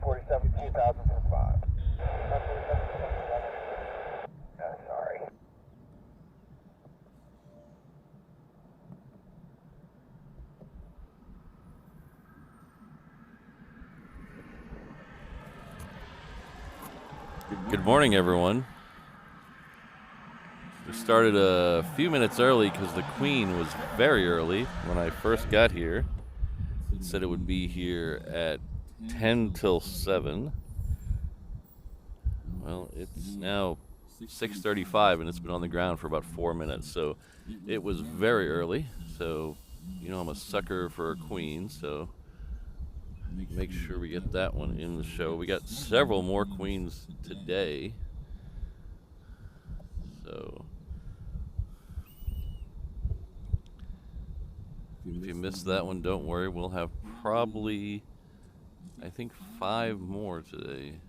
47, 2005. Sorry. Good morning, everyone. We started a few minutes early because the Queen was very early when I first got here. It said it would be here at 10 till 7. Well, it's now 6:35 and it's been on the ground for about 4 minutes, so it was very early. So, you know, I'm a sucker for a Queen, so make sure we get that one in the show. We got several more Queens today. So if you missed that one, don't worry. We'll have probably, I think, 5 more today.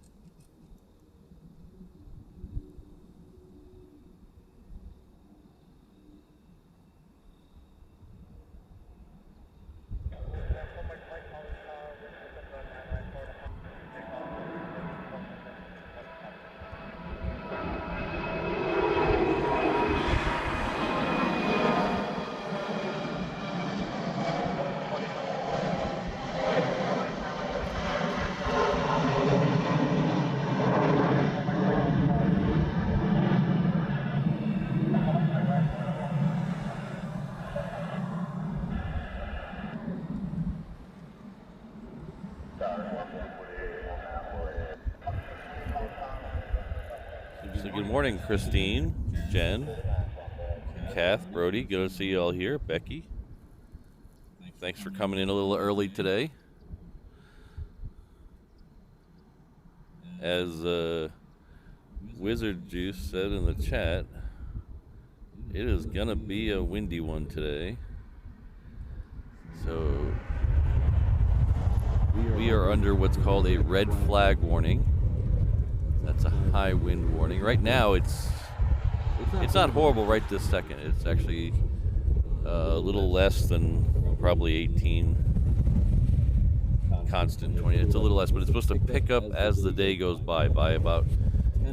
So good morning, Christine, Jen, Kath, Brody. Good to see you all here. Becky, thanks for coming in a little early today. As Wizard Juice said in the chat, it is gonna be a windy one today. So we are under what's called a red flag warning. That's a high wind warning. Right now, it's not horrible right this second. It's actually a little less than probably 18 constant 20. It's a little less, but it's supposed to pick up as the day goes by. By about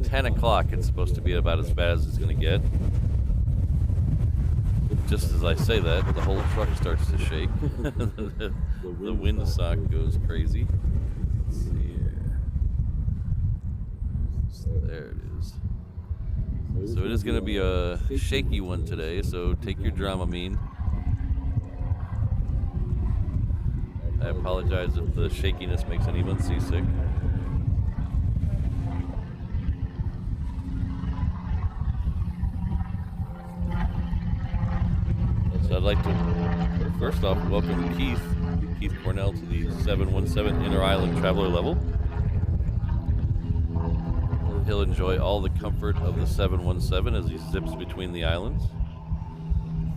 10 o'clock, it's supposed to be about as bad as it's going to get. Just as I say that, the whole truck starts to shake. The windsock goes crazy. Let's see here. There it is. So it is going to be a shaky one today, so take your Dramamine. I apologize if the shakiness makes anyone seasick. So I'd like to, first off, welcome Keith Cornell to the 717 Inter-Island Traveler level. He'll enjoy all the comfort of the 717 as he zips between the islands.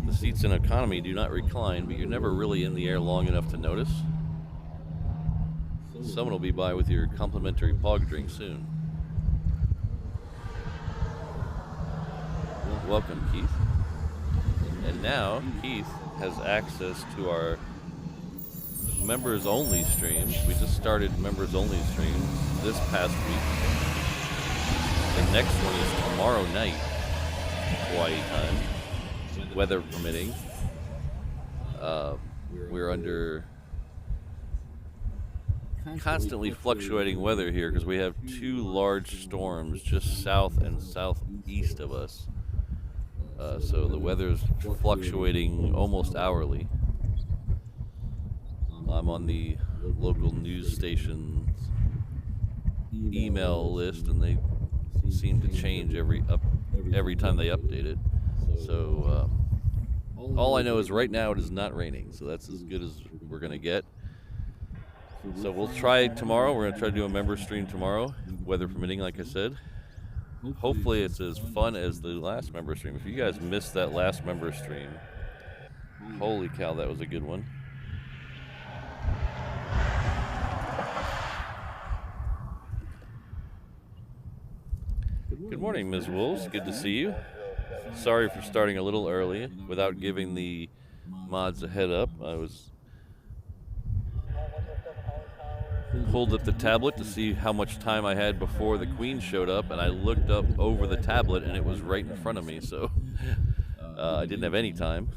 The seats in economy do not recline, but you're never really in the air long enough to notice. Someone will be by with your complimentary pog drink soon. Welcome, Keith. And now Keith has access to our members-only streams. We just started members-only streams this past week. The next one is tomorrow night, Hawaii time, weather permitting. We're under constantly fluctuating weather here because we have 2 large storms just south and southeast of us. So the weather's fluctuating almost hourly. I'm on the local news station's email list, and they seem to change every time they update it. So all I know is right now it is not raining, so that's as good as we're gonna get. So we'll try tomorrow. We're gonna try to do a member stream tomorrow, weather permitting, like I said. Hopefully it's as fun as the last member stream. If you guys missed that last member stream, holy cow, that was a good one. Good morning, Ms. Wolves. Good to see you. Sorry for starting a little early without giving the mods a head up. I was pulled up the tablet to see how much time I had before the Queen showed up, and I looked up over the tablet, and it was right in front of me, so I didn't have any time.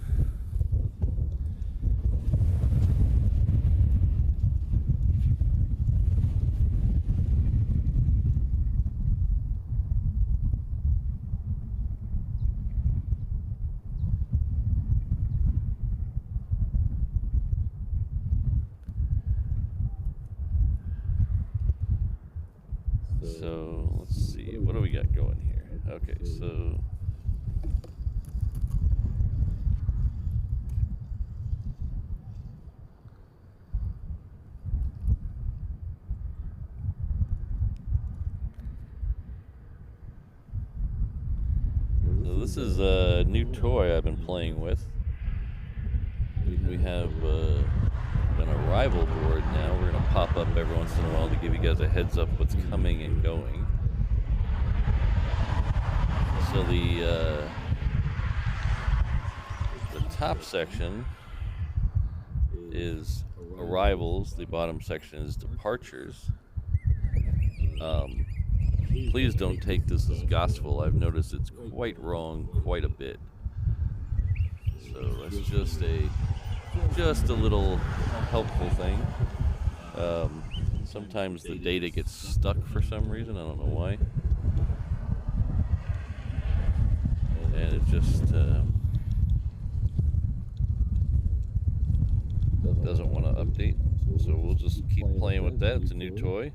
So let's see, what do we got going here? Okay, so this is a new toy I've been playing with. We have an arrival board now. We're going to pop up every once in a while to give you guys a heads up what's coming and going. So the top section is arrivals. The bottom section is departures. Please don't take this as gospel. I've noticed it's quite wrong quite a bit. So that's just a little helpful thing. Sometimes the data gets stuck for some reason. I don't know why. And it just doesn't want to update. So we'll just keep playing with that. It's a new toy.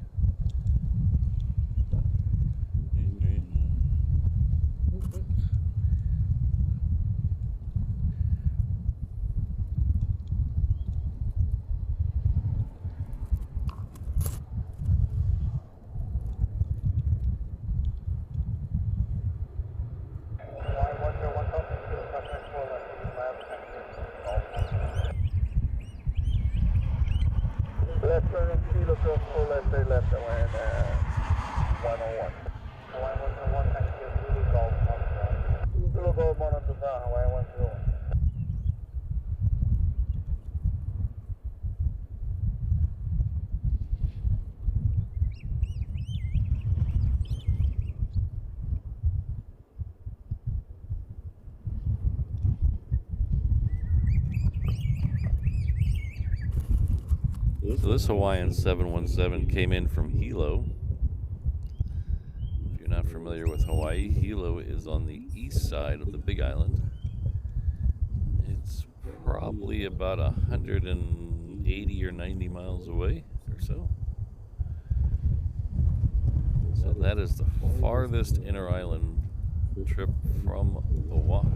Left turning kilo to full left, stay left, and land 101. Hawaii 101, thank you. Zulu Golf 102, Hawaii 101. So this Hawaiian 717 came in from Hilo. If you're not familiar with Hawaii, Hilo is on the east side of the Big Island. It's probably about 180 or 90 miles away or so. So that is the farthest inter-island trip from Oahu.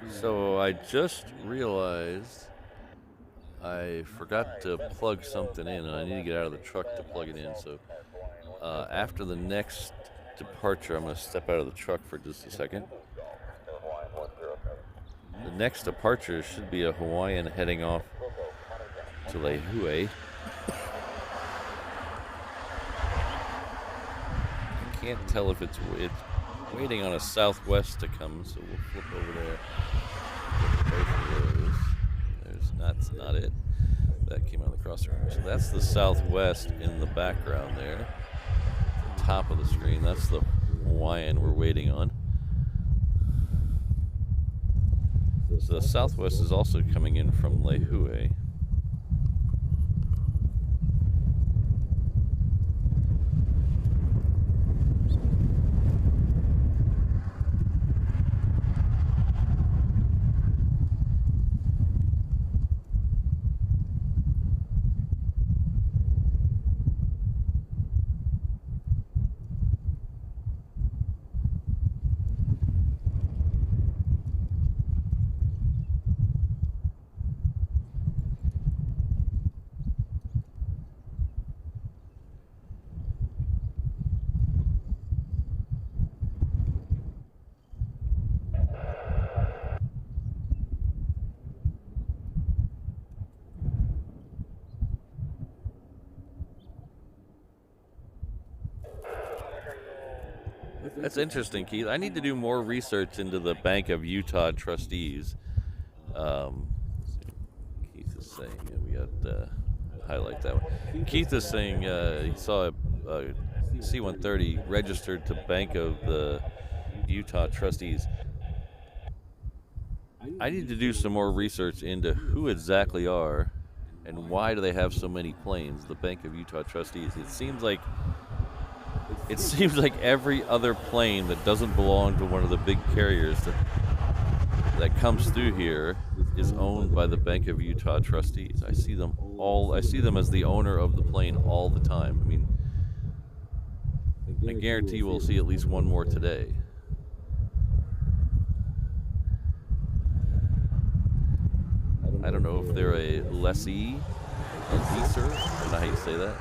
So I just realized I forgot to plug something in, and I need to get out of the truck to plug it in. So after the next departure, I'm going to step out of the truck for just a second. The next departure should be a Hawaiian heading off to Lehue. can't tell if it's waiting on a southwest to come, so we'll flip over there. Both of those. That's not it. That came out of the crosshair. So that's the southwest in the background there. The top of the screen. That's the Hawaiian we're waiting on. So the southwest is also coming in from Lehue. That's interesting, Keith. I need to do more research into the Bank of Utah trustees. Keith is saying, we got highlight that one. Keith is saying he saw a C-130 registered to Bank of the Utah trustees. I need to do some more research into who exactly are and why do they have so many planes, the Bank of Utah trustees. It seems like every other plane that doesn't belong to one of the big carriers that comes through here is owned by the Bank of Utah trustees. I see them as the owner of the plane all the time. I mean, I guarantee we'll see at least one more today. I don't know if they're a lessee, a leaser. I don't know how you say that.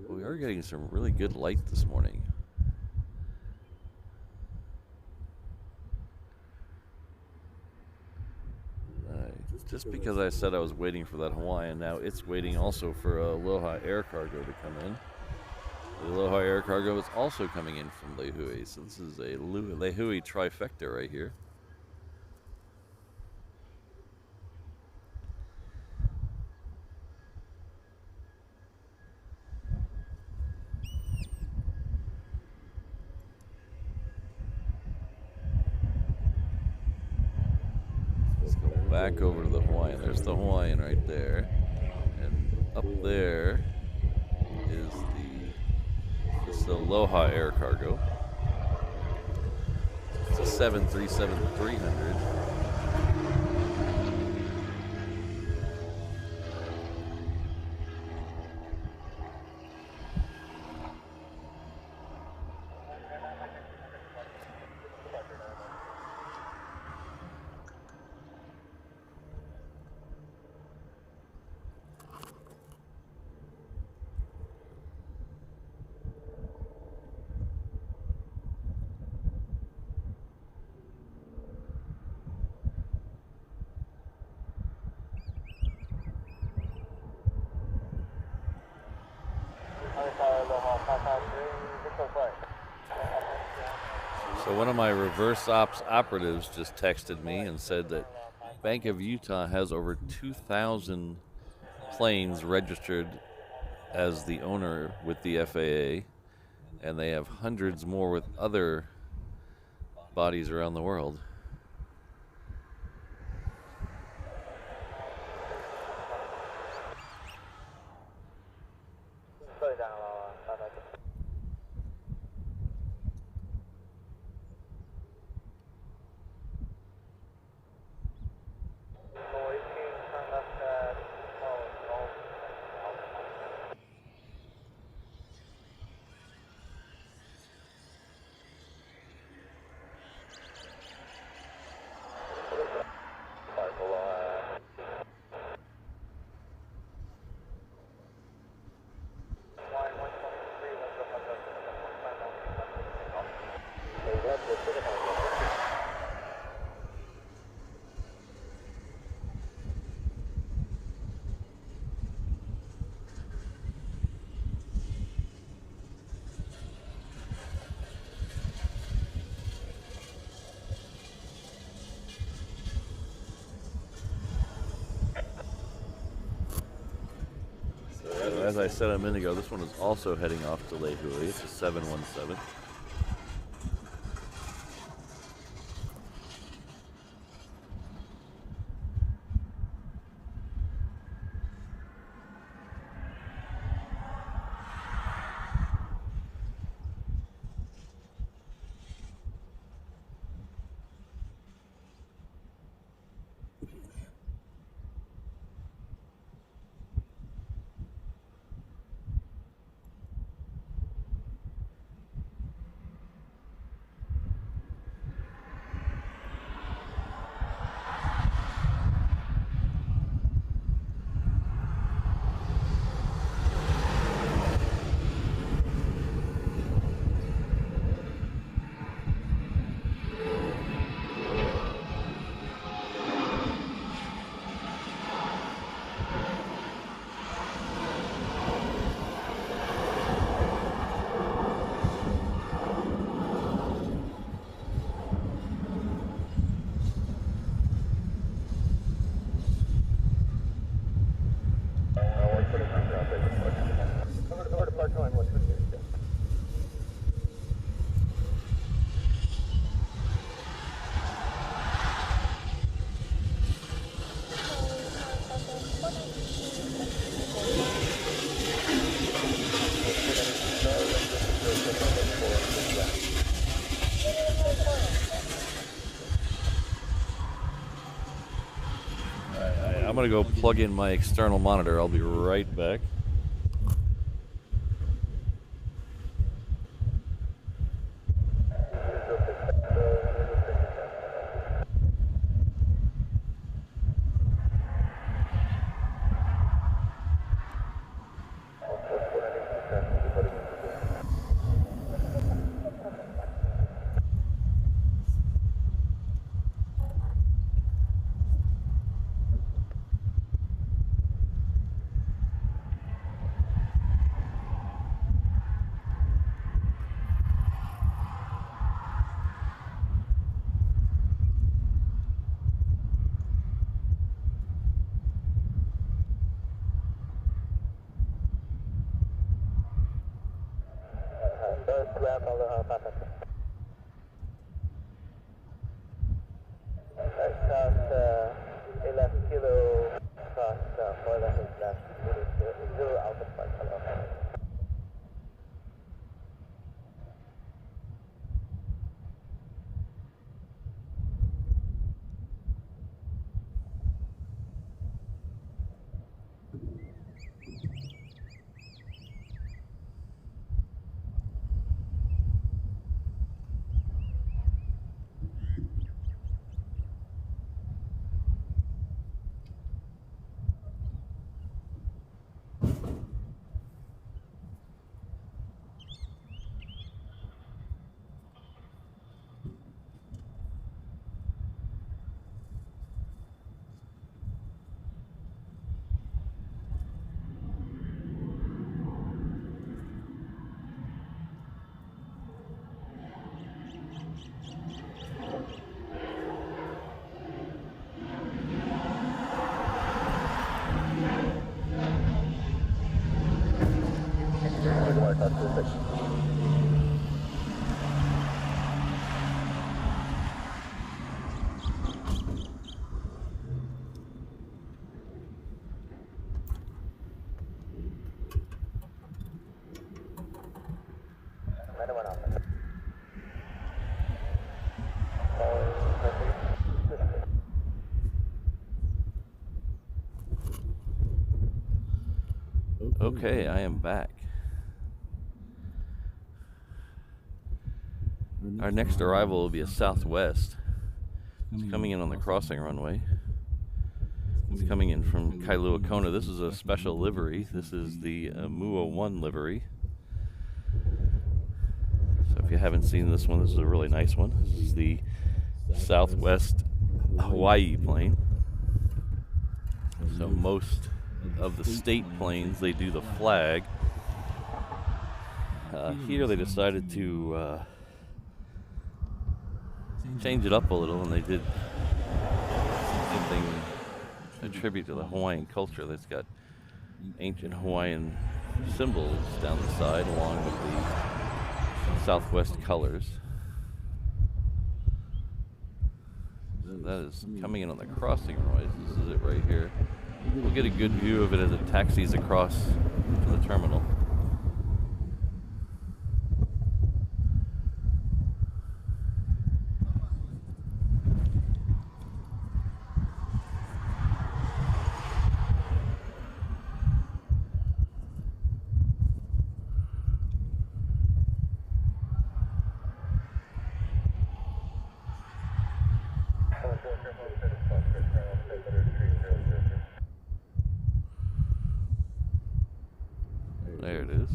We are getting some really good light this morning. Just because I said I was waiting for that Hawaiian, now it's waiting also for Aloha Air Cargo to come in. The Aloha Air Cargo is also coming in from Lehue, so this is a Lehue trifecta right here. Back over to the Hawaiian. There's the Hawaiian right there. And up there is the Aloha Air Cargo. It's a 737-300. So one of my reverse ops operatives just texted me and said that Bank of Utah has over 2,000 planes registered as the owner with the FAA, and they have hundreds more with other bodies around the world. as I said a minute ago, this one is also heading off to Lehui. It's a 717. I'm gonna go plug in my external monitor. I'll be right back. Okay, I am back. Our next arrival will be a Southwest. It's coming in on the crossing runway. It's coming in from Kailua Kona. This is a special livery. This is the MUA 1 livery. So if you haven't seen this one, this is a really nice one. This is the Southwest Hawaii plane. So most of the state planes, they do the flag. Here they decided to change it up a little, and they did something, a tribute to the Hawaiian culture. That's got ancient Hawaiian symbols down the side along with the Southwest colors. So that is coming in on the crossing noise. This is it right here. We'll get a good view of it as it taxis across to the terminal. There it is.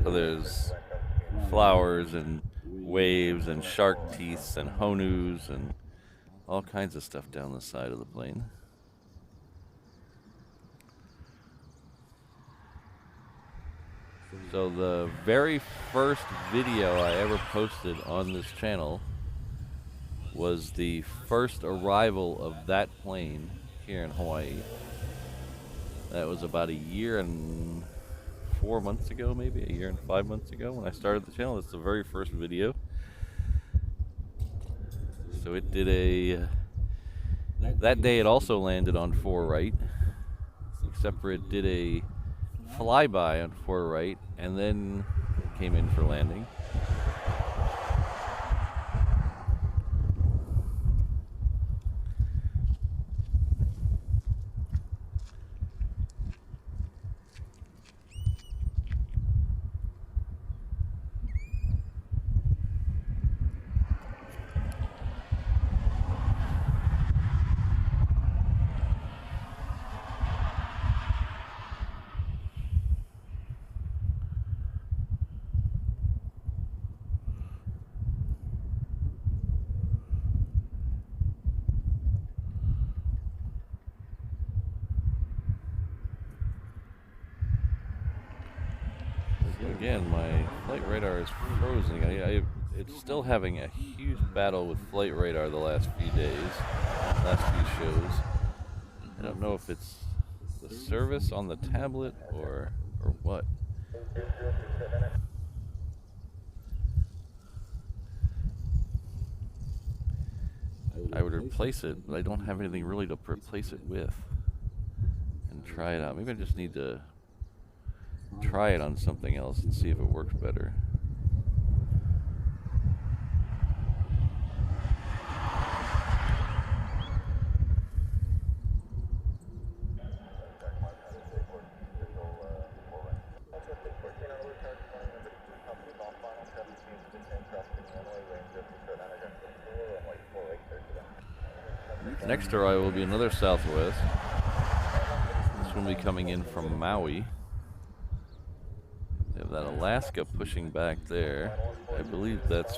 So there's flowers and waves and shark teeth and Honus and all kinds of stuff down the side of the plane. So the very first video I ever posted on this channel was the first arrival of that plane here in Hawaii. That was about a year and 4 months ago, maybe a year and 5 months ago when I started the channel. That's the very first video. So it did that day it also landed on 4 right, except for it did a flyby on 4 right and then came in for landing. Again, my flight radar is frozen. It's still having a huge battle with flight radar the last few days, last few shows. I don't know if it's the service on the tablet or what. I would replace it, but I don't have anything really to replace it with and try it out. Maybe I just need to try it on something else and see if it works better. Next arrival will be another Southwest. This one will be coming in from Maui. They have that Alaska pushing back there. I believe that's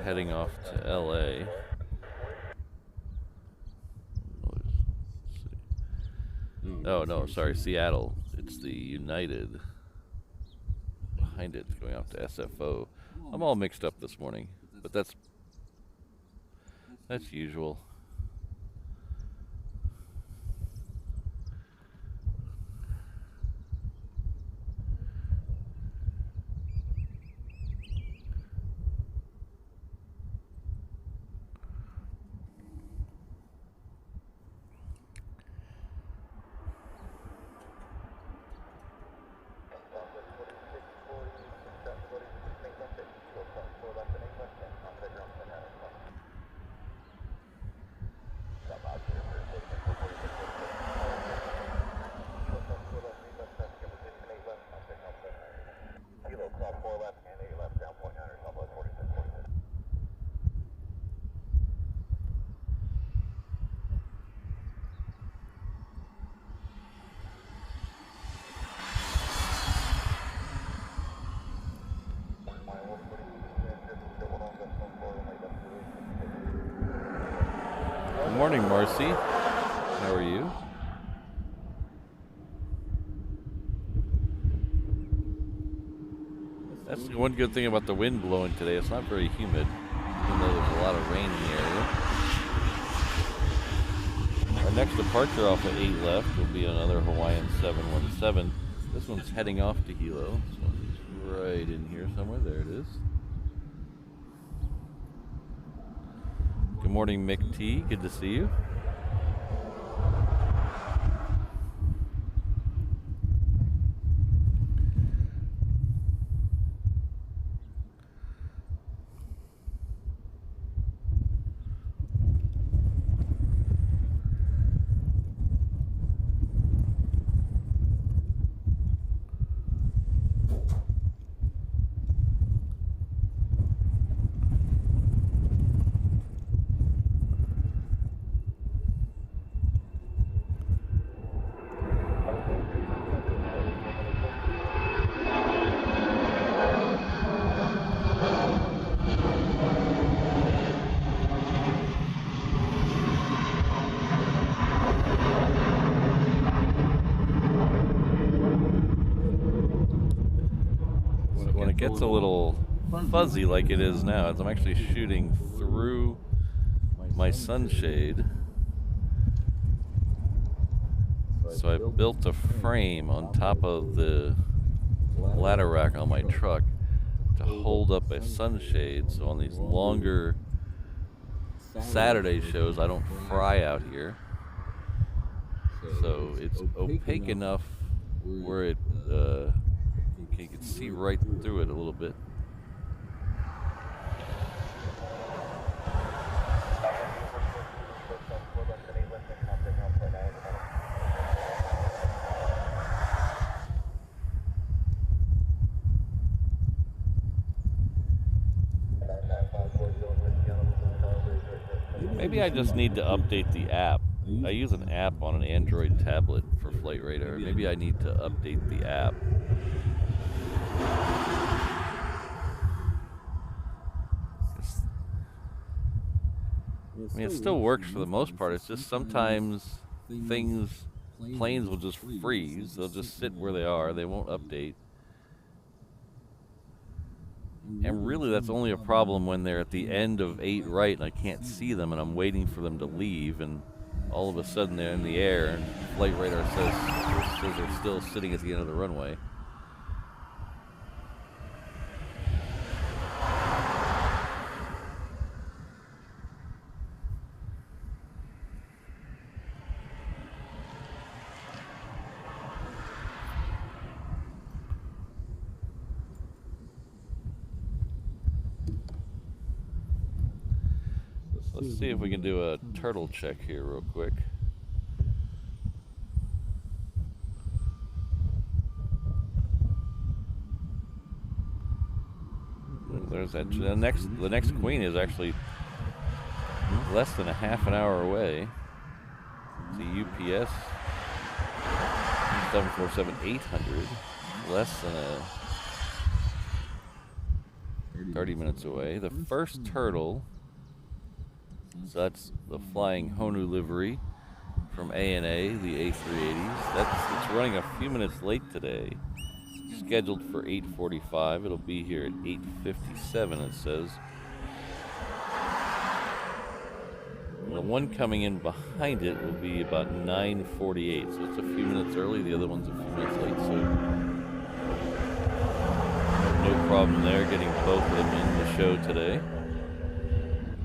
heading off to LA. Oh no, sorry, Seattle. It's the United. Behind it, it's going off to SFO. I'm all mixed up this morning, but that's usual. morning, Marcy. How are you? That's the one good thing about the wind blowing today. It's not very humid, even though there's a lot of rain in the area. Our next departure off at 8 left will be another Hawaiian 717. This one's heading off to Hilo. This one's right in here somewhere. There it is. Good morning, Mick T. Good to see you. Gets a little fuzzy like it is now, as I'm actually shooting through my sunshade. So I built a frame on top of the ladder rack on my truck to hold up a sunshade, so on these longer Saturday shows I don't fry out here. So it's opaque enough where it you can see right through it a little bit. Maybe I just need to update the app. I use an app on an Android tablet for Flight Radar. Maybe I need to update the app. I mean, it still works for the most part. It's just sometimes planes will just freeze. They'll just sit where they are. They won't update. And really, that's only a problem when they're at the end of 8 right and I can't see them and I'm waiting for them to leave, and all of a sudden they're in the air and Flight Radar says they're still sitting at the end of the runway. Let's see if we can do a turtle check here real quick. There's that. The next queen is actually less than a half an hour away. It's a UPS 747-800, less than 30 minutes away. The first turtle. So that's the flying Honu livery from ANA, the A380s. It's running a few minutes late today. Scheduled for 8:45. It'll be here at 8:57, it says. The one coming in behind it will be about 9:48. So it's a few minutes early. The other one's a few minutes late. So no problem there getting both of them in the show today.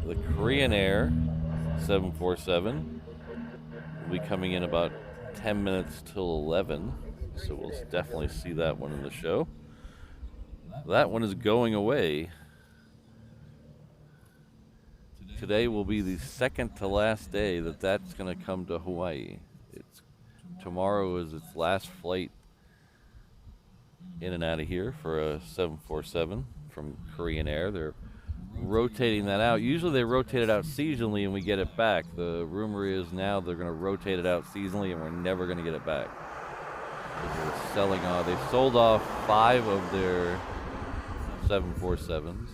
The Korean Air 747 will be coming in about 10 minutes till 11, so we'll definitely see that one in the show. That one is going away. Today will be the second to last day that's going to come to Hawaii. Tomorrow is its last flight in and out of here for a 747 from Korean Air. They're rotating that out. Usually they rotate it out seasonally and we get it back. The rumor is now they're going to rotate it out seasonally and we're never going to get it back. They're selling off. They sold off 5 of their 747s,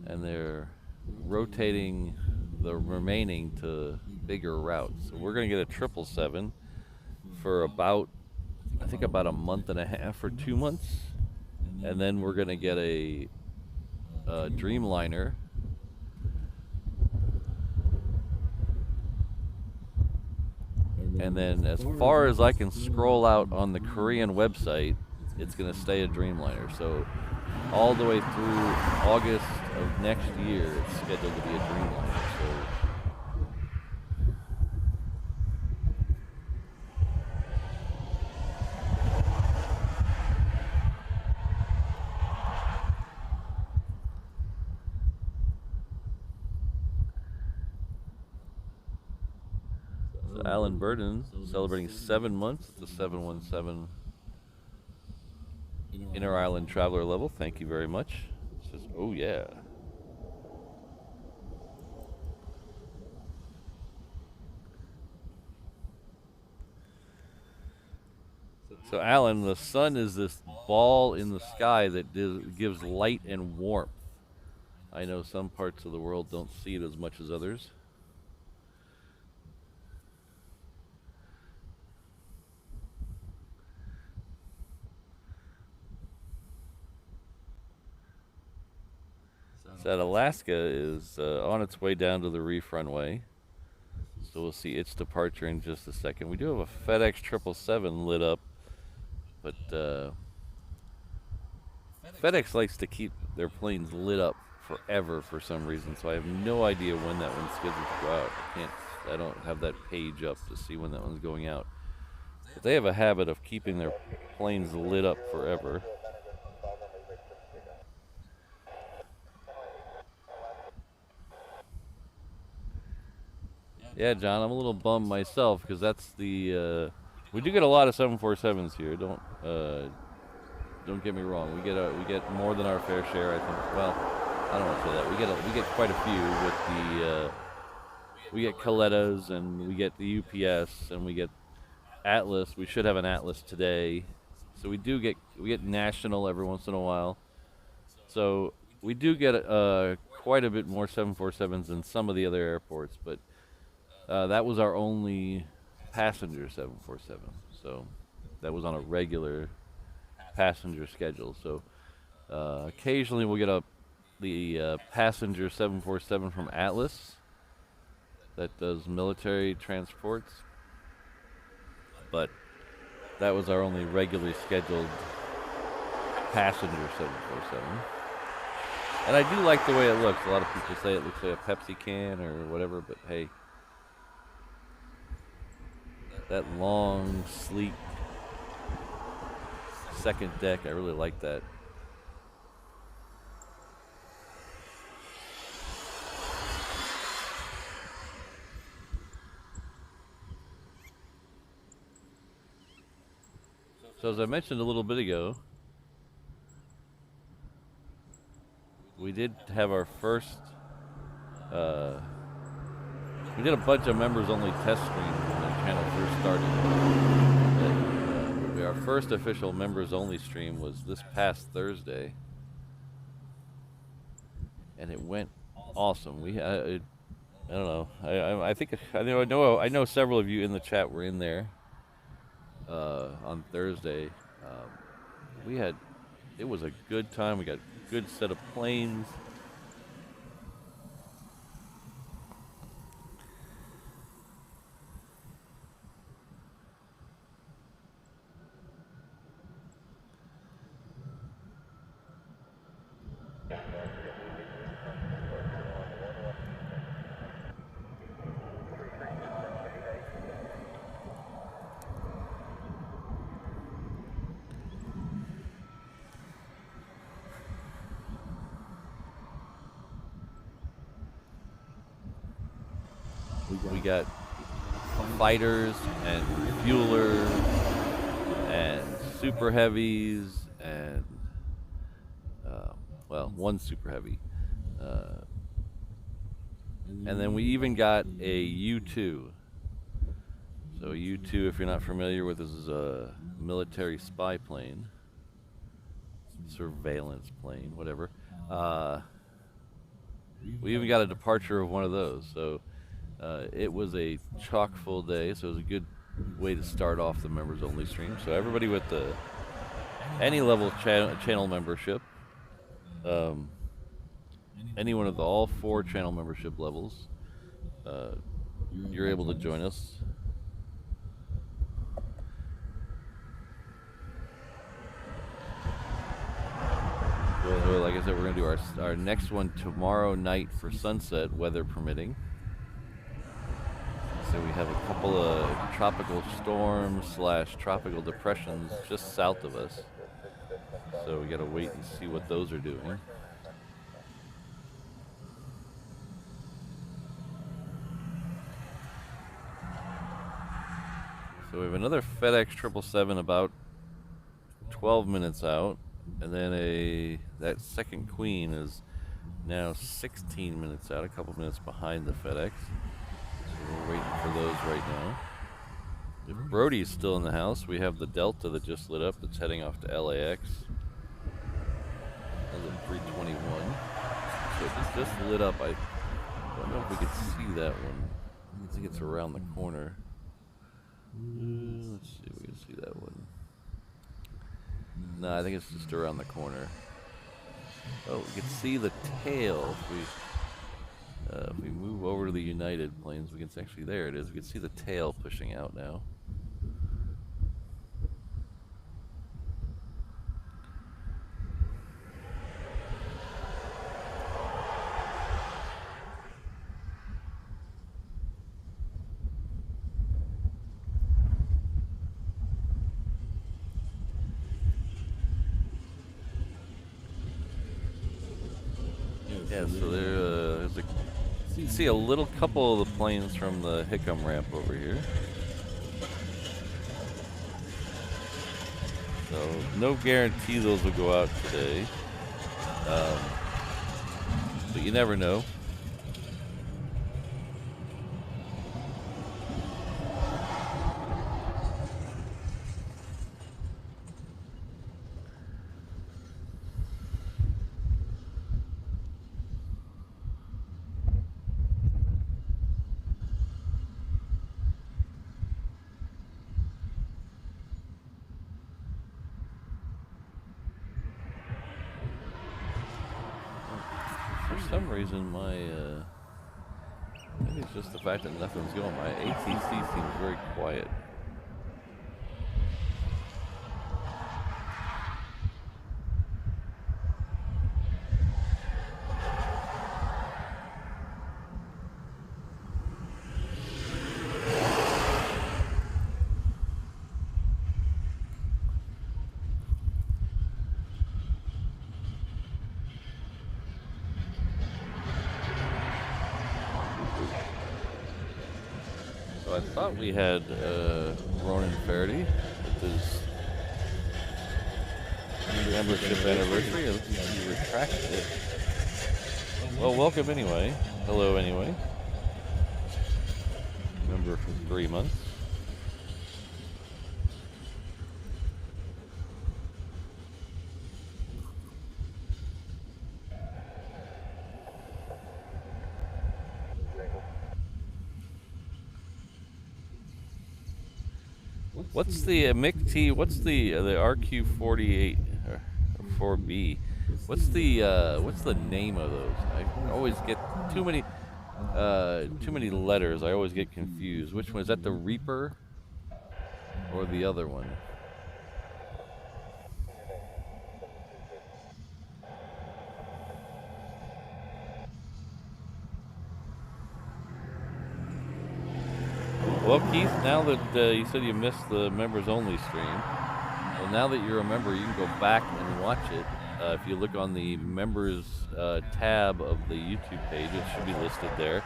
and they're rotating the remaining to bigger routes. So we're going to get a 777 for about, I think about a month and a half or 2 months, and then we're going to get a Dreamliner. And then as far as I can scroll out on the Korean website, it's going to stay a Dreamliner. So all the way through August of next year, it's scheduled to be a Dreamliner. So Alan Burden celebrating 7 months at the 717 Inter-Island Traveler level. Thank you very much. Says, oh yeah. So Alan, the sun is this ball in the sky that gives light and warmth. I know some parts of the world don't see it as much as others. So that Alaska is on its way down to the Reef Runway. So we'll see its departure in just a second. We do have a FedEx 777 lit up, but FedEx likes to keep their planes lit up forever for some reason, so I have no idea when that one's scheduled to go out. I don't have that page up to see when that one's going out. But they have a habit of keeping their planes lit up forever. Yeah, John, I'm a little bummed myself because that's the we do get a lot of 747s here. Don't get me wrong. We get more than our fair share, I think. Well, I don't want to say that. We get quite a few with the we get Colettas and we get the UPS and we get Atlas. We should have an Atlas today. So we get National every once in a while. So we do get quite a bit more 747s than some of the other airports, but that was our only passenger 747. So that was on a regular passenger schedule. So occasionally we'll get the passenger 747 from Atlas that does military transports, but that was our only regularly scheduled passenger 747. And I do like the way it looks. A lot of people say it looks like a Pepsi can or whatever, but hey, that long, sleek second deck, I really like that. So as I mentioned a little bit ago, we did have our first, we did a bunch of members-only test streams when the channel first started. Our first official members-only stream was this past Thursday, and it went awesome. I don't know. I know several of you in the chat were in there on Thursday. It was a good time. We got a good set of planes. We got fighters and fuelers and super heavies and one super heavy, and then we even got a U-2. So a U-2, if you're not familiar with, this is a military spy plane, surveillance plane, whatever. We even got a departure of one of those. So it was a chock full day. So it was a good way to start off the members only stream. So everybody with any level of channel membership, anyone of all 4 channel membership levels, you're able to join us. So like I said, we're going to do our next one tomorrow night for sunset, weather permitting. So we have a couple of tropical storms / tropical depressions just south of us. So we got to wait and see what those are doing. So we have another FedEx 777 about 12 minutes out, and then that second Queen is now 16 minutes out, a couple minutes behind the FedEx. So we're waiting for those right now. If Brody's still in the house, we have the Delta that just lit up that's heading off to LAX. That's a 321. So it just lit up. I don't know if we could see that one. I think it's around the corner. Let's see if we can see that one. No, I think it's just around the corner. Oh, we can see the tail. If we move over to the United planes, we can actually, there it is. We can see the tail pushing out now. Yeah, so there's you can see a little couple of the planes from the Hickam ramp over here. So no guarantee those will go out today, but you never know. For some reason, maybe it's just the fact that nothing's going. My ATC seems very quiet. So I thought we had Ronan Faraday with his membership anniversary. He retracted it. Well, welcome anyway. Hello anyway. Member for 3 months. What's the MIC-T? What's the RQ-48 or 4B? What's the name of those? I always get too many letters. I always get confused. Which one is that? The Reaper or the other one? Well, Keith, now that you said you missed the members-only stream, well, now that you're a member, you can go back and watch it. If you look on the members tab of the YouTube page, it should be listed there.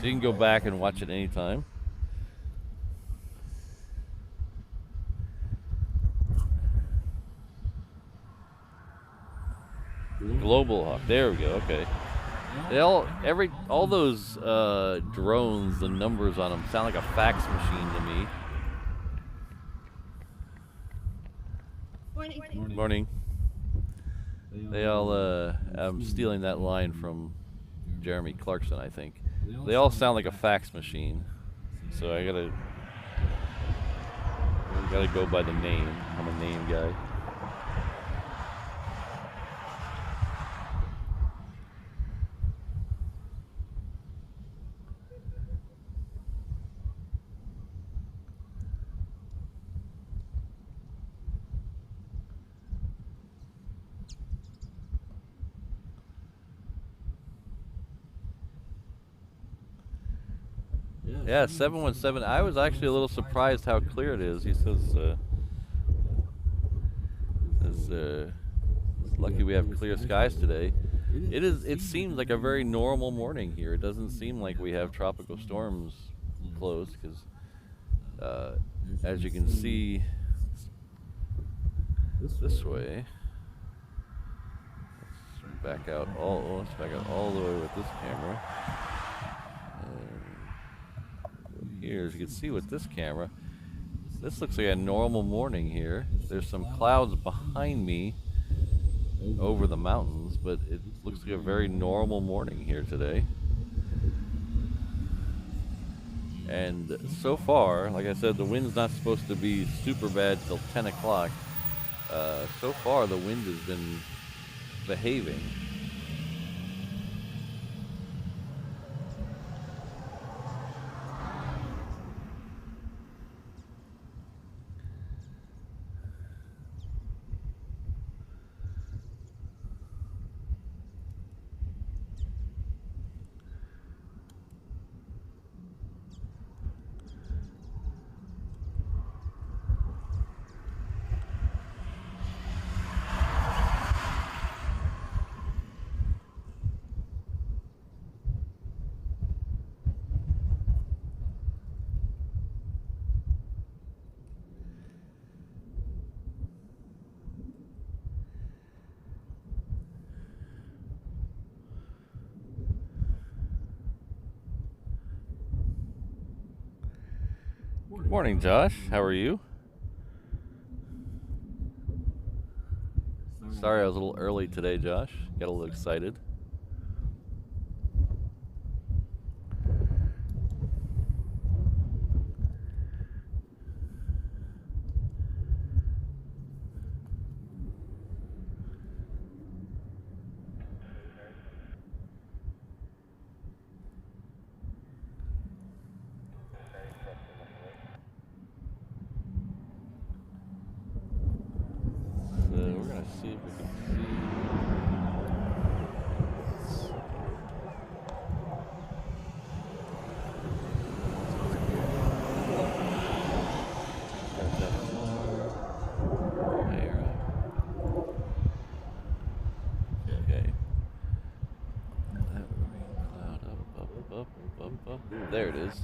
So you can go back and watch it anytime. Global Hawk. There we go. Okay. All those drones, the numbers on them sound like a fax machine to me. Morning. Morning. They all, I'm stealing that line from Jeremy Clarkson, I think. They all sound like a fax machine, so I gotta go by the name. I'm a name guy. Yeah, 717. I was actually a little surprised how clear it is. He says, lucky we have clear skies today. It seems like a very normal morning here. It doesn't seem like we have tropical storms close, because as you can see this way, let's back out all the way with this camera. Here, as you can see with this camera, this looks like a normal morning here. There's some clouds behind me over the mountains, but it looks like a very normal morning here today. And so far, like I said, the wind's not supposed to be super bad till 10 o'clock. So far, the wind has been behaving. Morning, Josh. How are you? Sorry I was a little early today, Josh. Got a little excited. See if we can see. Okay. That rain cloud up. There it is.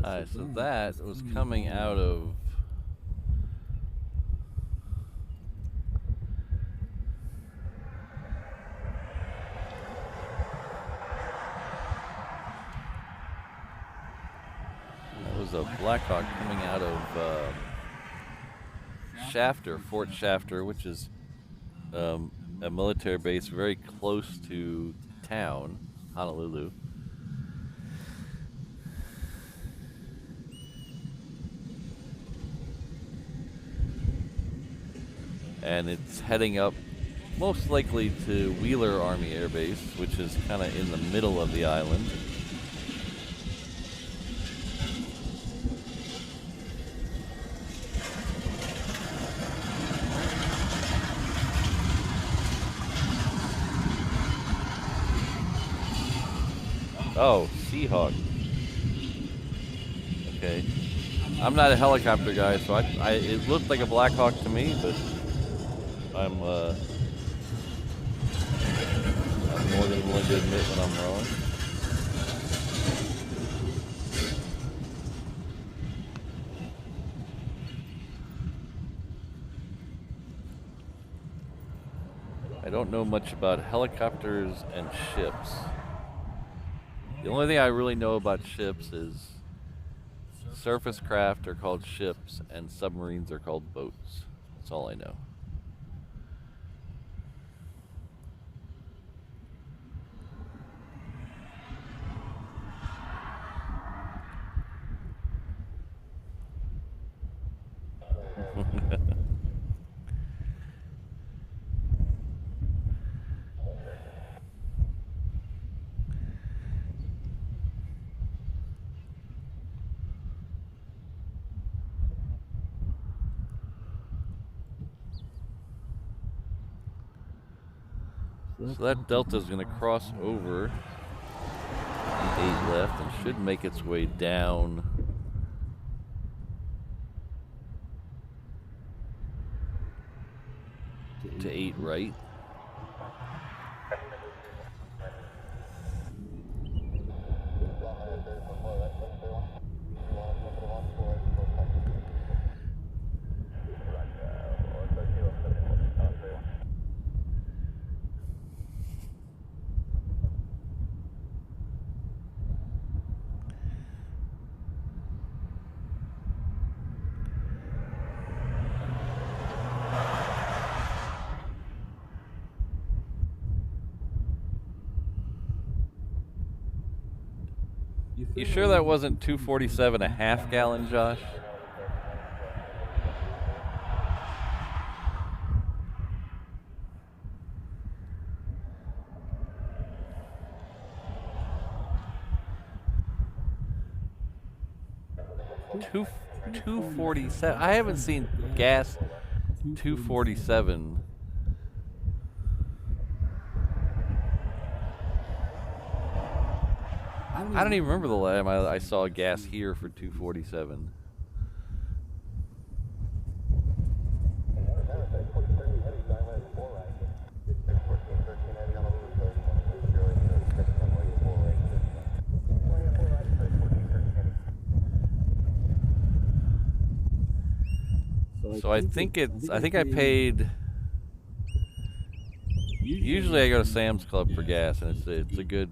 Alright, so that was coming out of a Blackhawk coming out of Shafter, Fort Shafter, which is a military base very close to town, Honolulu. And it's heading up most likely to Wheeler Army Air Base, which is kind of in the middle of the island. Oh, Seahawk. Okay. I'm not a helicopter guy, so it looked like a Black Hawk to me, but I'm more than willing to admit when I'm wrong. I don't know much about helicopters and ships. The only thing I really know about ships is surface craft are called ships and submarines are called boats. That's all I know. So that Delta is going to cross over the 8 left and should make its way down to 8 right. You sure that wasn't 247 a half gallon, Josh? Two 247. I haven't seen gas 247. I don't even remember the last time I saw gas here for 247. So I think I paid. Usually I go to Sam's Club for gas, and it's a good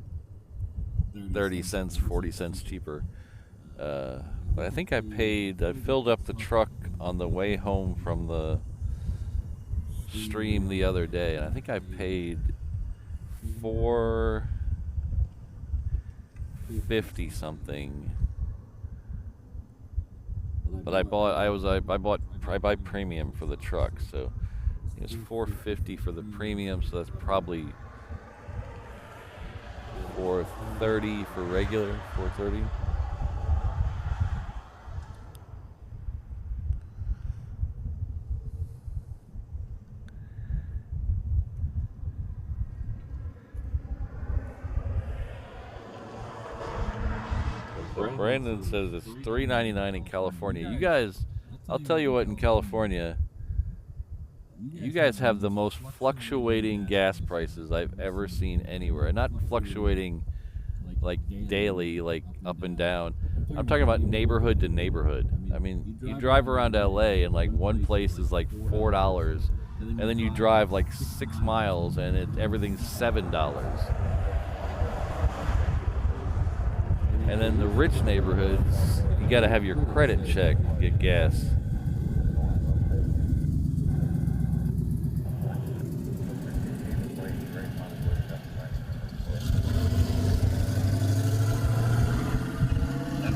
30 cents, 40 cents cheaper. But I think I filled up the truck on the way home from the stream the other day, and I think I paid $4.50 something. But I buy premium for the truck, so it's $4.50 for the premium, so that's probably $4.30 for regular, $4.30. Brandon says it's $3.99 in California. You guys, I'll tell you what, in California, you guys have the most fluctuating gas prices I've ever seen anywhere. Not fluctuating like daily, like up and down. I'm talking about neighborhood to neighborhood. I mean, you drive around LA and like one place is like $4, and then you drive like 6 miles and everything's $7. And then the rich neighborhoods, you got to have your credit checked to get gas.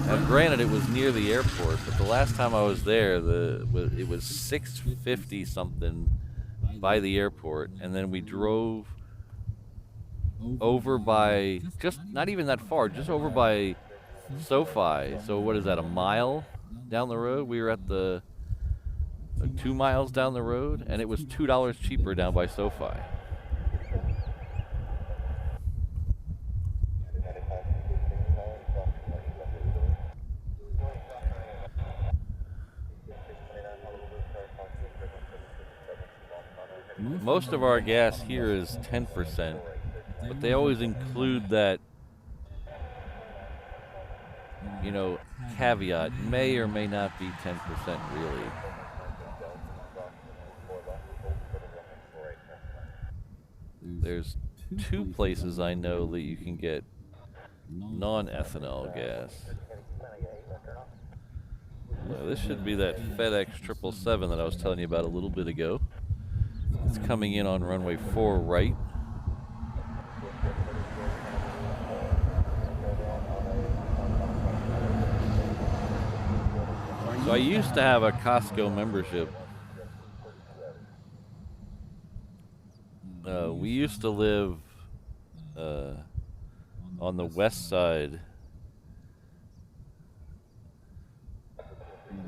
Now, granted, it was near the airport, but the last time I was there, it was $6.50 something by the airport, and then we drove over by, just not even that far, just over by SoFi. So what is that, a mile down the road? We were at 2 miles down the road, and it was $2 cheaper down by SoFi. most of our gas here is 10%, but they always include that, you know, caveat, may or may not be 10% really. There's 2 places I know that you can get non-ethanol gas. This should be that FedEx 777 that I was telling you about a little bit ago. It's coming in on runway 4 right. So I used to have a Costco membership. We used to live on the west side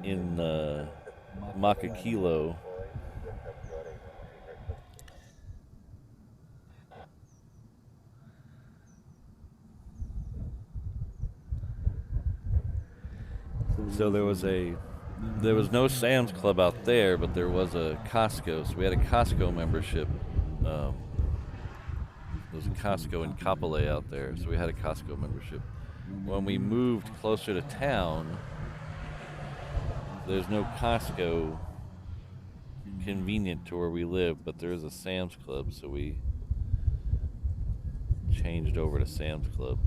in Makakilo. So there was no Sam's Club out there, but there was a Costco. So we had a Costco membership. There was a Costco in Kapolei out there, so we had a Costco membership. When we moved closer to town, there's no Costco convenient to where we live, but there is a Sam's Club, so we changed over to Sam's Club.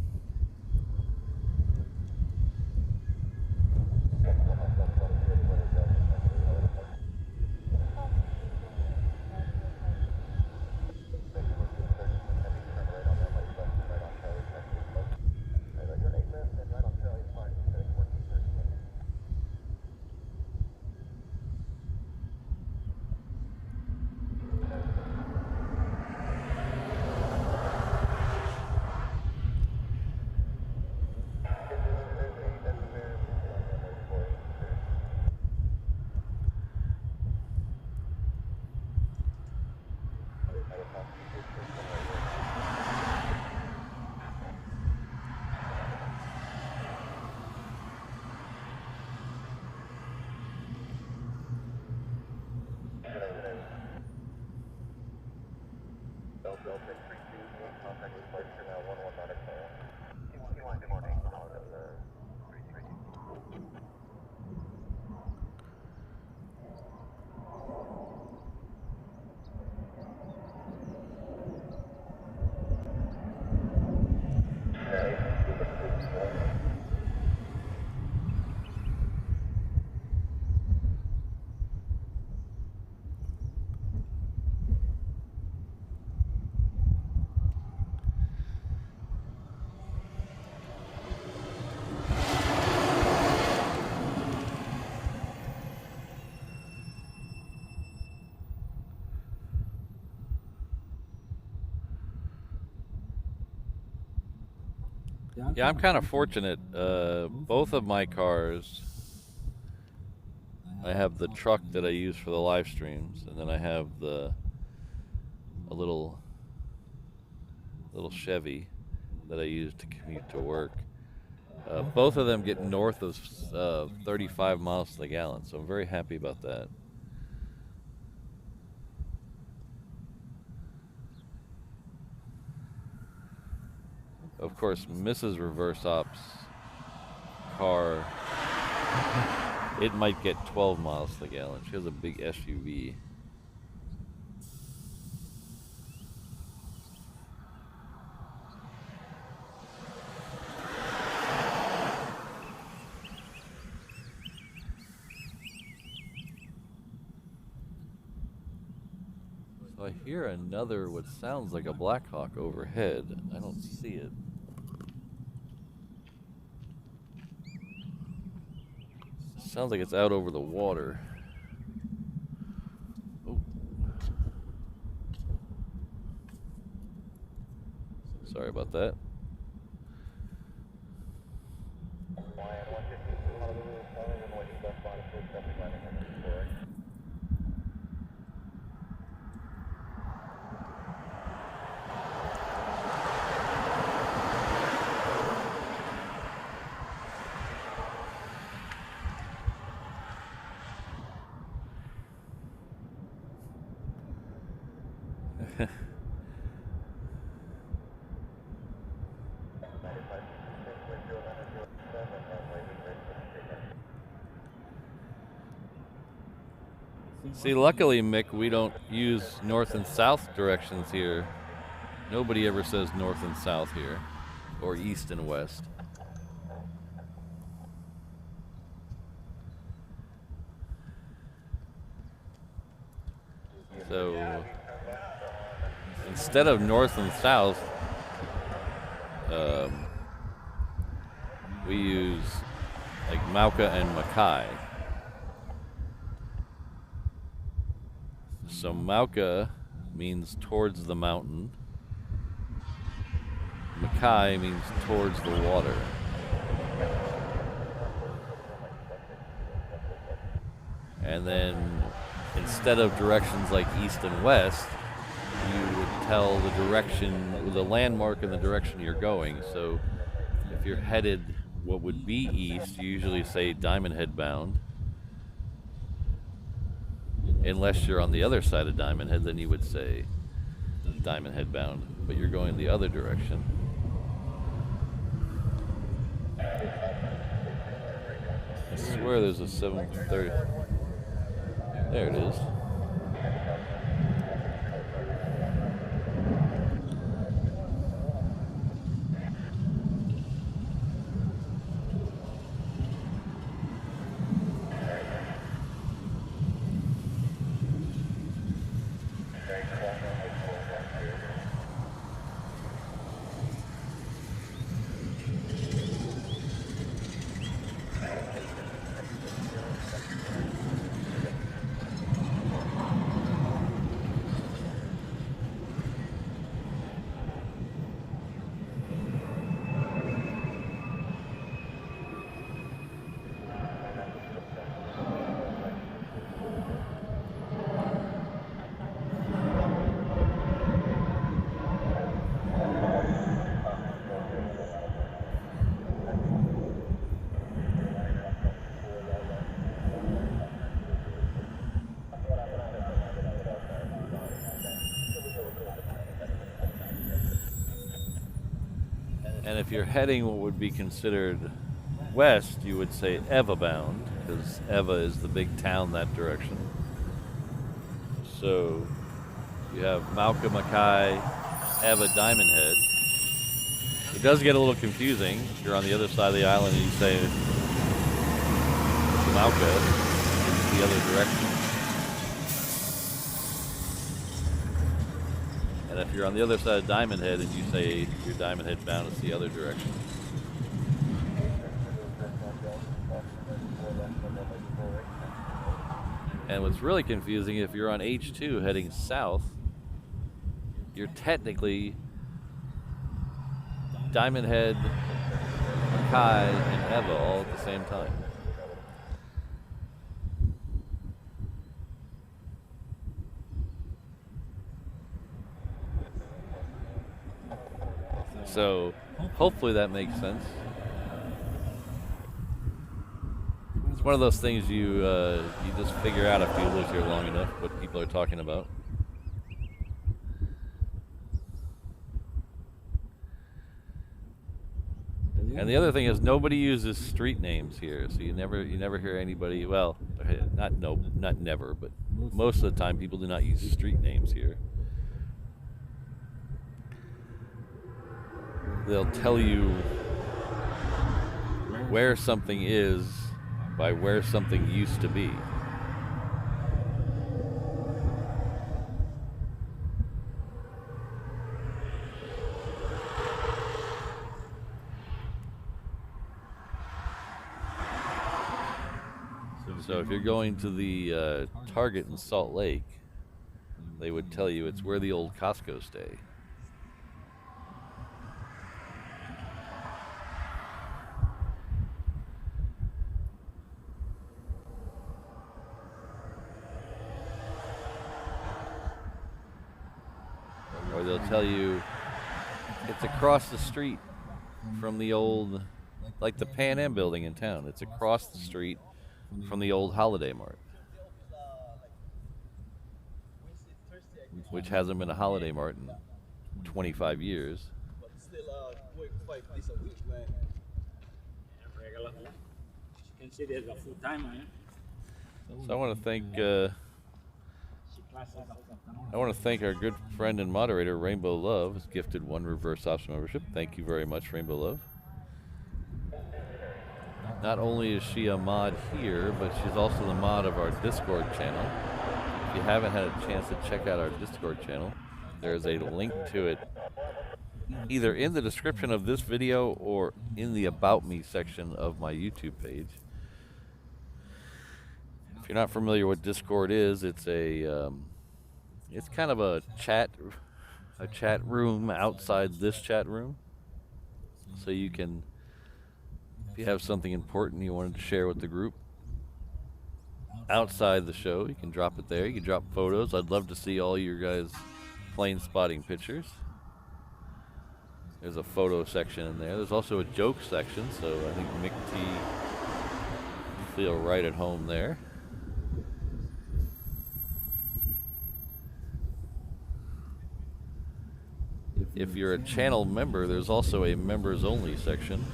Yeah, I'm kind of fortunate. Both of my cars, I have the truck that I use for the live streams, and then I have a little Chevy that I use to commute to work. Both of them get north of 35 miles to the gallon, so I'm very happy about that. Of course, Mrs. Reverse Ops car, it might get 12 miles to the gallon. She has a big SUV. So I hear another, what sounds like a Black Hawk overhead. I don't see it. Sounds like it's out over the water. Oh. Sorry about that. See, luckily, Mick, we don't use north and south directions here. Nobody ever says north and south here, or east and west. So instead of north and south, we use like Mauka and Mackay. So Mauka means towards the mountain. Mackay means towards the water. And then instead of directions like east and west, you would tell the direction, the landmark in the direction you're going. So if you're headed what would be east, you usually say Diamond Head bound. Unless you're on the other side of Diamond Head, then you would say Diamond Head bound, but you're going the other direction. I swear there's a 730. There it is. And if you're heading what would be considered west, you would say Eva bound, because Eva is the big town that direction. So you have Mauka, Mackay, Eva, Diamond Head. It does get a little confusing if you're on the other side of the island and you say Mauka is the other direction. And if you're on the other side of Diamond Head and you say you're Diamond Head bound, it's the other direction. And what's really confusing, if you're on H2 heading south, you're technically Diamond Head, Mackay, and Eva all at the same time. So hopefully that makes sense. It's one of those things you just figure out after you live here long enough what people are talking about. And the other thing is nobody uses street names here, so you never hear anybody. Well, not never, but most of the time people do not use street names here. They'll tell you where something is by where something used to be. So if you're going to the Target in Salt Lake, they would tell you it's where the old Costco stay. Or they'll tell you it's across the street from the old, like the Pan Am building in town. It's across the street from the old Holiday Mart. which hasn't been a Holiday Mart in 25 years. But still, work 5 days a week, man. Regular. You can see there's a full timer, yeah? So I want to thank our good friend and moderator Rainbow Love, who's gifted 1 Reverse Ops membership. Thank you very much, Rainbow Love. Not only is she a mod here, but she's also the mod of our Discord channel. If you haven't had a chance to check out our Discord channel, there's a link to it either in the description of this video or in the About Me section of my YouTube page. If you're not familiar with Discord is, it's it's kind of a chat room outside this chat room. So you can, if you have something important you wanted to share with the group outside the show, you can drop it there. You can drop photos. I'd love to see all your guys' plane spotting pictures. There's a photo section in there. There's also a joke section, so I think Mick T will feel right at home there. If you're a channel member, there's also a members only section.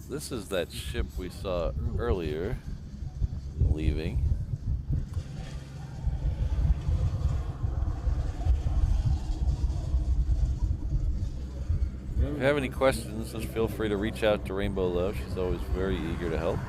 This is that ship we saw earlier leaving. If you have any questions, just feel free to reach out to Rainbow Love. She's always very eager to help.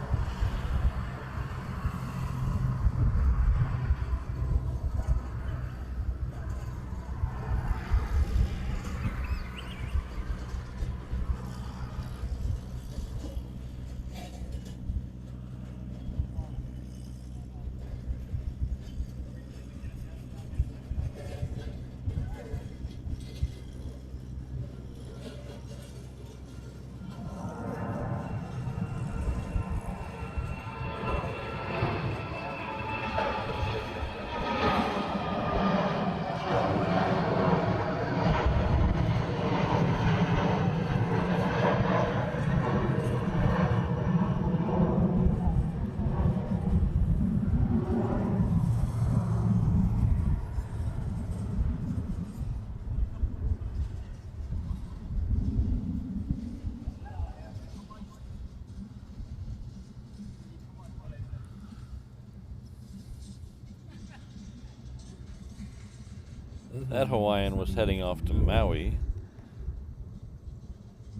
That Hawaiian was heading off to Maui.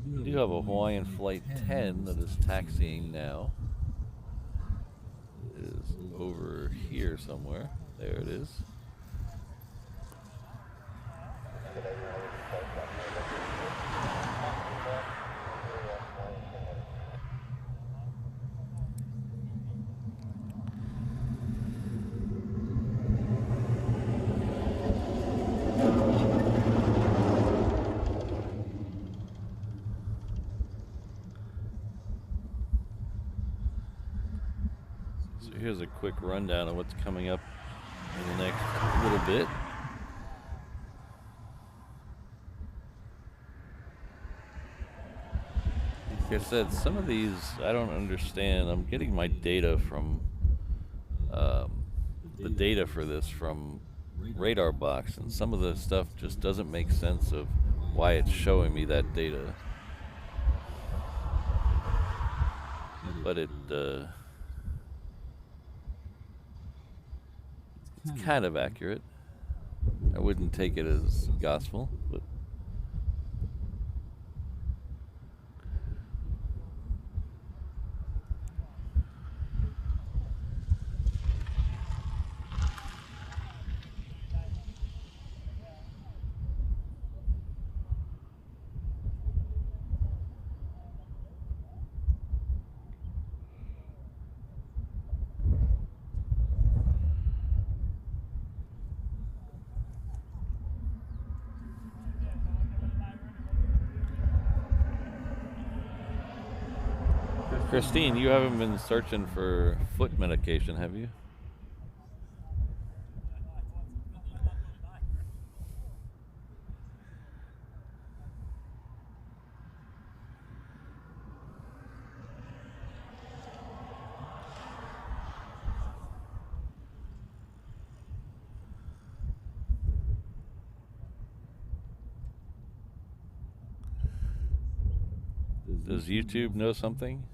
We do have a Hawaiian Flight 10 that is taxiing now. It is over here somewhere. There it is. Here's a quick rundown of what's coming up in the next little bit. Like I said, some of these I don't understand. I'm getting my data from the data for this from Radar Box, and some of the stuff just doesn't make sense of why it's showing me that data. But it's kind of accurate. I wouldn't take it as gospel, but Christine, you haven't been searching for foot medication, have you? Does YouTube know something?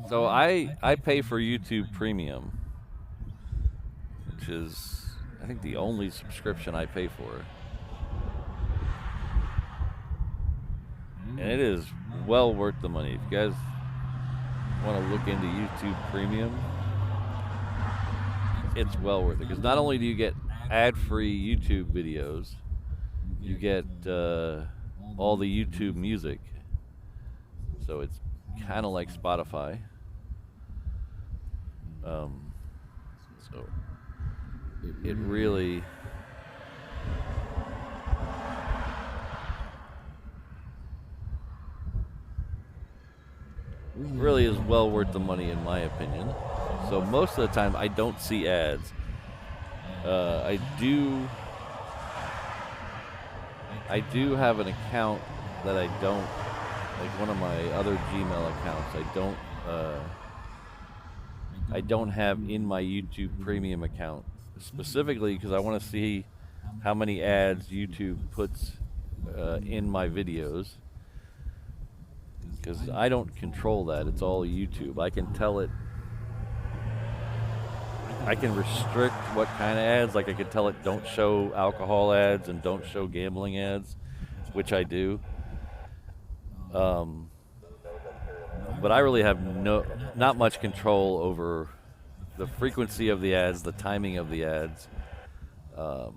So I pay for YouTube Premium, which is, I think, the only subscription I pay for. And it is well worth the money. If you guys want to look into YouTube Premium, it's well worth it. Because not only do you get ad-free YouTube videos, you get all the YouTube music. So it's kind of like Spotify. So it really is well worth the money, in my opinion. So most of the time I don't see ads. I do have an account that I don't, like one of my other Gmail accounts, I don't have in my YouTube Premium account, specifically because I want to see how many ads YouTube puts in my videos, because I don't control that. It's all YouTube. I can tell it, I can restrict what kind of ads. Like I can tell it don't show alcohol ads and don't show gambling ads, which I do. But I really have not much control over the frequency of the ads, the timing of the ads. So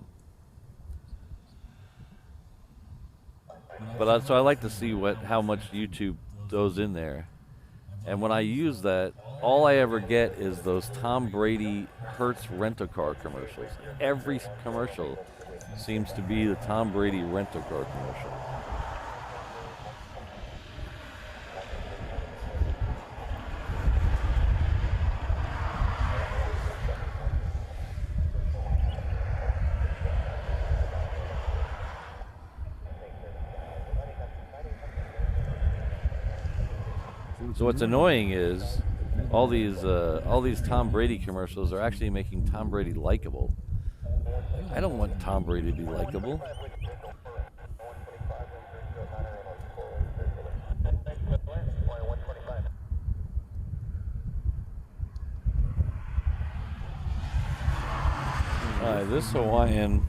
I like to see how much YouTube goes in there. And when I use that, all I ever get is those Tom Brady Hertz rent-a-car commercials. Every commercial seems to be the Tom Brady rent-a-car commercial. So what's annoying is all these Tom Brady commercials are actually making Tom Brady likable. I don't want Tom Brady to be likable. This Hawaiian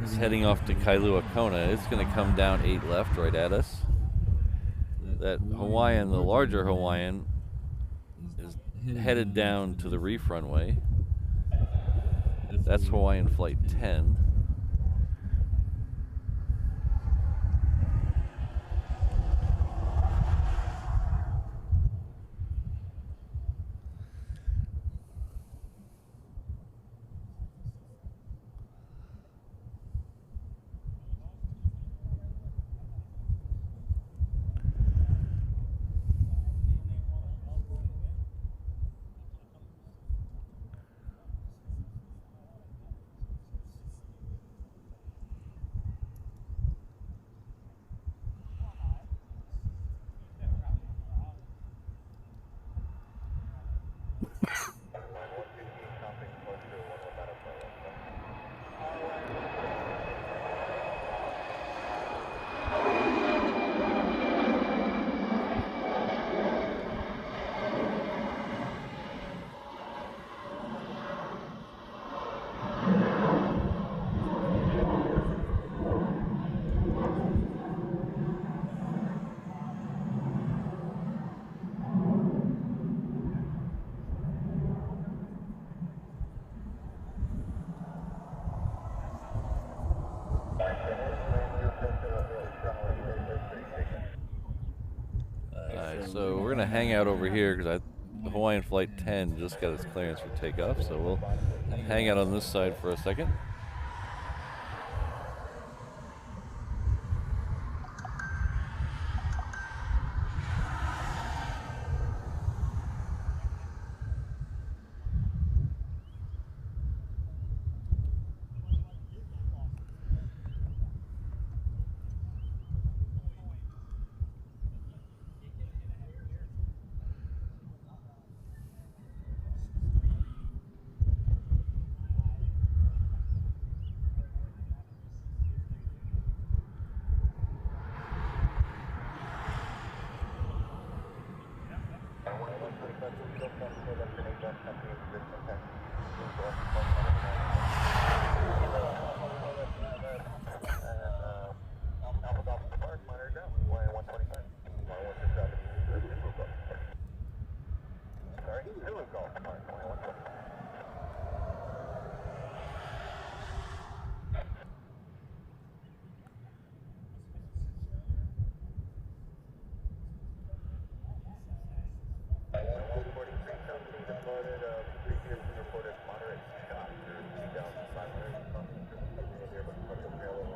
is heading off to Kailua Kona. It's going to come down 8 left right at us. That Hawaiian, the larger Hawaiian, is headed down to the reef runway. That's Hawaiian Flight 10. So we're going to hang out over here because the Hawaiian Flight 10 just got its clearance for takeoff. So we'll hang out on this side for a second. Zulu Golf, 21. Reported, previously reported moderate shock through 2,500 tons of Airbus commercial trailer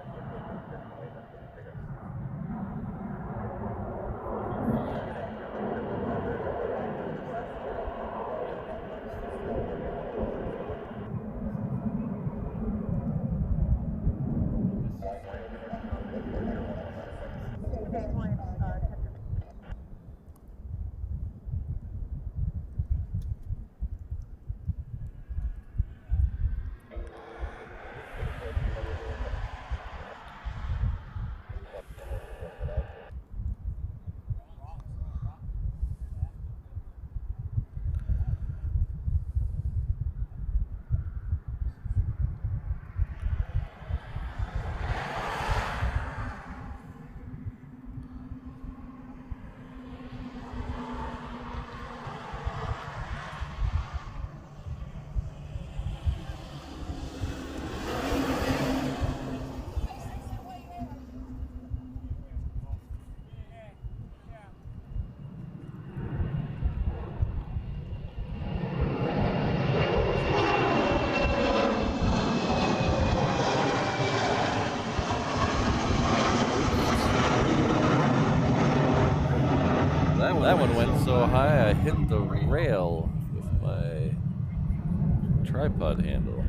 That one went so high I hit the rail with my tripod handle.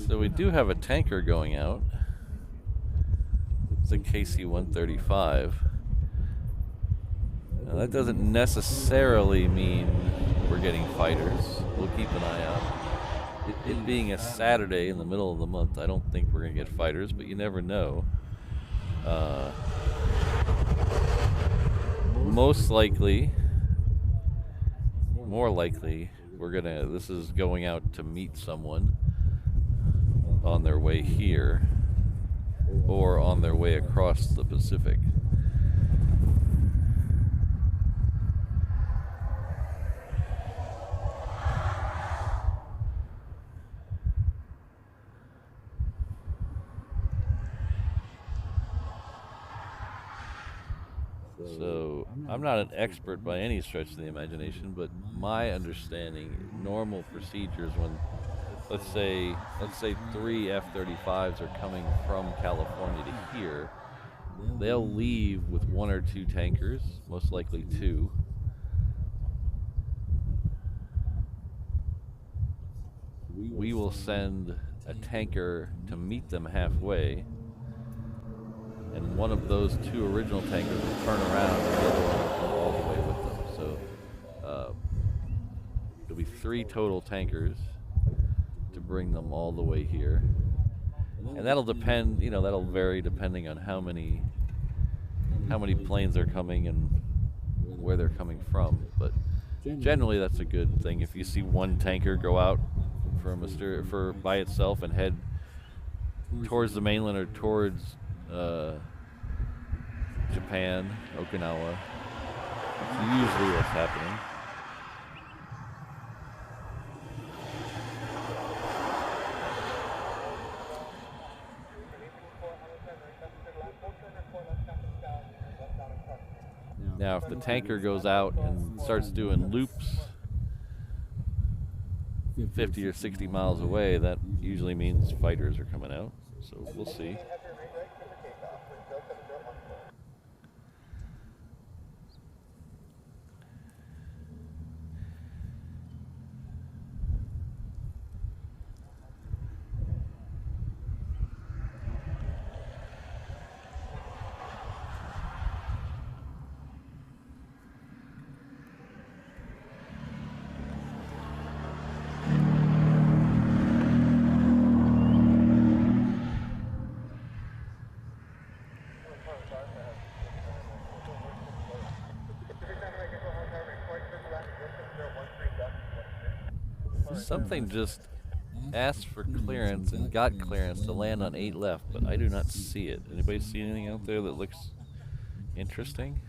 So we do have a tanker going out. It's a KC-135. Now that doesn't necessarily mean we're getting fighters. We'll keep an eye out. It being a Saturday in the middle of the month, I don't think we're going to get fighters, but you never know. Most likely, more likely, this is going out to meet someone on their way here or on their way across the Pacific. So I'm not an expert by any stretch of the imagination, but my understanding, normal procedures when, let's say 3 F-35s are coming from California to here, they'll leave with 1 or 2 tankers, most likely 2. We will send a tanker to meet them halfway, and one of those 2 original tankers will turn around and the other one will come all the way with them. So there'll be 3 total tankers to bring them all the way here. And that'll depend, that'll vary depending on how many planes are coming and where they're coming from. But generally that's a good thing. If you see one tanker go out by itself and head towards the mainland or towards Japan, Okinawa. That's usually what's happening. Now, if the tanker goes out and starts doing loops 50 or 60 miles away, that usually means fighters are coming out. So we'll see. Something just asked for clearance and got clearance to land on 8 left, but I do not see it. Anybody see anything out there that looks interesting?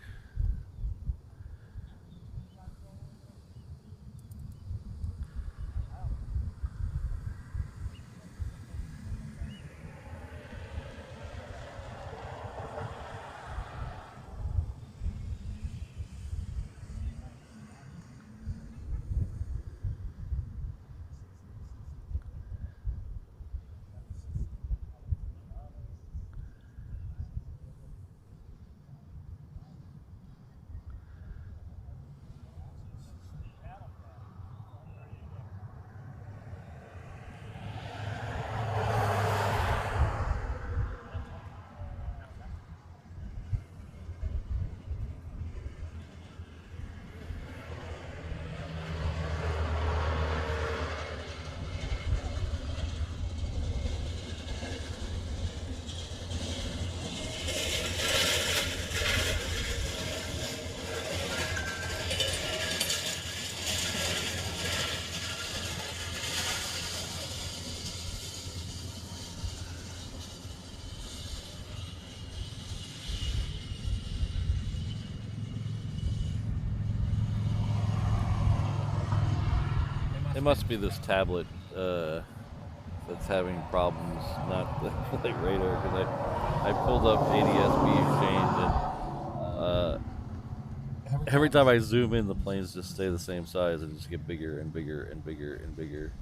It must be this tablet that's having problems, not the flight radar, because I pulled up ADS-B exchange, and every time I zoom in, the planes just stay the same size and just get bigger and bigger and bigger and bigger.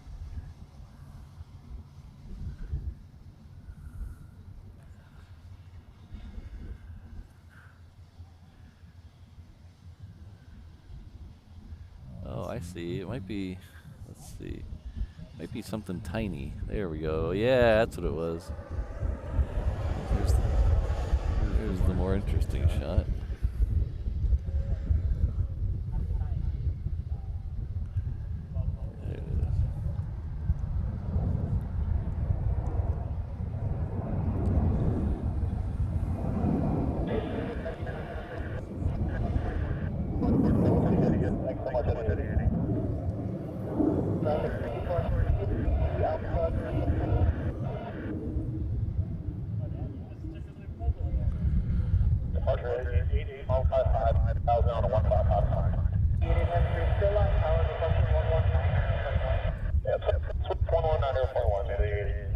Oh, I see. It might be, let's see. Might be something tiny. There we go. Yeah, that's what it was. Here's the more interesting shot. There it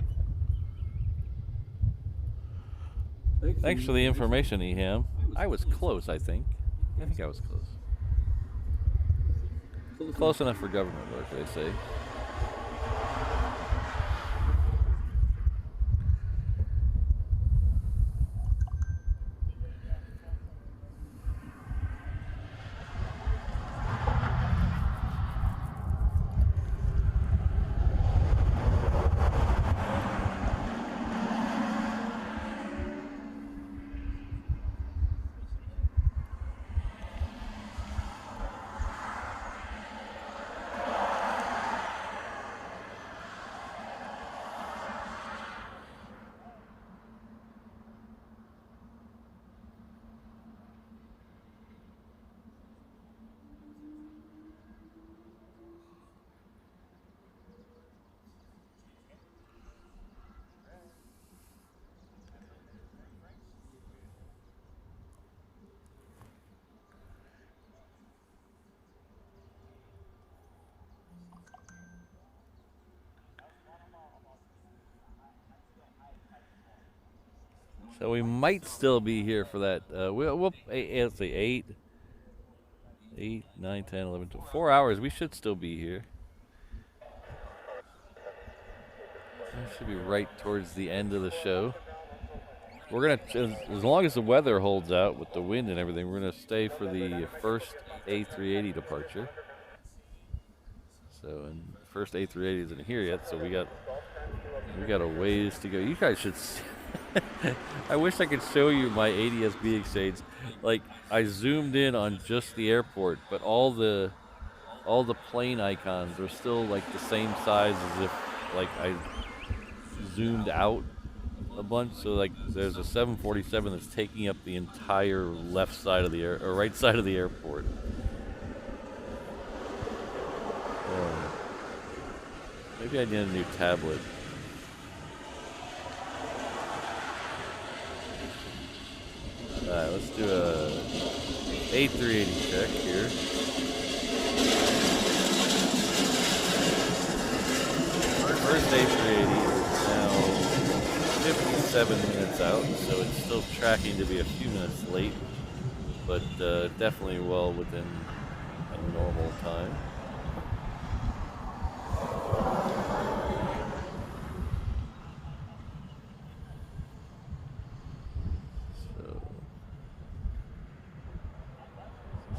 is. Thanks for the information, Eham. I was close, I think. I think I was close. Close enough for government work, they say. So we might still be here for that. We'll let's see, 8, 9, 10, 11, 12. 4 hours. We should still be here. We should be right towards the end of the show. We're gonna, as long as the weather holds out with the wind and everything, we're gonna stay for the first A380 departure. So, and the first A380 isn't here yet, so we got a ways to go. You guys should see. I wish I could show you my ADS-B exchange. Like, I zoomed in on just the airport, but all the plane icons are still like the same size as if like I zoomed out a bunch. So like there's a 747 that's taking up the entire left side of the right side of the airport. Maybe I need a new tablet. Alright, let's do a A380 check here. First A380 is now 57 minutes out, so it's still tracking to be a few minutes late, but definitely well within a normal time.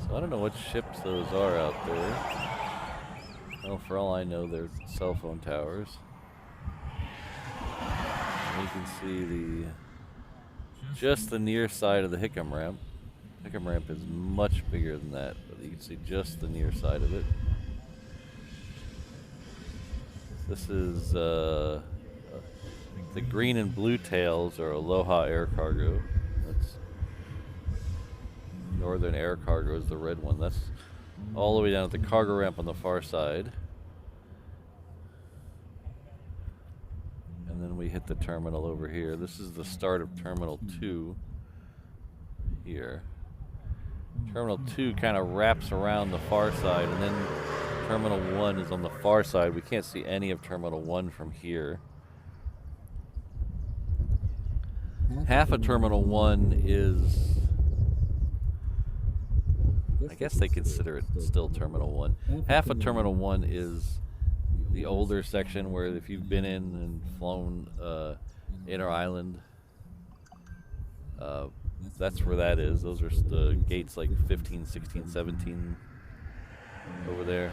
So I don't know what ships those are out there. Well, for all I know, they're cell phone towers. And you can see just the near side of the Hickam ramp. Hickam ramp is much bigger than that, but you can see just the near side of it. This is the green and blue tails are Aloha Air Cargo. That's Northern Air Cargo is the red one. That's all the way down at the cargo ramp on the far side. And then we hit the terminal over here. This is the start of Terminal 2 here. Terminal 2 kind of wraps around the far side, and then Terminal 1 is on the far side. We can't see any of Terminal 1 from here. Half of Terminal 1 is... I guess they consider it still Terminal 1. Half of Terminal 1 is the older section where if you've been in and flown Inter Island, that's where that is. Those are the gates like 15, 16, 17 over there.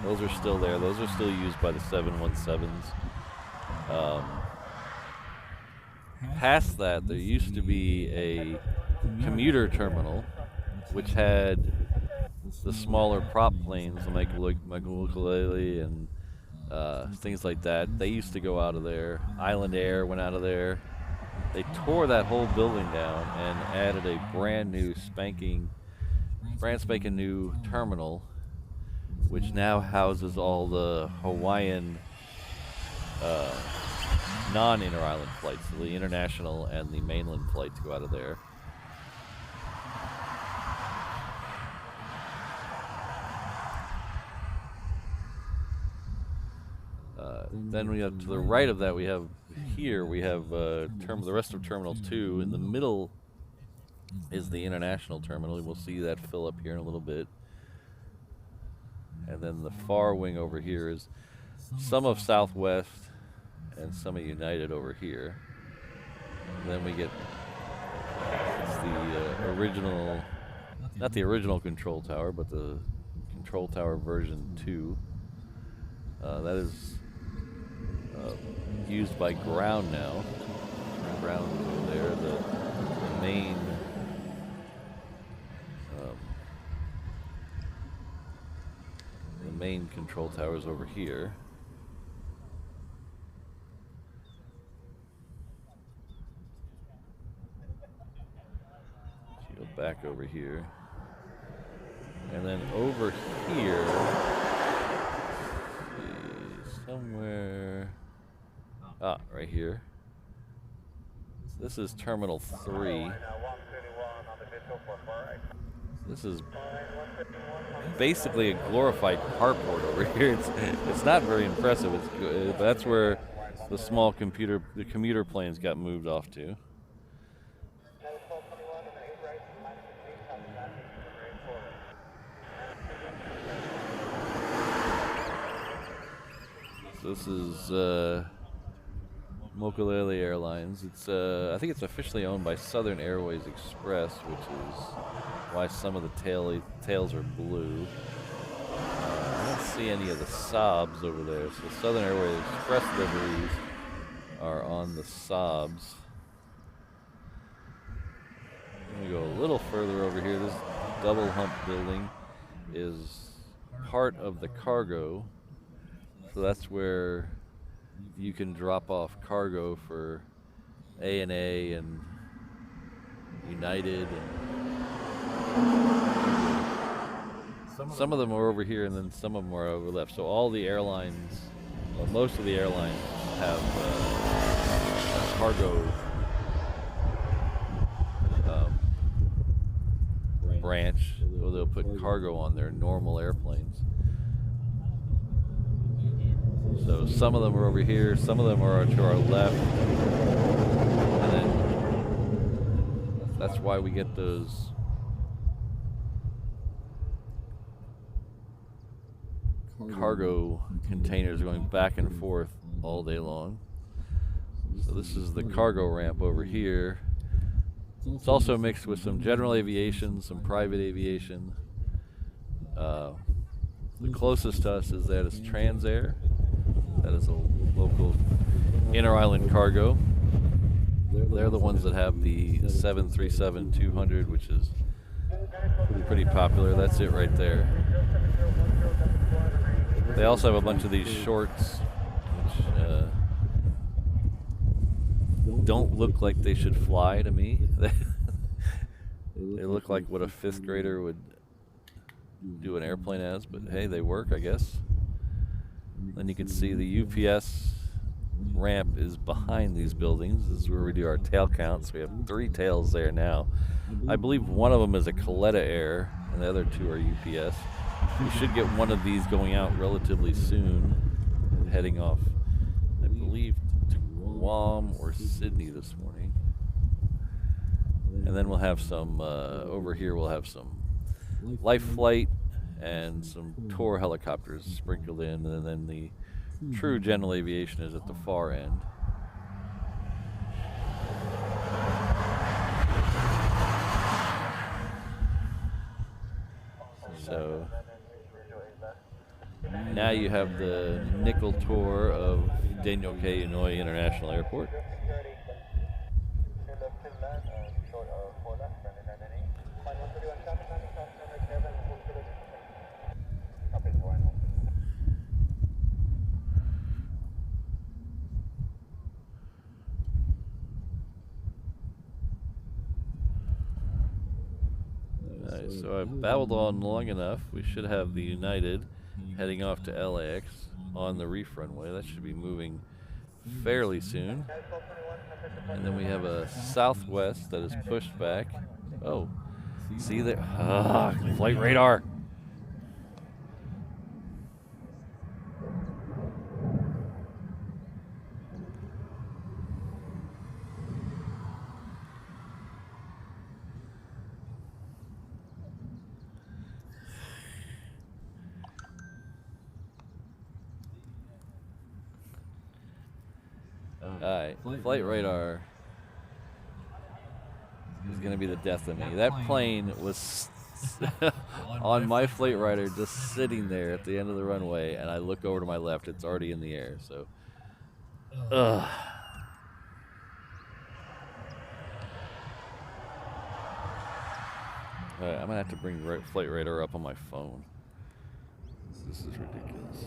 Those are still there. Those are still used by the 717s. Past that, there used to be a commuter terminal which had the smaller prop planes, like Ukulele and things like that. They used to go out of there. Island Air went out of there. They tore that whole building down and added a brand spanking new terminal, which now houses all the Hawaiian non-inter island flights. So the international and the mainland flights go out of there. Then we have to the right of that, we have the rest of Terminal 2. In the middle is the international terminal. We'll see that fill up here in a little bit. And then the far wing over here is some of Southwest and some of United over here. And then we get the original, not the original control tower, but the control tower version 2. That is used by ground now. Ground over there. The main control tower is over here. So go back over here, and then over here. Somewhere, right here. This is Terminal 3. This is basically a glorified carport over here. It's not very impressive. It's good. That's where the small commuter planes got moved off to. This is Mokulele Airlines. It's I think it's officially owned by Southern Airways Express, which is why some of the tails are blue. I don't see any of the Saabs over there. So Southern Airways Express liveries are on the Saabs. Let me go a little further over here. This double hump building is part of the cargo. So that's where you can drop off cargo for ANA and United. And some of them are over here, and then some of them are over left. So all the airlines Well, most of the airlines have a cargo branch, where they'll put cargo on their normal airplanes. So some of them are over here, some of them are to our left, and then that's why we get those cargo containers going back and forth all day long. So this is the cargo ramp over here. It's also mixed with some general aviation, some private aviation. The closest to us is Transair. That is a local inter-island cargo. They're the ones that have the 737-200, which is pretty popular. That's it right there. They also have a bunch of these shorts, which don't look like they should fly to me. They look like what a 5th grader would do an airplane as, but hey, they work, I guess. Then you can see the UPS ramp is behind these buildings. This is where we do our tail counts. We have 3 tails there now. I believe one of them is a Coletta Air, and the other 2 are UPS. We should get one of these going out relatively soon, heading off, I believe, to Guam or Sydney this morning. And then we'll have some, over here we'll have some life flight and some tour helicopters sprinkled in, and then the true general aviation is at the far end. So now you have the nickel tour of Daniel K. Inouye International Airport. So I've babbled on long enough. We should have the United heading off to LAX on the reef runway. That should be moving fairly soon. And then we have a Southwest that is pushed back. Oh, see there? Flight radar. Alright, flight radar is going to be the death of me. That plane was on my flight radar just sitting there at the end of the runway, and I look over to my left, it's already in the air. So, Alright, I'm going to have to bring flight radar up on my phone. This is ridiculous.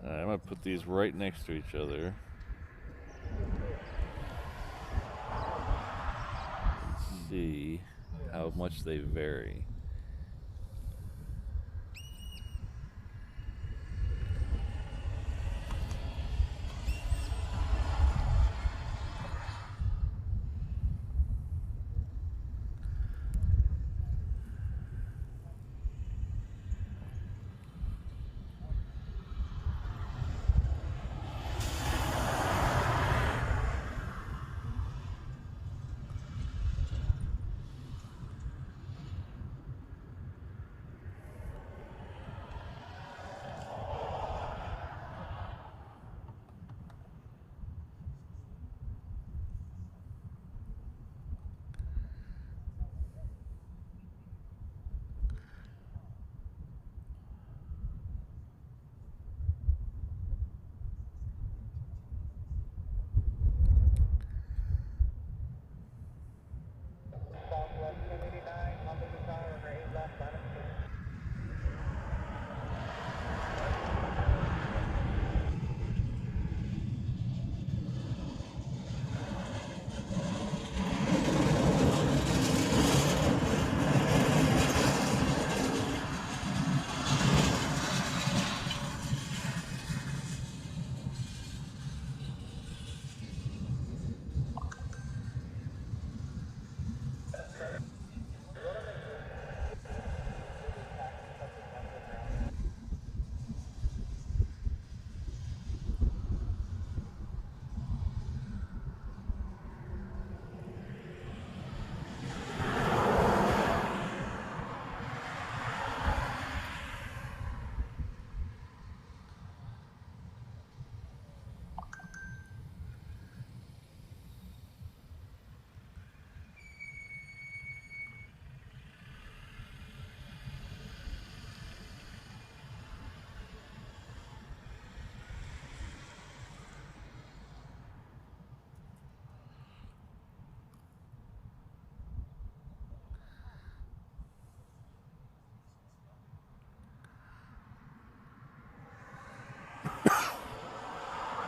I'm going to put these right next to each other. Let's see how much they vary.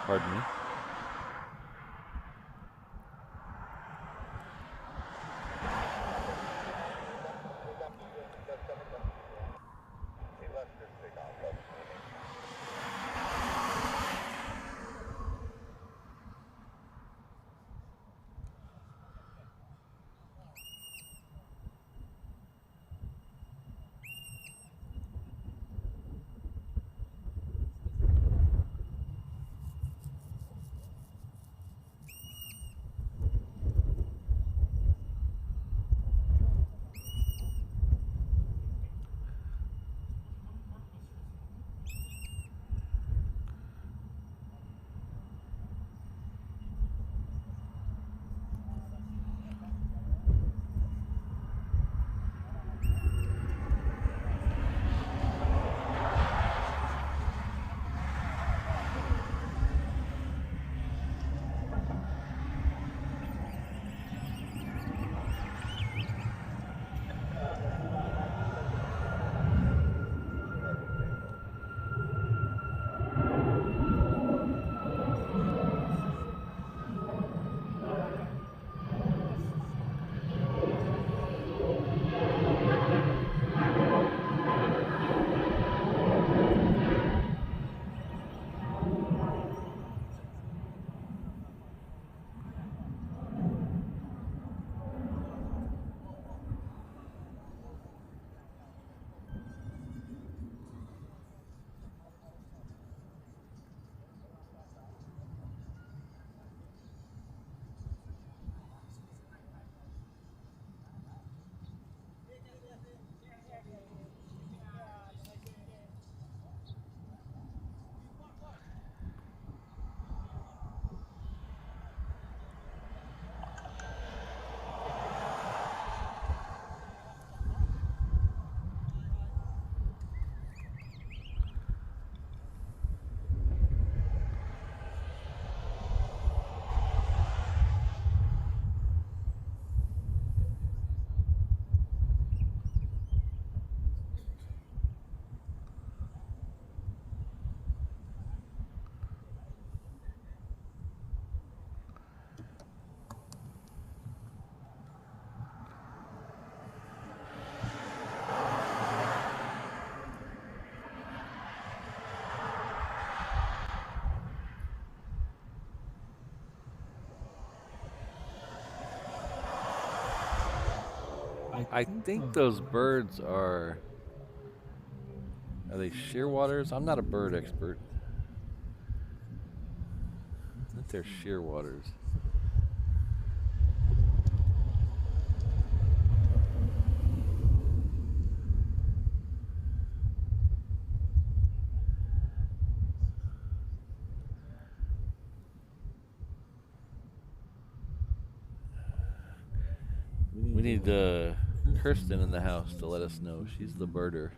Pardon me. I think those birds are they shearwaters? I'm not a bird expert. I think they're shearwaters. We need Kirsten in the house to let us know. She's the birder.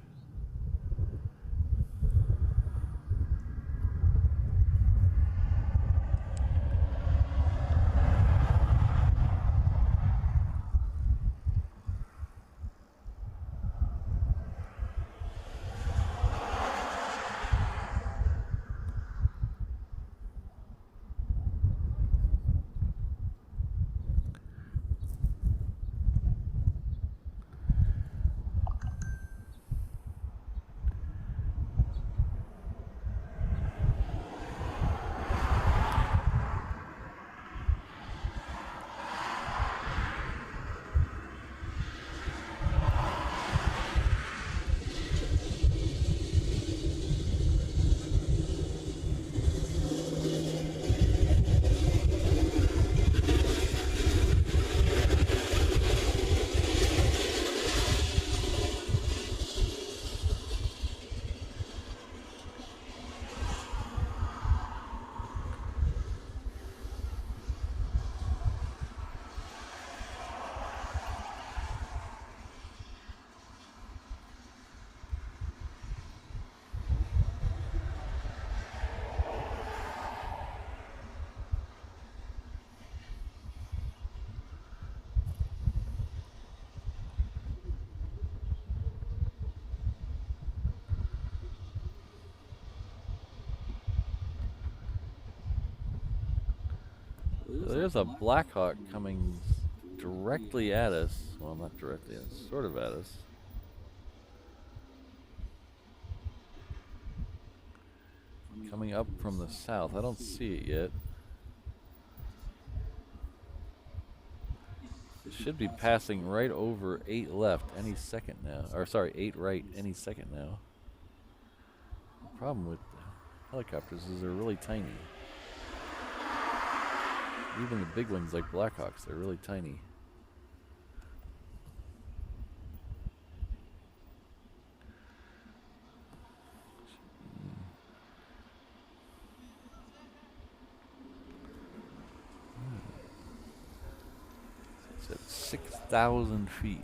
There's a Black Hawk coming directly at us. Well, not directly, it's sort of at us. Coming up from the south. I don't see it yet. It should be passing right over 8 left any second now. Or sorry, 8 right any second now. The problem with the helicopters is they're really tiny. Even the big ones like Blackhawks, they're really tiny. It's at 6,000 feet.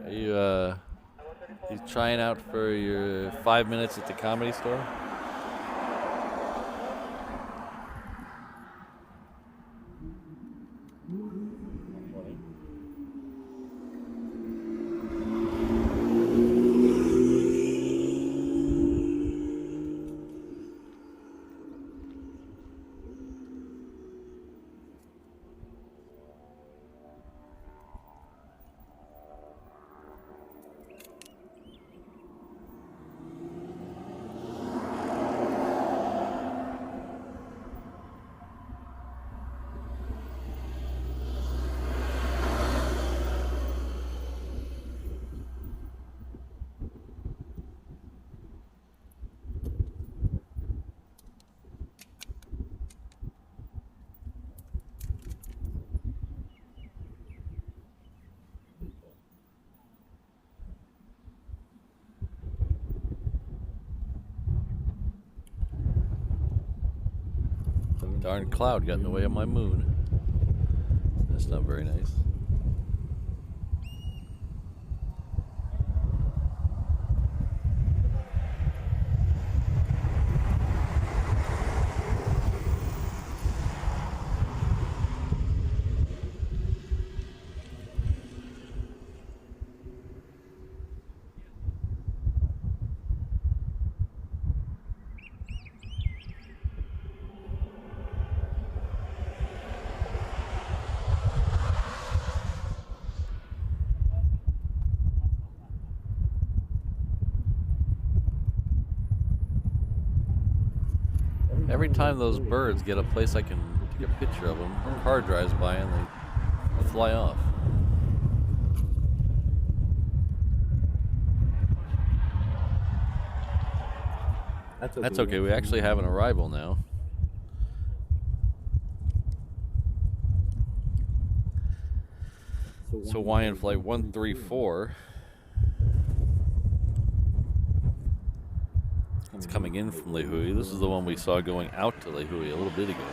Are you trying out for your 5 minutes at the Comedy Store? Darn cloud got in the way of my moon. That's not very nice. Every time those birds get a place I can take a picture of them, a car drives by and they fly off. That's okay, we actually have an arrival now. It's Hawaiian Flight 134. It's coming in from Lehui. This is the one we saw going out to Lehui a little bit ago.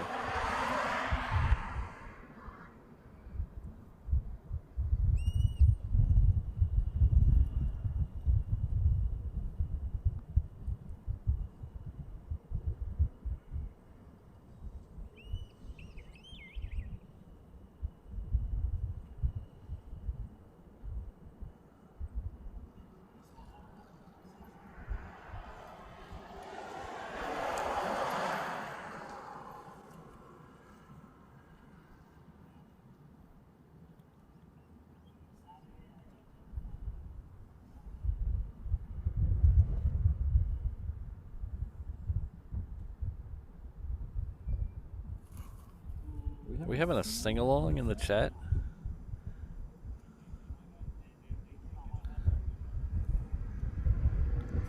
we having a sing-along in the chat?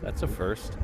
That's a first.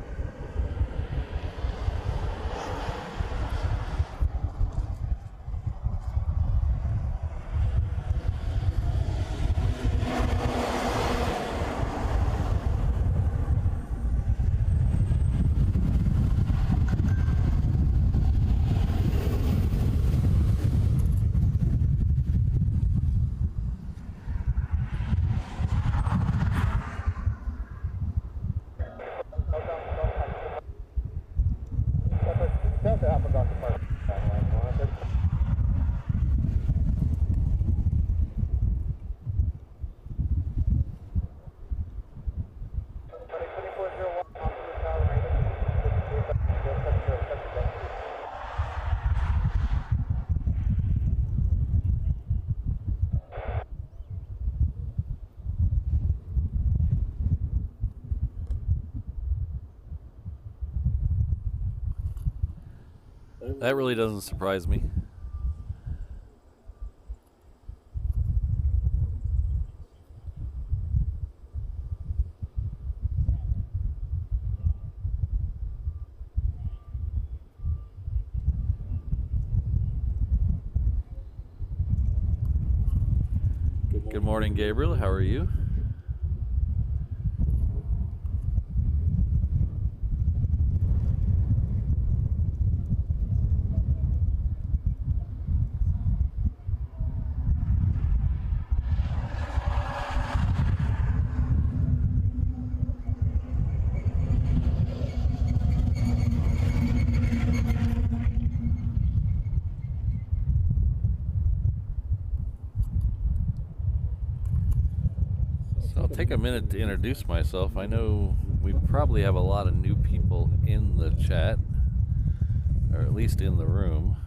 That really doesn't surprise me. Good morning, Gabriel. How are you? Take a minute to introduce myself. I know we probably have a lot of new people in the chat, or at least in the room.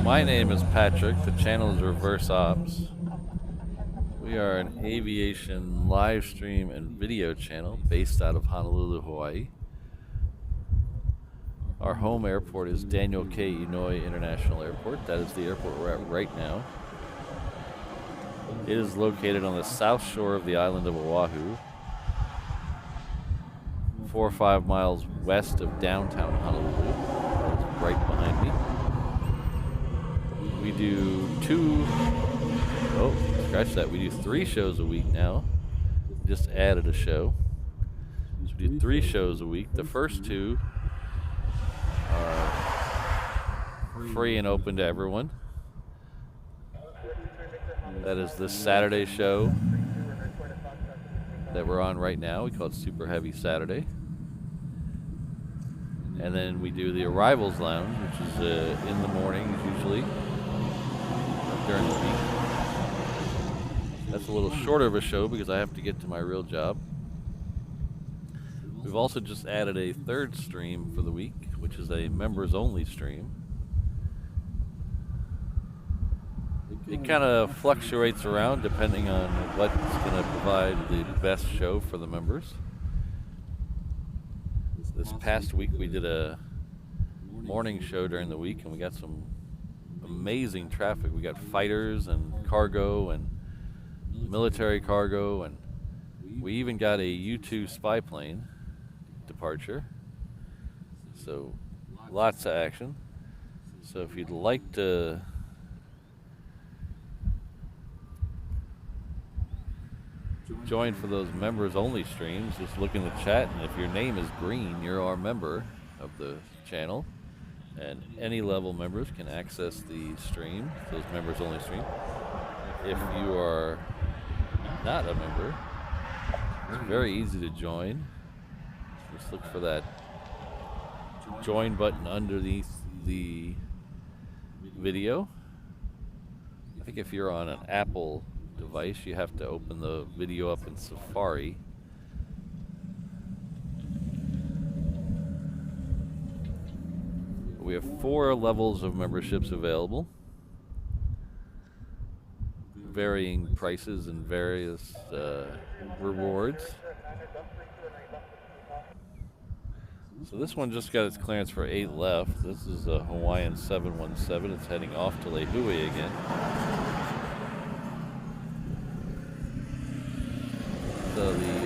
My name is Patrick. The channel is Reverse Ops. We are an aviation live stream and video channel based out of Honolulu, Hawaii. Our home airport is Daniel K. Inouye International Airport. That is the airport we're at right now. It is located on the south shore of the island of Oahu, 4 or 5 miles west of downtown Honolulu. That is right behind me. We do we do 3 shows a week now. We just added a show. So we do 3 shows a week. The first 2 are free and open to everyone. That is this Saturday show that we're on right now. We call it Super Heavy Saturday. And then we do the Arrivals Lounge, which is in the mornings usually, during the week. That's a little shorter of a show because I have to get to my real job. We've also just added a 3rd stream for the week, which is a members only stream. It kind of fluctuates around depending on what's going to provide the best show for the members. This past week we did a morning show during the week and we got some amazing traffic. We got fighters and cargo and military cargo, and we even got a U-2 spy plane departure. So lots of action. So if you'd like to join for those members only streams, just look in the chat, and if your name is green, you're our member of the channel, and any level members can access the stream, those members only stream. If you are not a member, it's very easy to join. Just look for that join button underneath the video. I think if you're on an Apple device, you have to open the video up in Safari. We have 4 levels of memberships available, varying prices and various rewards. So this one just got its clearance for 8 left. This is a Hawaiian 717. It's heading off to Lehui again. So the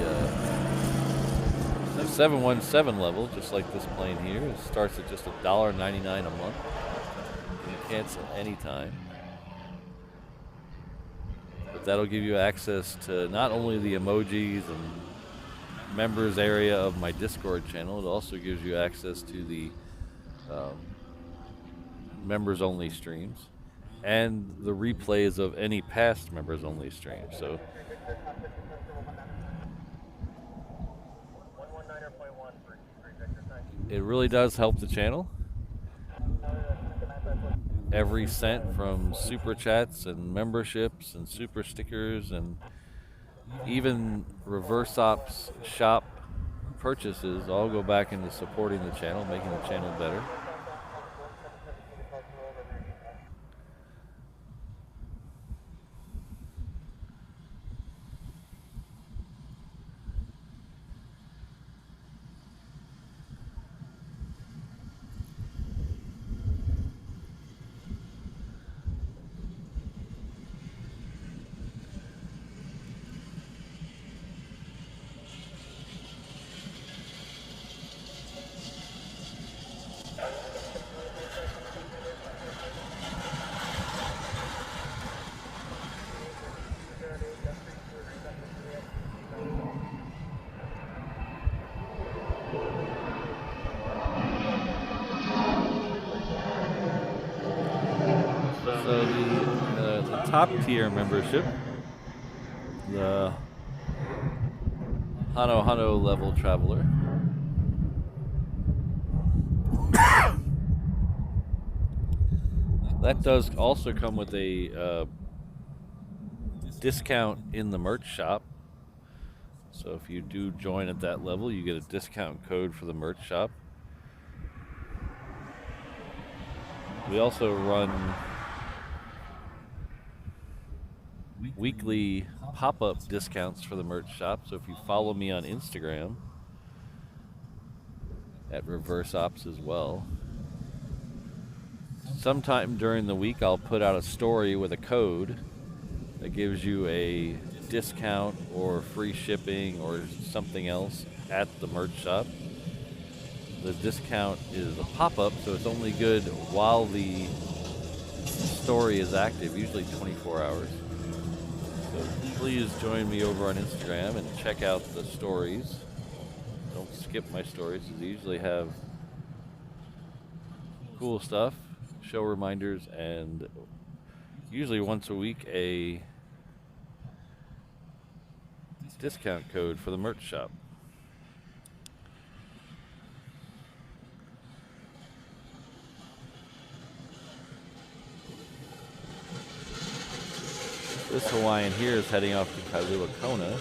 717 level, just like this plane here, it starts at just $1.99 a month. You can cancel anytime. But that'll give you access to not only the emojis and members area of my Discord channel, it also gives you access to the members only streams and the replays of any past members only streams. So it really does help the channel. Every cent from super chats and memberships and super stickers and even reverse ops shop purchases all go back into supporting the channel, making the channel better. So the top tier membership, the Honu level traveler, that does also come with a discount in the merch shop. So if you do join at that level, you get a discount code for the merch shop. We also run weekly pop-up discounts for the merch shop. So if you follow me on Instagram at Reverse Ops as well, sometime during the week I'll put out a story with a code that gives you a discount or free shipping or something else at the merch shop. The discount is a pop-up, so it's only good while the story is active, usually 24 hours. So please join me over on Instagram and check out the stories. Don't skip my stories, because they usually have cool stuff, show reminders, and usually once a week a discount code for the merch shop. This Hawaiian here is heading off to Kailua Kona.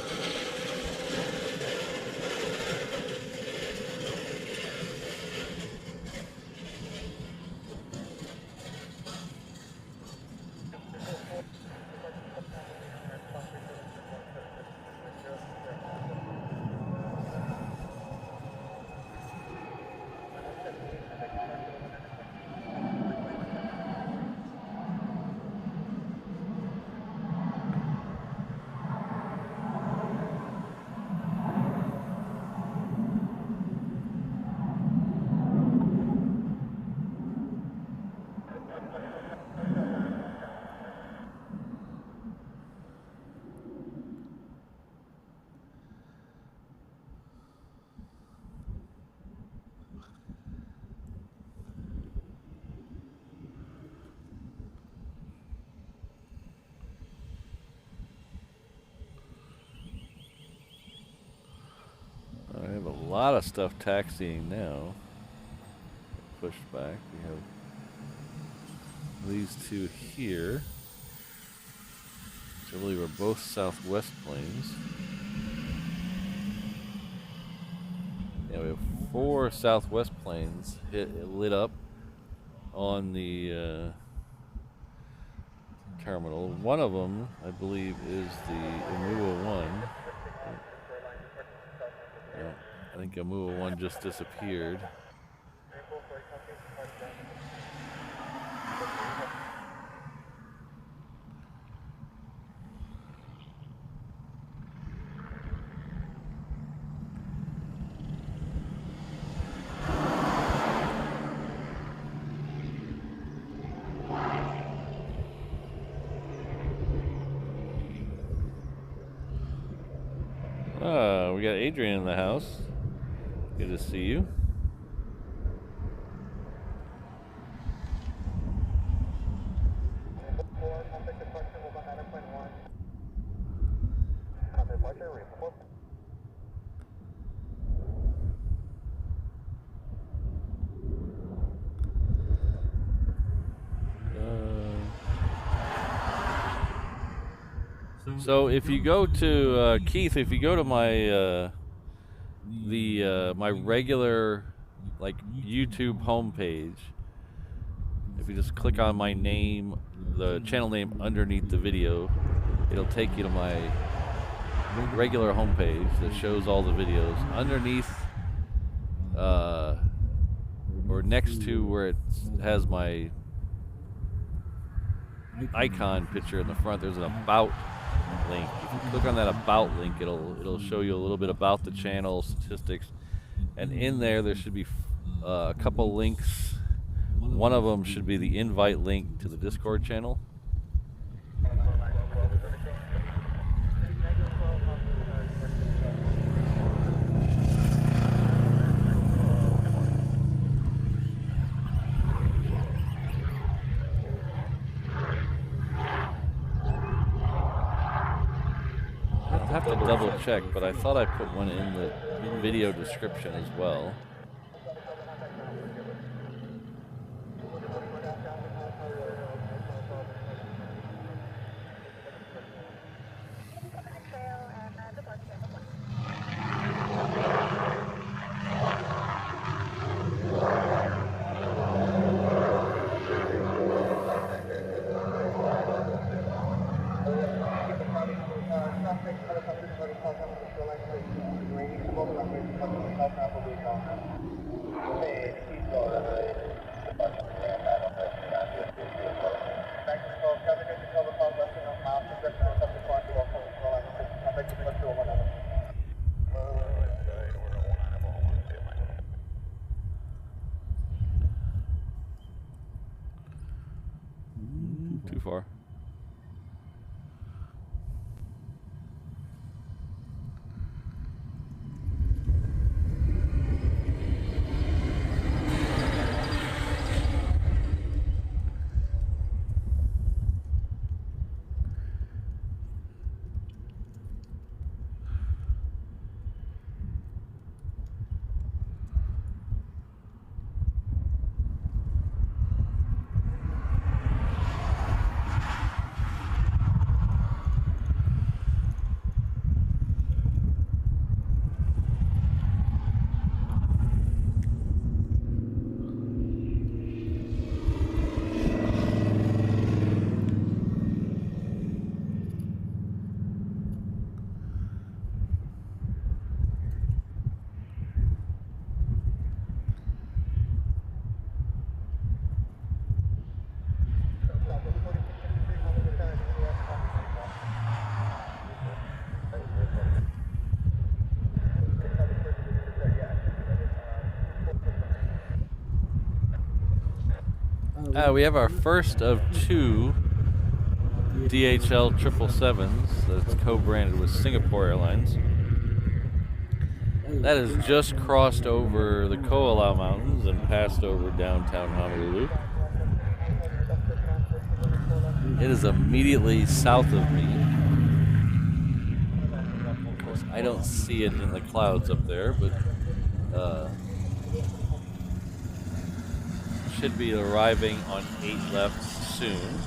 I have a lot of stuff taxiing now. Pushed back. We have these two here, which I believe are both Southwest planes. Yeah, we have 4 Southwest planes lit up on the terminal. One of them, I believe, is the Amua 1. Yeah, I think Amua 1 just disappeared. We got Adrian in the house. Good to see you. So if you go to Keith, if you go to my my regular like YouTube homepage, if you just click on my name, the channel name underneath the video, it'll take you to my regular homepage that shows all the videos. Underneath or next to where it has my icon picture in the front, there's an about link. If you click on that about link, it'll show you a little bit about the channel, statistics, and in there should be a couple links. One of them should be the invite link to the Discord channel. I have to double check, but I thought I put one in the video description as well. Too far. We have our first of 2 DHL 777s that's co-branded with Singapore Airlines. That has just crossed over the Ko'olau Mountains and passed over downtown Honolulu. It is immediately south of me. Of course, I don't see it in the clouds up there, but should be arriving on 8 left soon.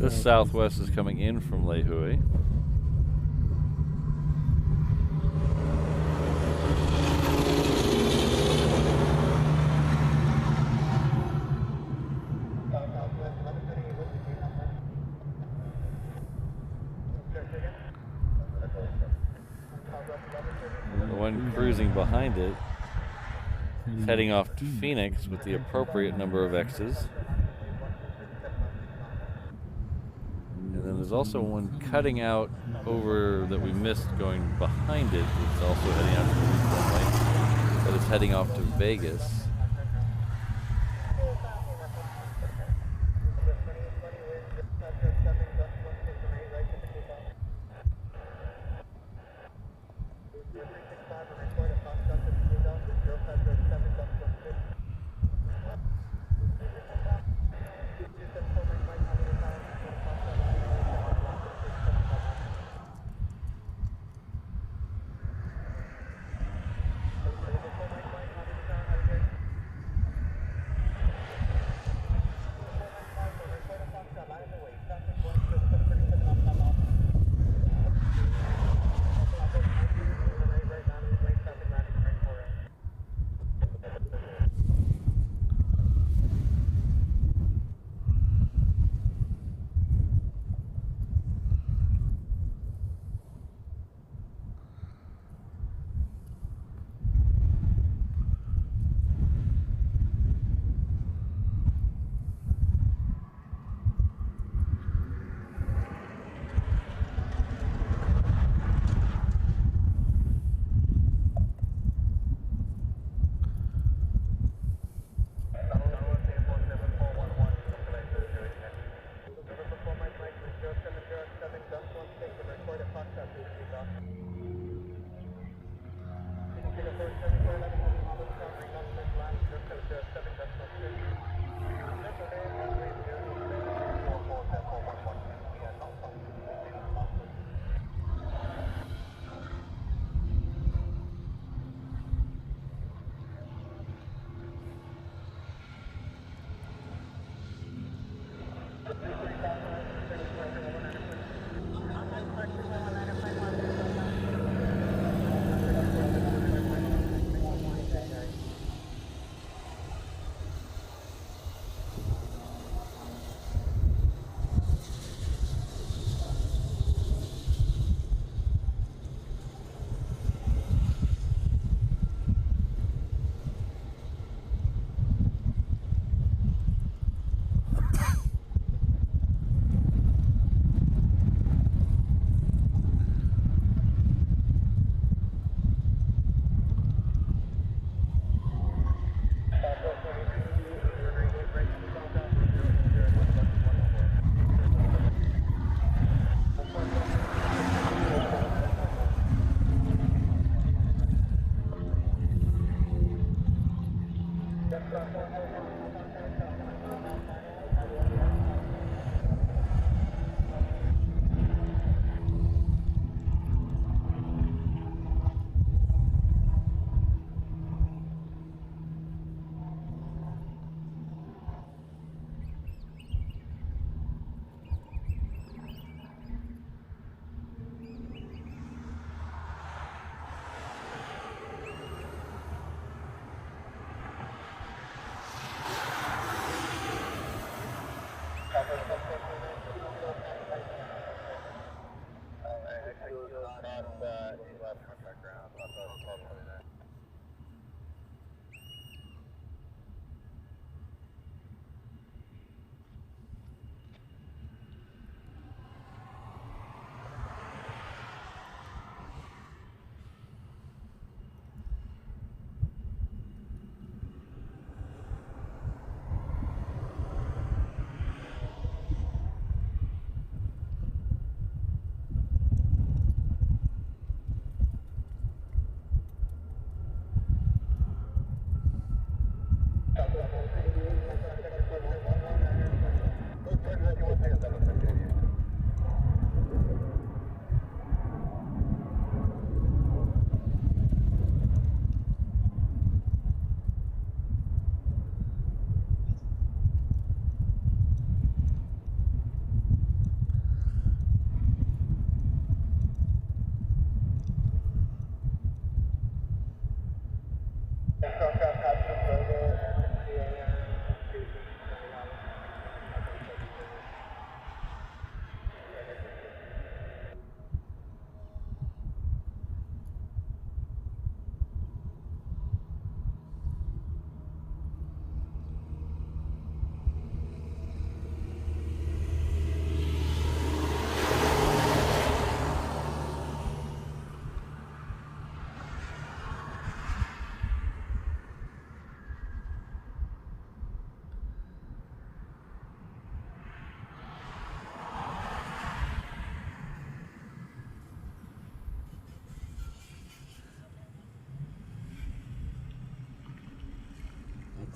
This Southwest is coming in from Lihue. And the one cruising behind it is heading off to Phoenix with the appropriate number of X's. And then there's also one cutting out over that we missed going behind it. It's also heading out to the runway, but it's heading off to Vegas.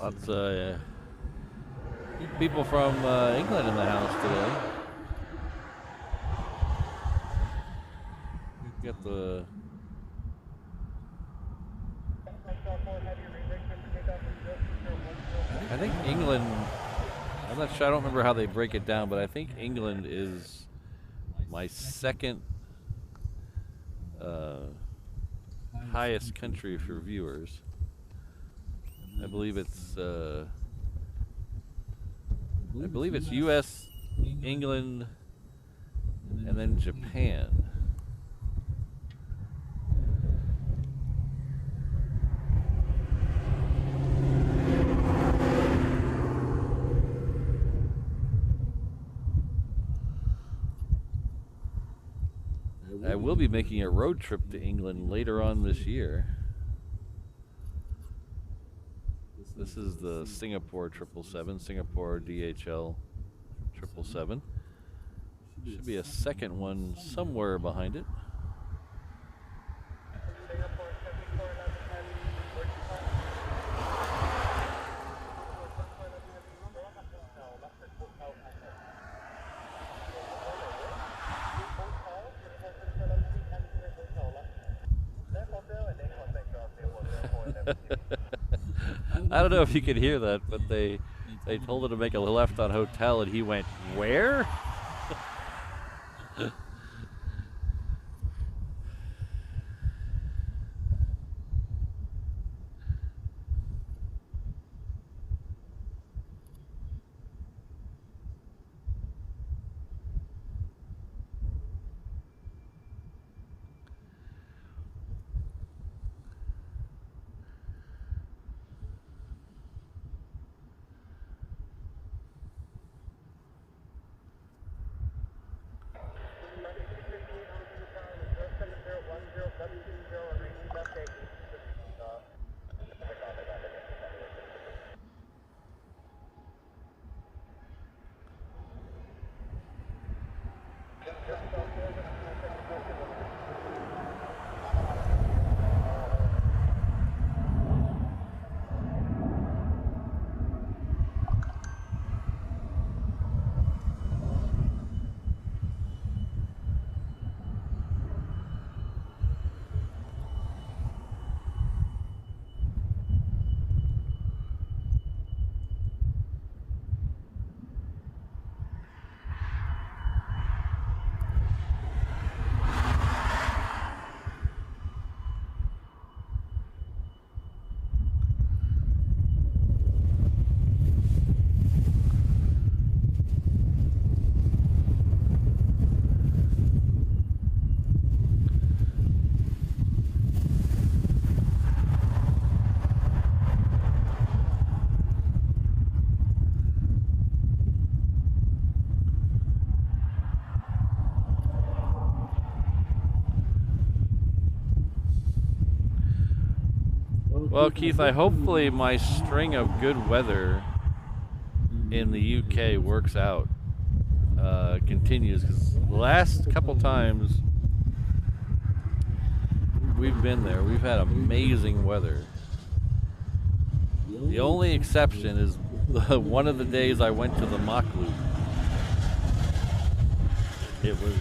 Lots of people from England in the house today. Get the. I think England. I'm not sure. I don't remember how they break it down, but I think England is my second highest country for viewers. I believe it's U.S., England, and then Japan. I will be making a road trip to England later on this year. This is the Singapore 777, Singapore DHL 777. Should be a second one somewhere behind it. I don't know if you could hear that, but they told him to make a left on hotel, and he went, "Where?" Well, Keith, hopefully my string of good weather in the UK works out, continues, because the last couple times we've been there, we've had amazing weather. The only exception is one of the days I went to the Mach Loop. It was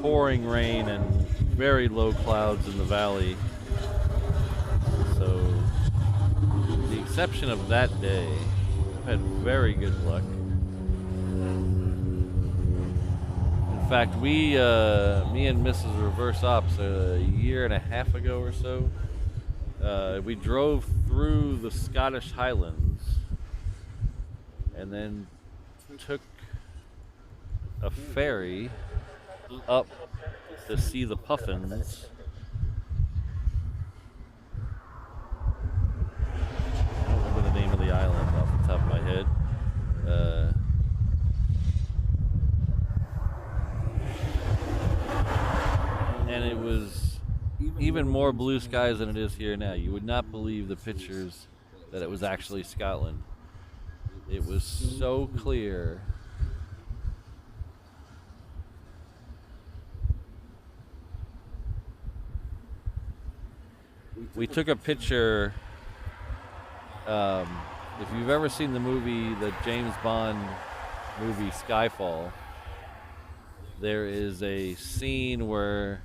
pouring rain and very low clouds in the valley. So, the exception of that day, I've had very good luck. In fact, me and Mrs. Reverse Ops, a year and a half ago or so, we drove through the Scottish Highlands and then took a ferry up to see the puffins. The name of the island off the top of my head. And it was even more blue skies than it is here now. You would not believe the pictures that it was actually Scotland. It was so clear. We took a picture if you've ever seen the James Bond movie Skyfall, there is a scene where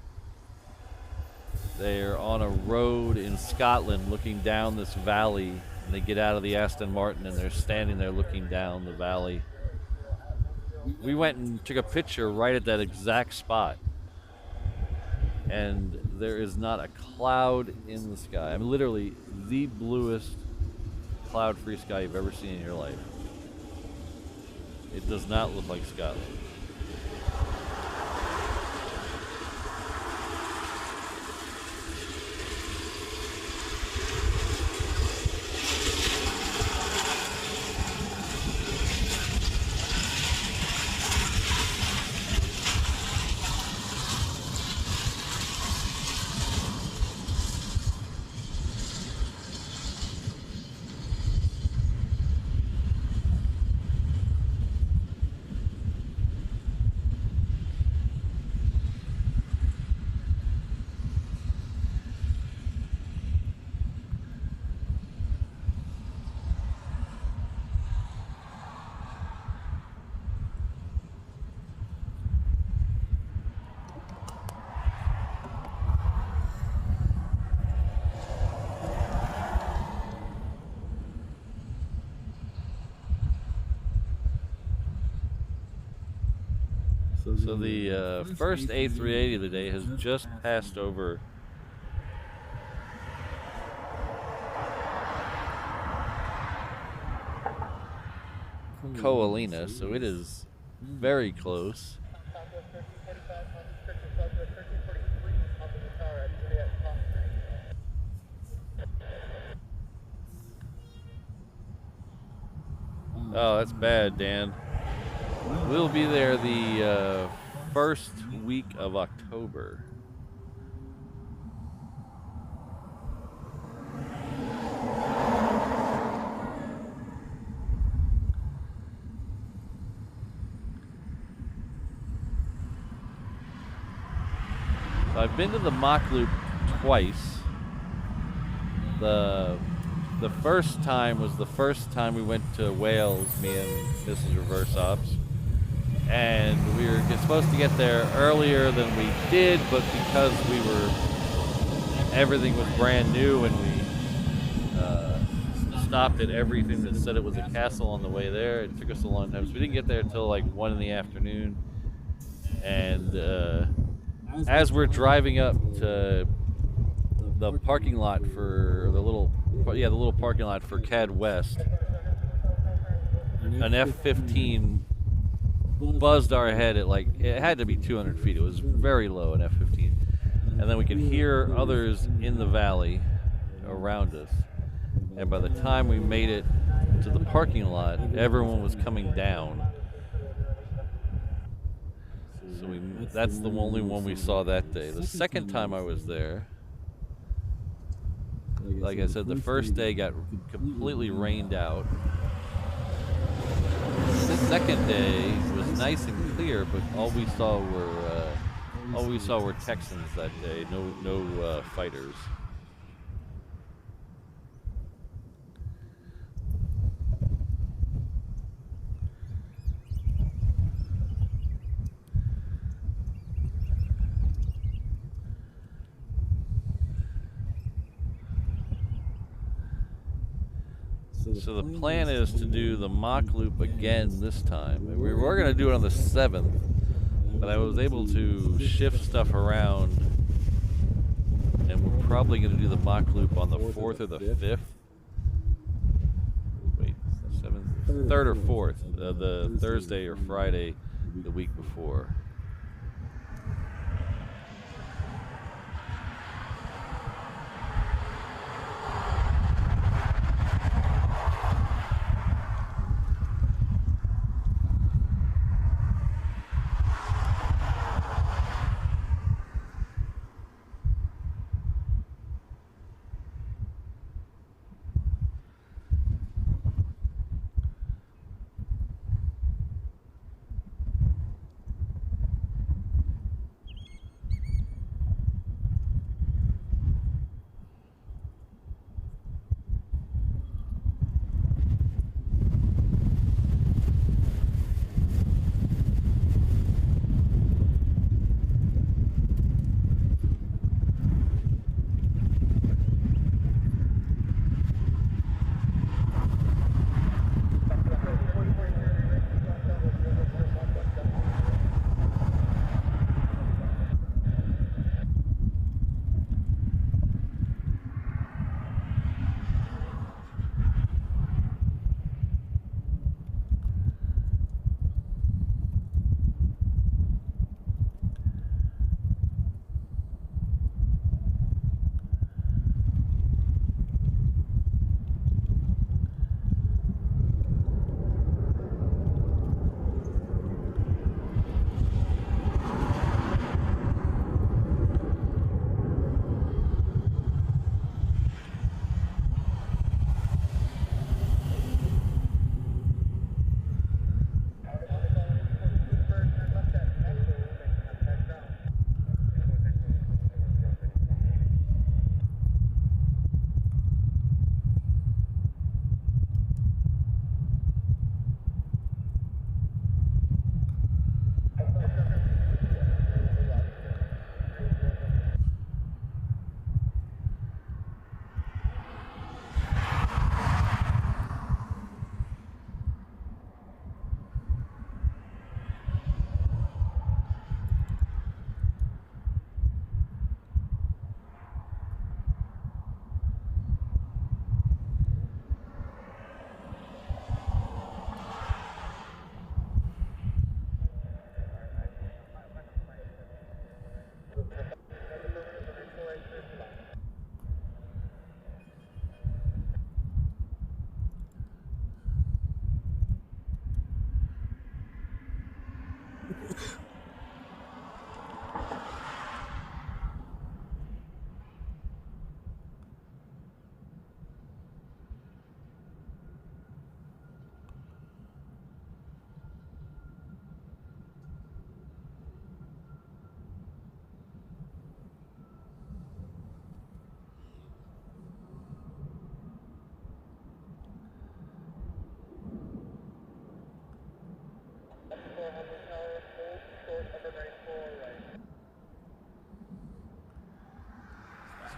they're on a road in Scotland looking down this valley, and they get out of the Aston Martin and they're standing there looking down the valley. We went and took a picture right at that exact spot, and there is not a cloud in the sky. I mean, literally the bluest cloud-free sky you've ever seen in your life. It does not look like Scotland. So the first A380 of the day has just passed over Koalina, so it is very close. Oh, that's bad, Dan. We'll be there the first week of October. So I've been to the Mach Loop twice. The first time was the first time we went to Wales, me and Mrs. Reverse Ops. And we were supposed to get there earlier than we did, but because everything was brand new and we stopped at everything that said it was a castle on the way there, it took us a long time. So we didn't get there until like 1 in the afternoon. And as we're driving up to the parking lot for the little parking lot for CAD West, an F-15 buzzed our head at it had to be 200 feet. It was very low, an F-15. And then we could hear others in the valley around us. And by the time we made it to the parking lot, everyone was coming down. So that's the only one we saw that day. The second time I was there, like I said, the first day got completely rained out. The second day was nice and clear, but all we saw were Texans that day. No fighters. So the plan is to do the Mach Loop again this time. And we were going to do it on the 7th, but I was able to shift stuff around, and we're probably going to do the Mach Loop on the 4th or the 5th. Wait, 7th, 3rd or 4th, the Thursday or Friday the week before.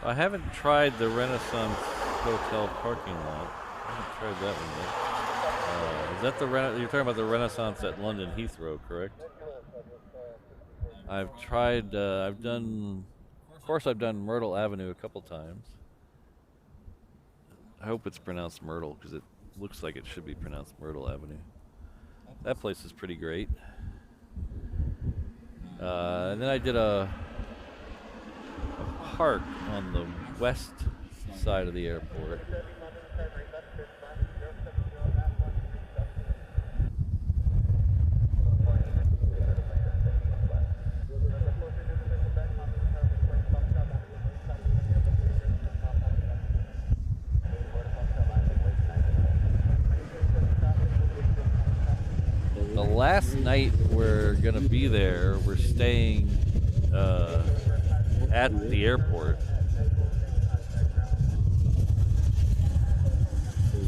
I haven't tried the Renaissance Hotel parking lot. I haven't tried that one yet. Is that the you're talking about the Renaissance at London Heathrow, correct? I've tried. I've done. Of course, I've done Myrtle Avenue a couple times. I hope it's pronounced Myrtle because it looks like it should be pronounced Myrtle Avenue. That place is pretty great. And then I did a park on the west side of the airport. The last night we're gonna be there, we're staying at the airport.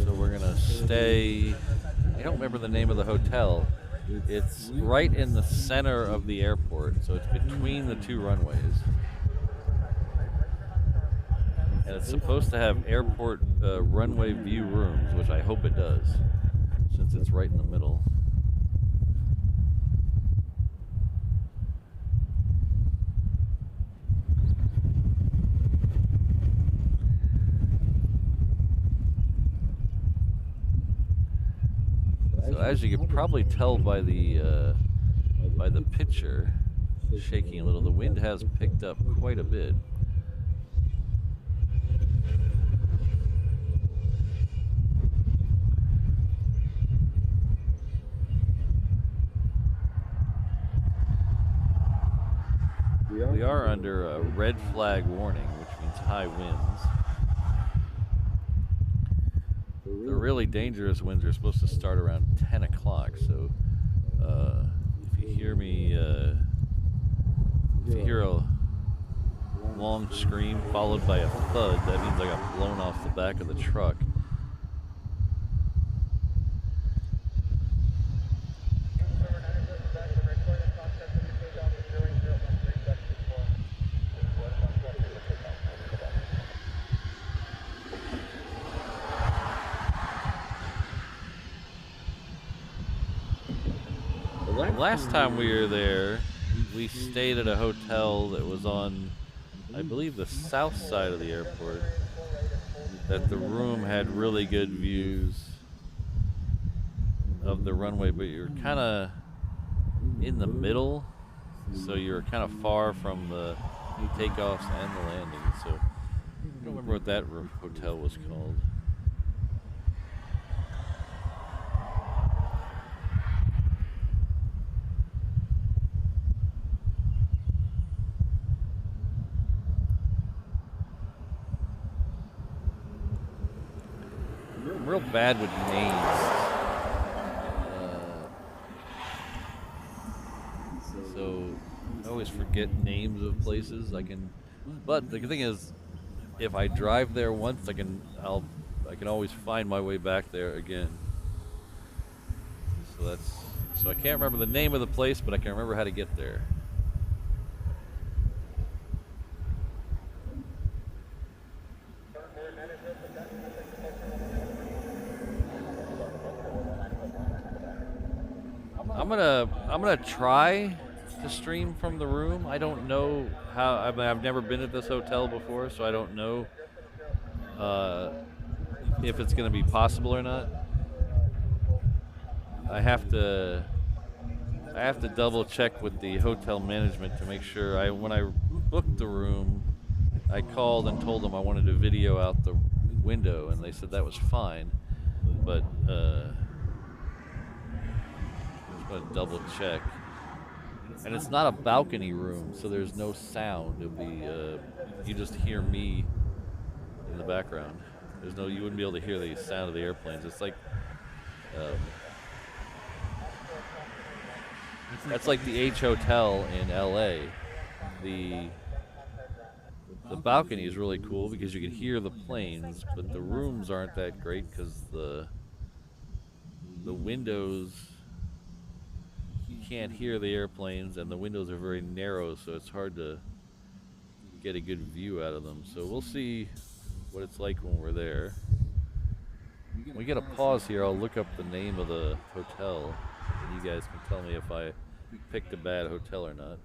So we're gonna stay, I don't remember the name of the hotel. It's right in the center of the airport, so it's between the two runways. And it's supposed to have airport runway view rooms, which I hope it does, since it's right in the middle. So as you can probably tell by the picture, shaking a little, the wind has picked up quite a bit. We are under a red flag warning, which means high winds. The really dangerous winds are supposed to start around 10 o'clock, so if you hear me, if you hear a long scream followed by a thud, that means I got blown off the back of the truck. Last time we were there, we stayed at a hotel that was on, I believe, the south side of the airport. That the room had really good views of the runway, but you're kind of in the middle, so you're kind of far from the takeoffs and the landings. So I don't remember what that hotel was called. I'm real bad with names. So I always forget names of places. But the thing is, if I drive there once, I can always find my way back there again. So I can't remember the name of the place, but I can remember how to get there. I'm gonna try to stream from the room. I don't know how. I mean, I've never been at this hotel before, so I don't know if it's gonna be possible or not. I have to double check with the hotel management to make sure. When I booked the room, I called and told them I wanted to video out the window, and they said that was fine, but I'm gonna double check. And it's not a balcony room, so there's no sound. It'll be you just hear me in the background. You wouldn't be able to hear the sound of the airplanes. It's like that's like the H Hotel in LA. The balcony is really cool because you can hear the planes, but the rooms aren't that great because the windows, you can't hear the airplanes, and the windows are very narrow, so it's hard to get a good view out of them. So we'll see what it's like when we're there. When we get a pause here, I'll look up the name of the hotel, and you guys can tell me if I picked a bad hotel or not.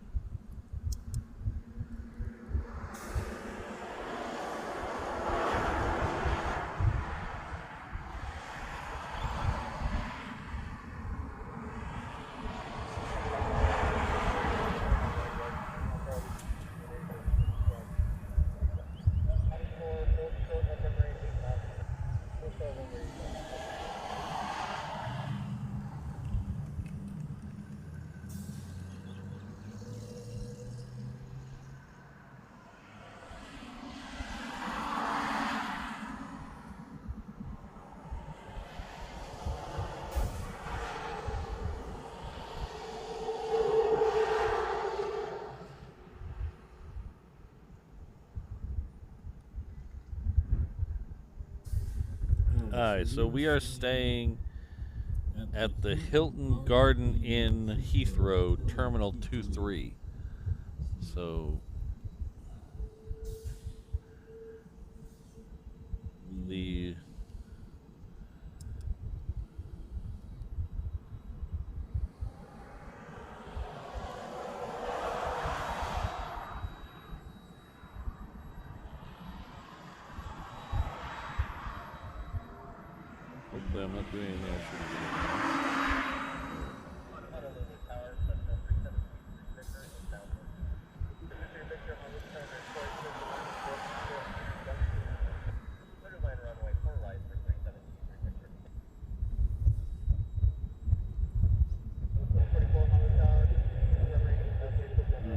Alright, so we are staying at the Hilton Garden Inn Heathrow Terminal 23. So the hopefully I'm not doing anything I shouldn't be doing.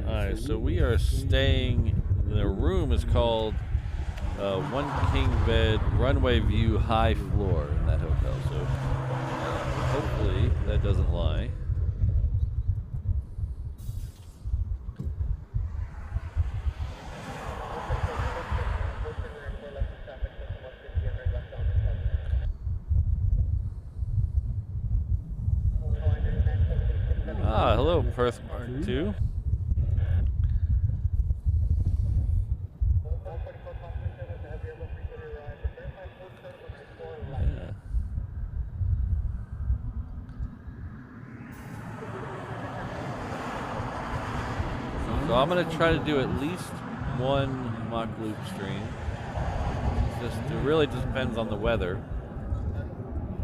Alright, so we are staying, the room is called One King Bed Runway View High Floor in that hotel, so hopefully that doesn't lie. Ah, hello Perth Mark 2. So I'm going to try to do at least one mock loop stream. It really just depends on the weather.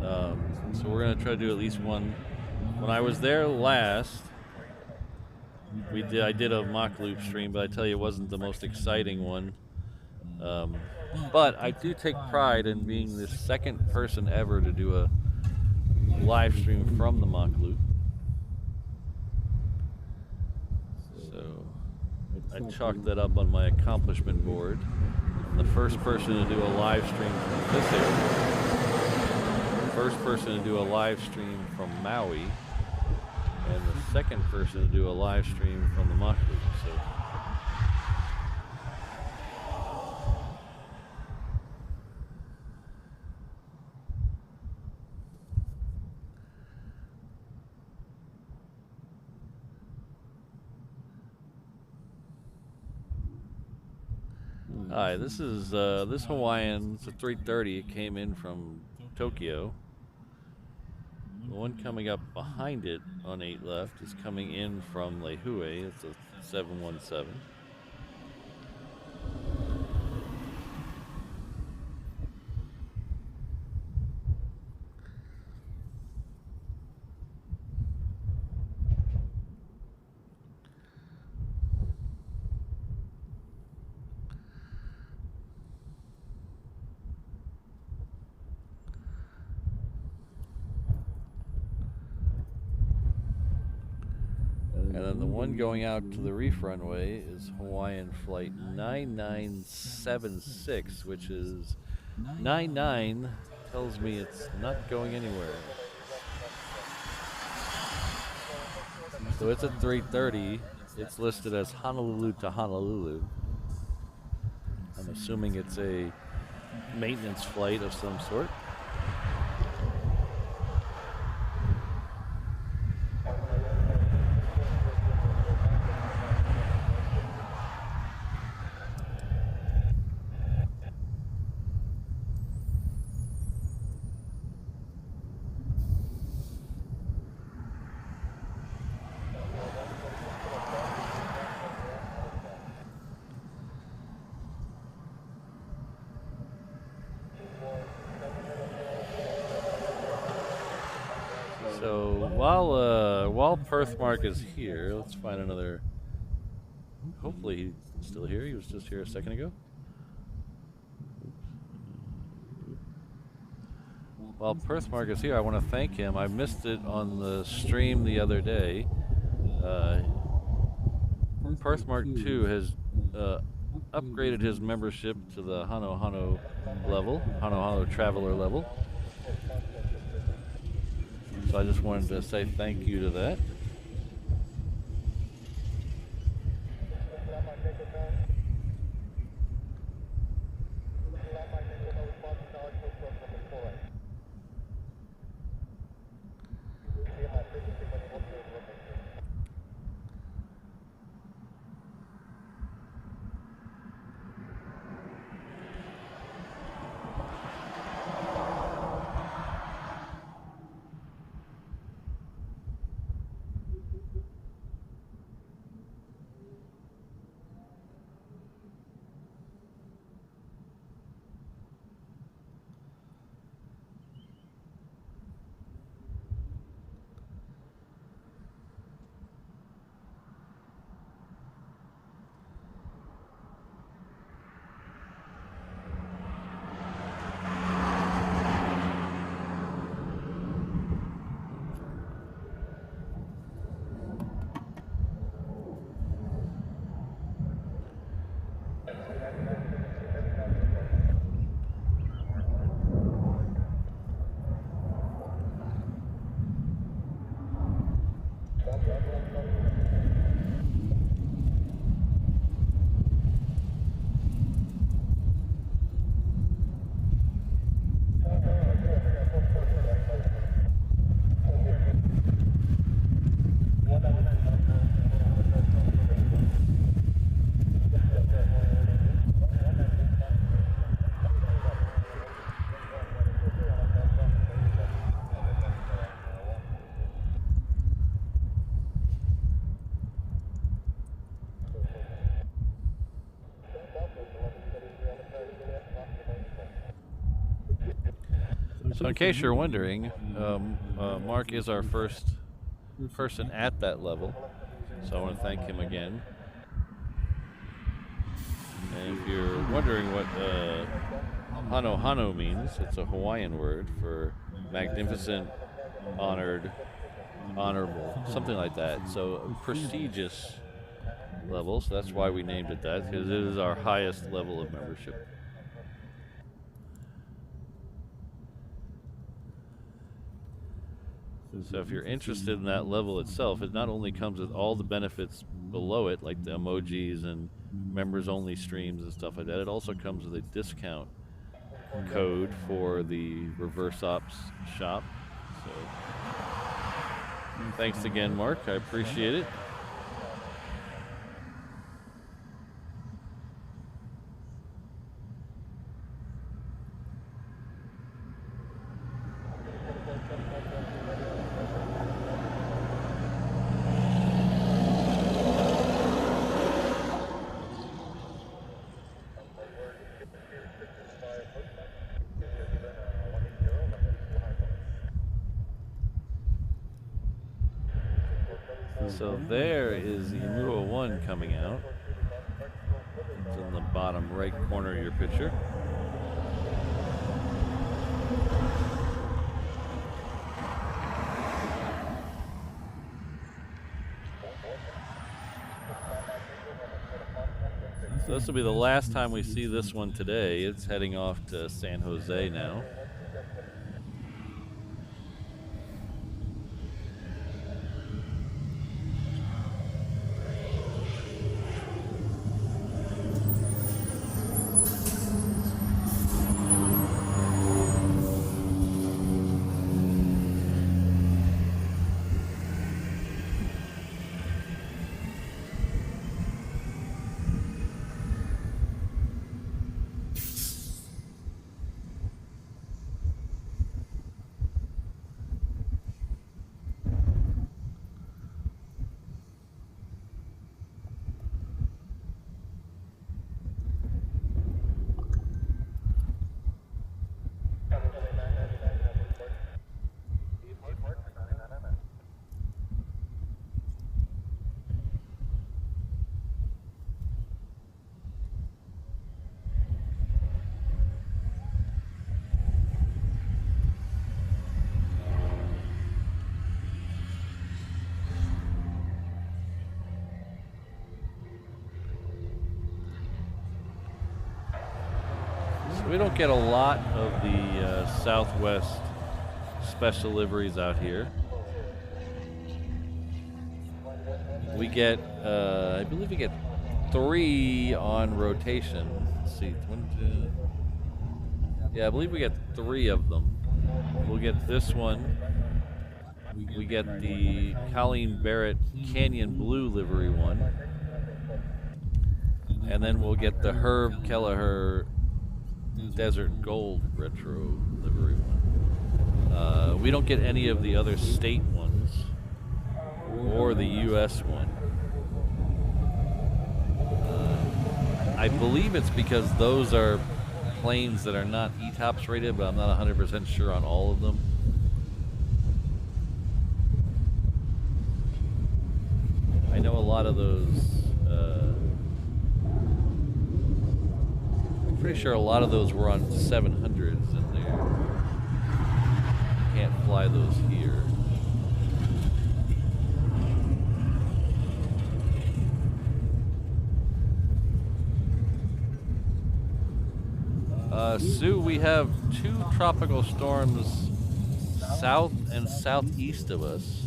So we're going to try to do at least one. When I was there last, I did a mock loop stream, but I tell you it wasn't the most exciting one. But I do take pride in being the second person ever to do a live stream from the mock loop. So I chalked that up on my accomplishment board. I'm the first person to do a live stream from this area. First person to do a live stream from Maui. And the second person to do a live stream from the mock loop. So hi, this is this Hawaiian. It's a 330. It came in from Tokyo. The one coming up behind it on 8 left is coming in from Lehue. It's a 717. And then the one going out to the reef runway is Hawaiian Flight 9976, which is 99 tells me it's not going anywhere. So it's a 330. It's listed as Honolulu to Honolulu. I'm assuming it's a maintenance flight of some sort. while Perth Mark is here, let's find another. Hopefully he's still here. He was just here a second ago. While Perth Mark is here, I want to thank him. I missed it on the stream the other day. Perth Mark 2 has upgraded his membership to the Honu level, Honu Traveler level. So I just wanted to say thank you to that. So in case you're wondering, Mark is our first person at that level. So I want to thank him again. And if you're wondering what Honu means, it's a Hawaiian word for magnificent, honored, honorable, something like that. So prestigious level, so that's why we named it that, because it is our highest level of membership. So if you're interested in that level itself, it not only comes with all the benefits below it, like the emojis and members-only streams and stuff like that, it also comes with a discount code for the Reverse Ops shop. So thanks again, Mark. I appreciate it. So there is Emua 1 coming out. It's in the bottom right corner of your picture. So this will be the last time we see this one today. It's heading off to San Jose now. we don't get a lot of the Southwest special liveries out here. We get, I believe we get 3 on rotation. Let's see, 1, 2. Yeah, I believe we get 3 of them. We'll get this one. We get the Colleen Barrett Canyon Blue livery one. And then we'll get the Herb Kelleher Desert Gold retro livery one. We don't get any of the other state ones or the U.S. one. I believe it's because those are planes that are not ETOPS rated, but I'm not 100% sure on all of them. I know a lot of those, I'm pretty sure a lot of those were on 700s in there. Can't fly those here. Sue, we have 2 tropical storms south and southeast of us.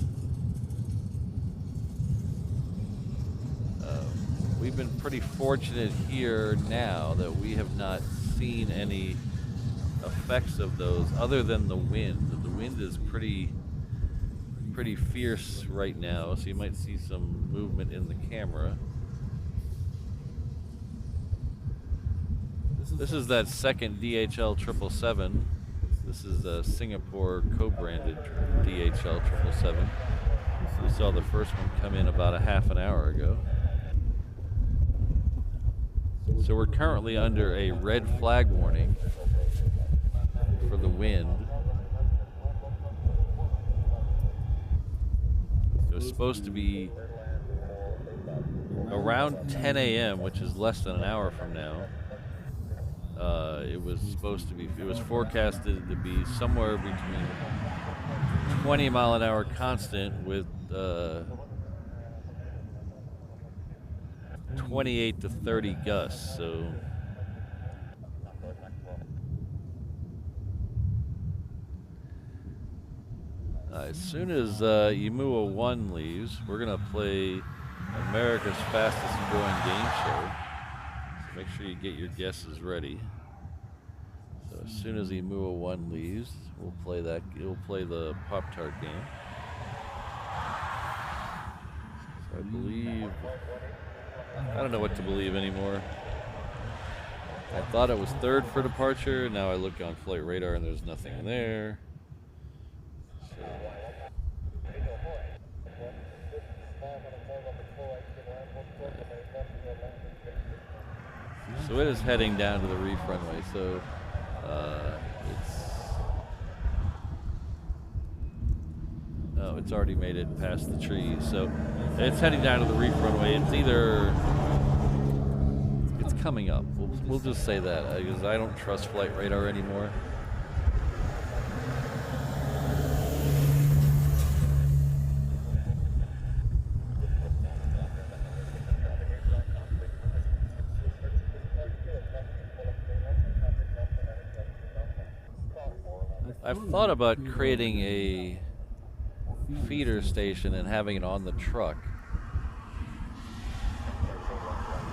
We've been pretty fortunate here now that we have not seen any effects of those other than the wind. The wind is pretty fierce right now, so you might see some movement in the camera. This is that second DHL 777. This is a Singapore co-branded DHL 777. We saw the first one come in about a half an hour ago. So we're currently under a red flag warning for the wind. It was supposed to be around 10 a.m., which is less than an hour from now. It was forecasted to be somewhere between 20 mile an hour constant with 28 to 30 gusts. So as soon as Imua 1 leaves, we're gonna play America's fastest growing game show. So make sure you get your guesses ready. So as soon as Imua 1 leaves, we'll play that. We'll play the Pop-Tart game. So I believe, I don't know what to believe anymore. I thought it was 3rd for departure. Now I look on flight radar and there's nothing there. So it is heading down to the reef runway. So it's already made it past the trees. So it's heading down to the reef runway. It's coming up. We'll just say that because I don't trust flight radar anymore. I've thought about creating a feeder station and having it on the truck,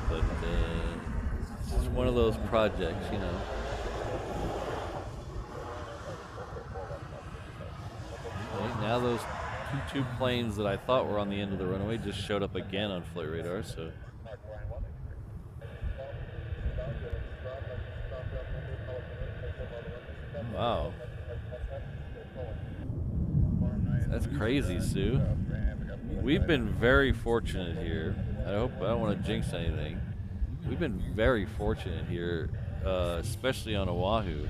but it's one of those projects, you know. Okay, now those two planes that I thought were on the end of the runway just showed up again on flight radar, so. Wow. That's crazy, Sue. We've been very fortunate here. I don't want to jinx anything. We've been very fortunate here, especially on Oahu.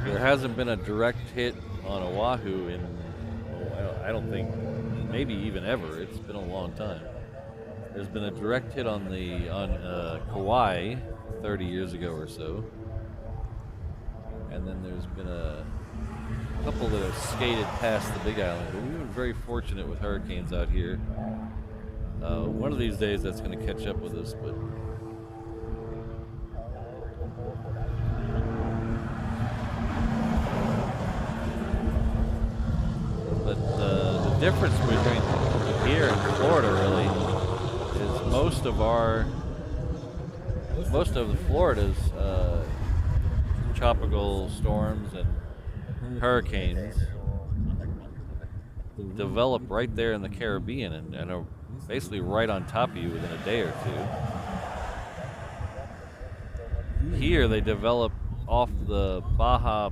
There hasn't been a direct hit on Oahu in, I don't think, maybe even ever. It's been a long time. There's been a direct hit on Kauai 30 years ago or so. and then there's been a couple that have skated past the Big Island. But we've been very fortunate with hurricanes out here. One of these days that's going to catch up with us, but the difference between here and Florida really is most of the Florida's tropical storms and hurricanes develop right there in the Caribbean and are basically right on top of you within a day or two. Here they develop off the Baja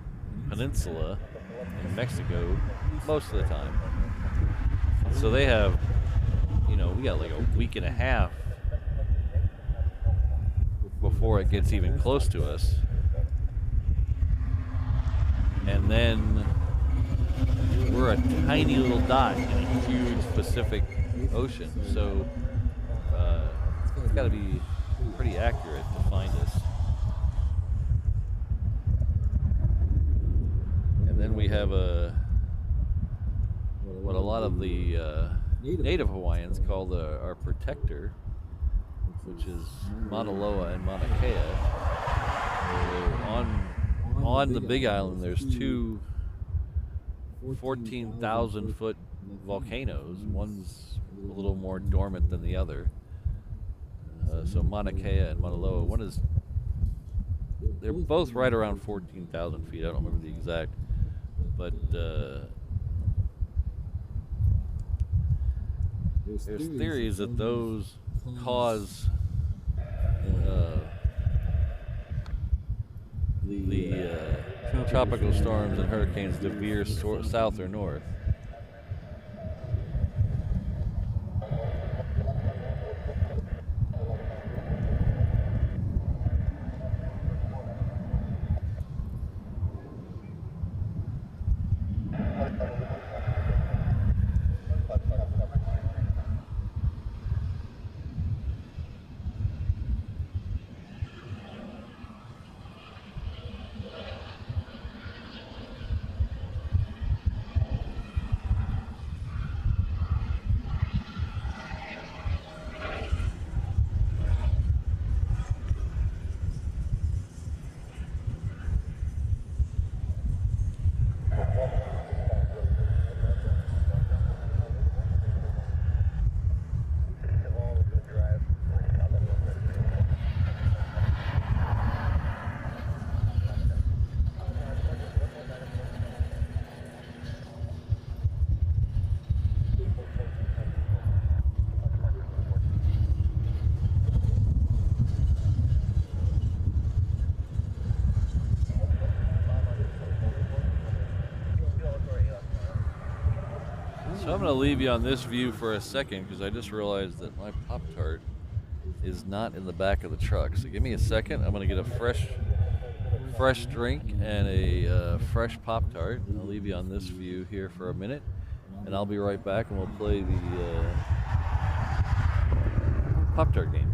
Peninsula in Mexico most of the time. So they have, we got like a week and a half before it gets even close to us. And then we're a tiny little dot in a huge Pacific Ocean. So it's got to be pretty accurate to find us. And then we have what a lot of the native Hawaiians call our protector, which is Mauna Loa and Mauna Kea. On the Big Island, there's two 14,000-foot volcanoes. One's a little more dormant than the other. So Mauna Kea and Mauna Loa. They're both right around 14,000 feet. I don't remember the exact, but there's theories that those cause the tropical storms and hurricanes to veer south or north. So I'm going to leave you on this view for a second because I just realized that my Pop-Tart is not in the back of the truck. So give me a second. I'm going to get a fresh drink and a fresh Pop-Tart. I'll leave you on this view here for a minute, and I'll be right back and we'll play the Pop-Tart game.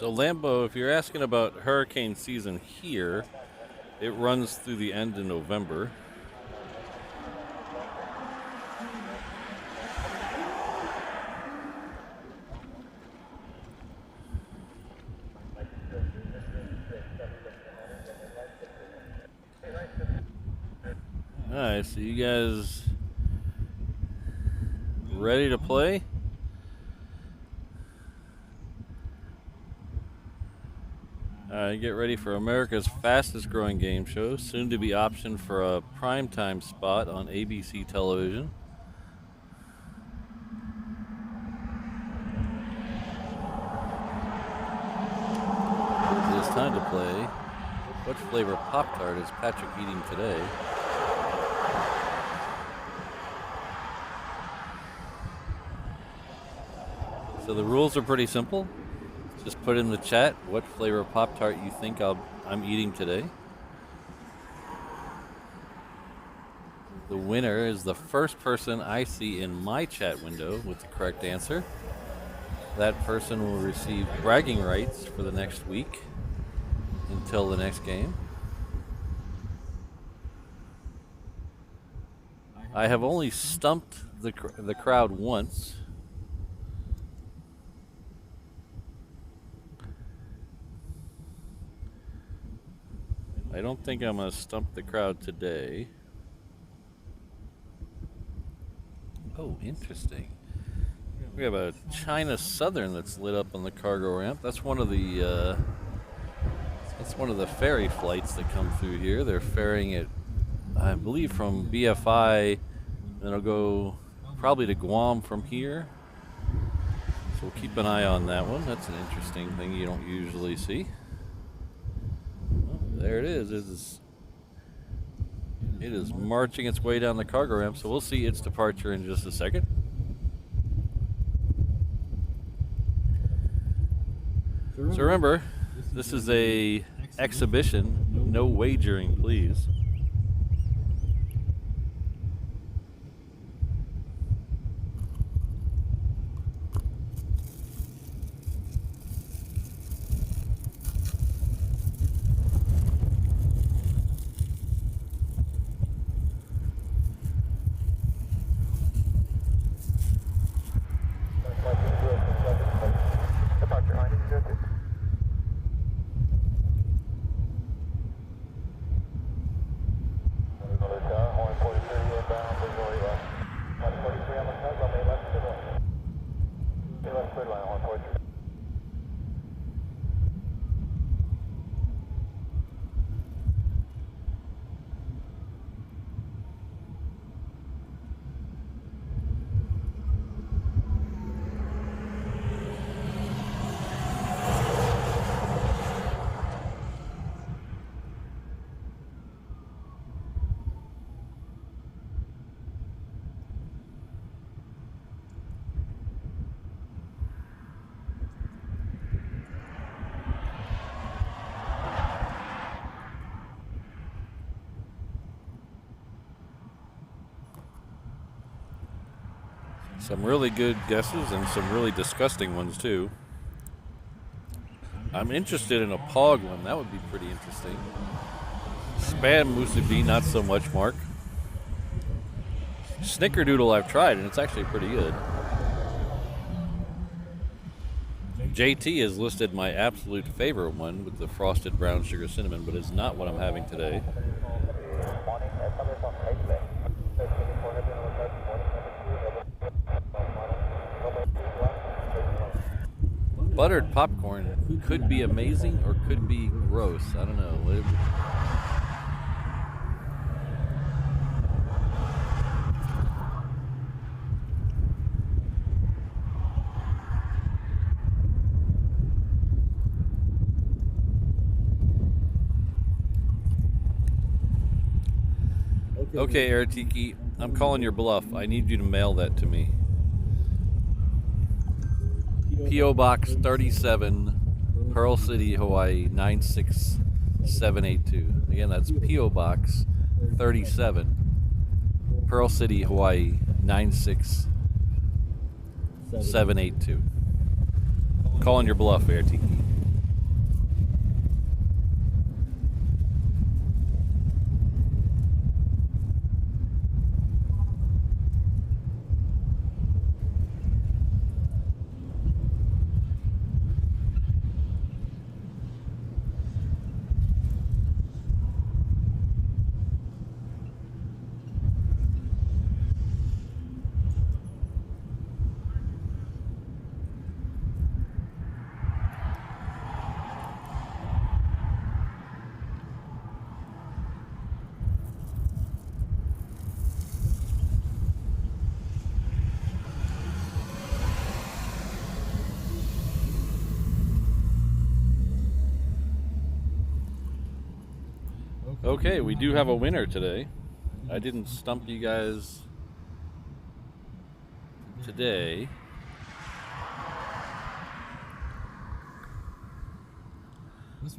So Lambo, if you're asking about hurricane season here, it runs through the end of November. Alright, so you guys ready to play? Alright, get ready for America's fastest growing game show, soon to be optioned for a primetime spot on ABC television. It is time to play. What flavor Pop-Tart is Patrick eating today? So the rules are pretty simple. Just put in the chat what flavor Pop-Tart you think I'm eating today. The winner is the first person I see in my chat window with the correct answer. That person will receive bragging rights for the next week until the next game. I have only stumped the crowd once. I don't think I'm going to stump the crowd today. Oh, interesting. We have a China Southern that's lit up on the cargo ramp. That's one of the ferry flights that come through here. They're ferrying it, I believe, from BFI, and it'll go probably to Guam from here. So we'll keep an eye on that one. That's an interesting thing you don't usually see. There it is. It is marching its way down the cargo ramp, so we'll see its departure in just a second. So remember, this is a exhibition. No wagering, please. Some really good guesses and some really disgusting ones too. I'm interested in a POG one. That would be pretty interesting. Spam musubi, not so much, Mark. Snickerdoodle I've tried, and it's actually pretty good. JT has listed my absolute favorite one with the frosted brown sugar cinnamon, but it's not what I'm having today. Buttered popcorn could be amazing or could be gross. I don't know. Okay, Aratiki, I'm calling your bluff. I need you to mail that to me. P.O. Box 37, Pearl City, Hawaii 96782. Again, that's P.O. Box 37, Pearl City, Hawaii 96782. Calling your bluff, Aratiki. Okay, we do have a winner today. I didn't stump you guys today.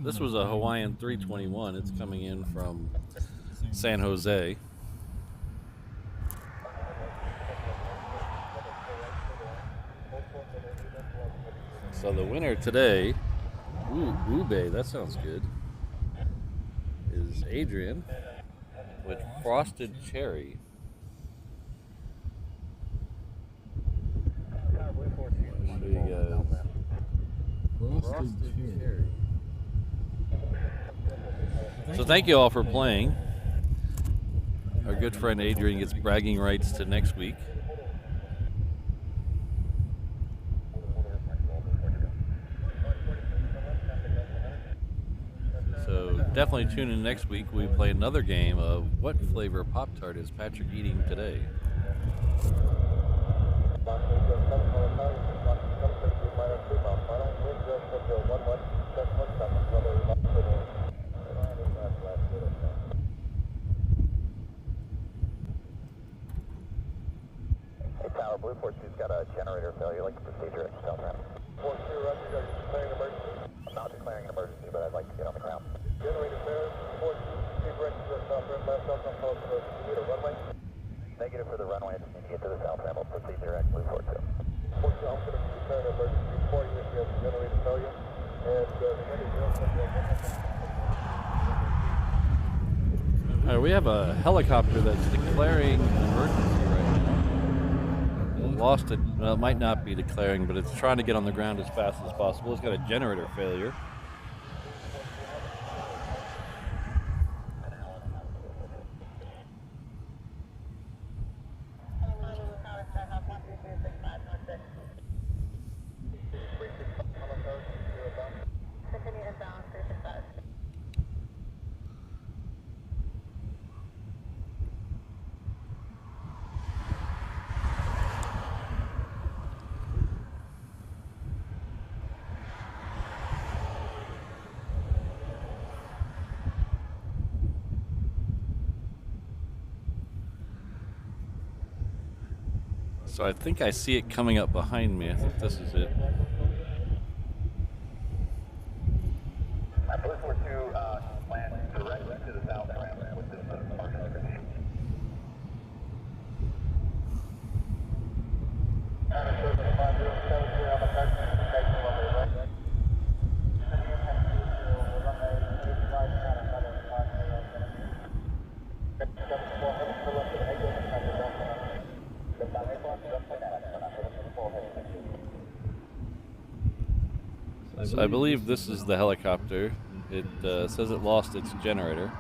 This was a Hawaiian 321. It's coming in from San Jose. So the winner today, ube, that sounds good, is Adrian with frosted cherry. I'll show you guys. Frosted cherry. So thank you all for playing. Our good friend Adrian gets bragging rights to next week. So definitely tune in next week. We play another game of what flavor Pop-Tart is Patrick eating today. Hey, Tower, Blue 42's got a generator failure, like the procedure at Southram. 42, Roger, are you declaring an emergency? I'm not declaring an emergency, but I'd like to get on the ground. Generator failure, 42, keep ready to Southram, last Southram, close to you need a runway? Negative for the runway, I just need to get to the Southram, we'll proceed direct, Blue 42. 42, I'm going to declare an emergency for you if you have a generator failure, and the All right, we have a helicopter that's declaring an emergency right now. Lost it. Well, it might not be declaring, but it's trying to get on the ground as fast as possible. It's got a generator failure. So I think I see it coming up behind me. I think this is it. Blue 42, land directly to the south ramp with this marker. So I believe this is the helicopter. It says it lost its generator.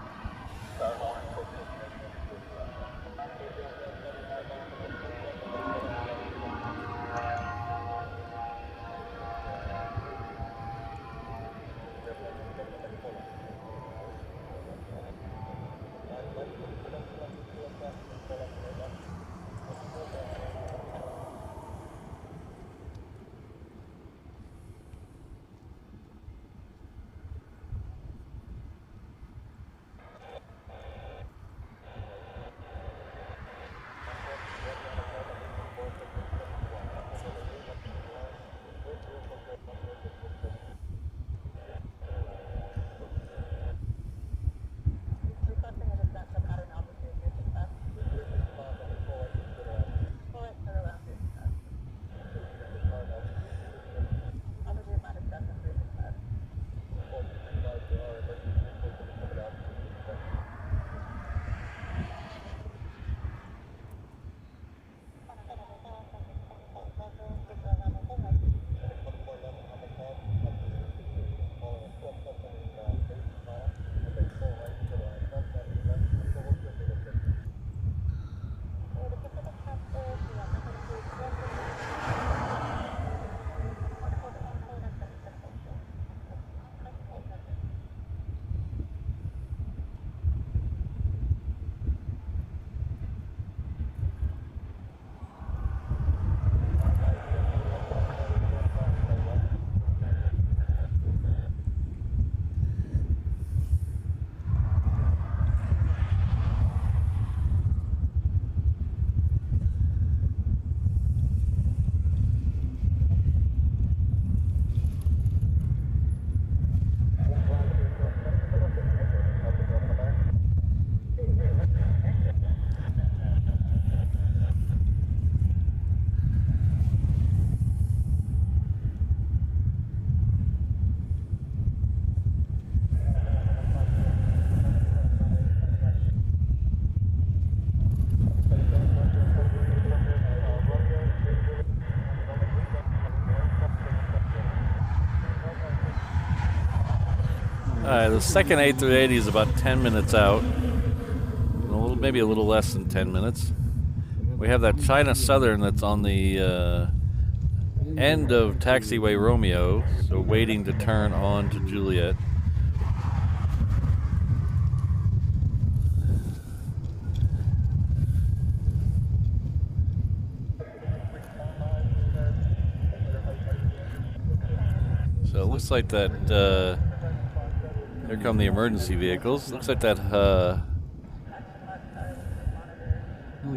The second A380 is about 10 minutes out. Maybe a little less than 10 minutes. We have that China Southern that's on the end of taxiway Romeo, so waiting to turn on to Juliet. So it looks like that, here come the emergency vehicles. Looks like that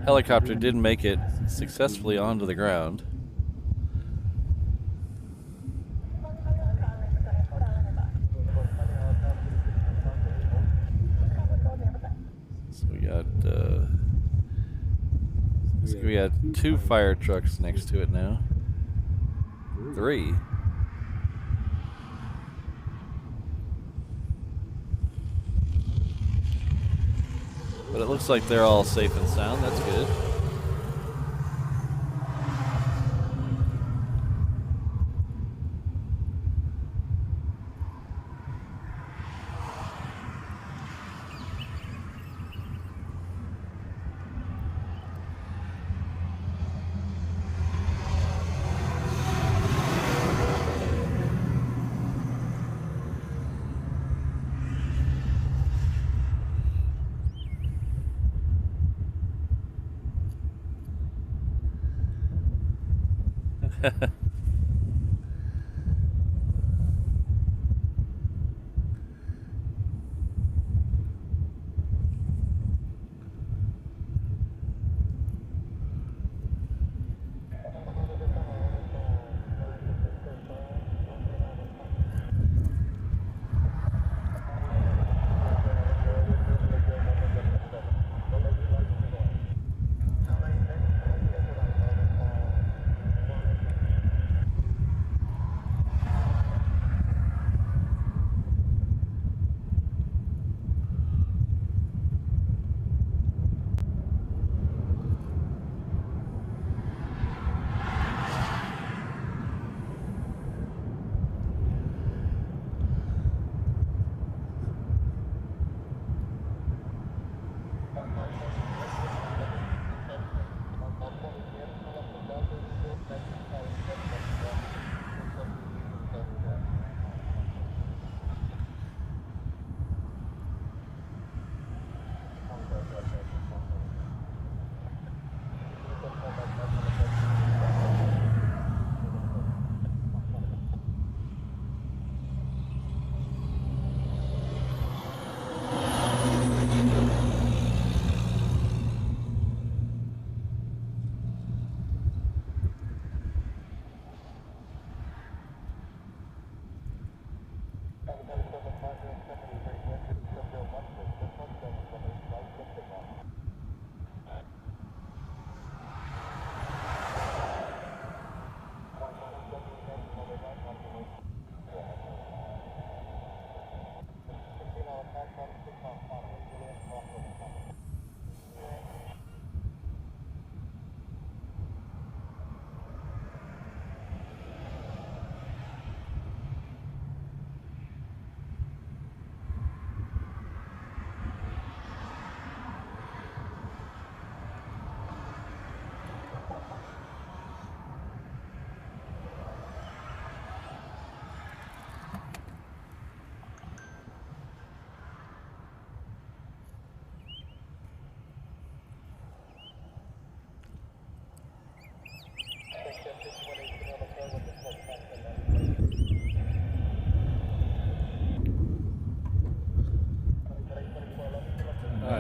helicopter did make it successfully onto the ground. So we got 2 fire trucks next to it now. 3. But it looks like they're all safe and sound. That's good.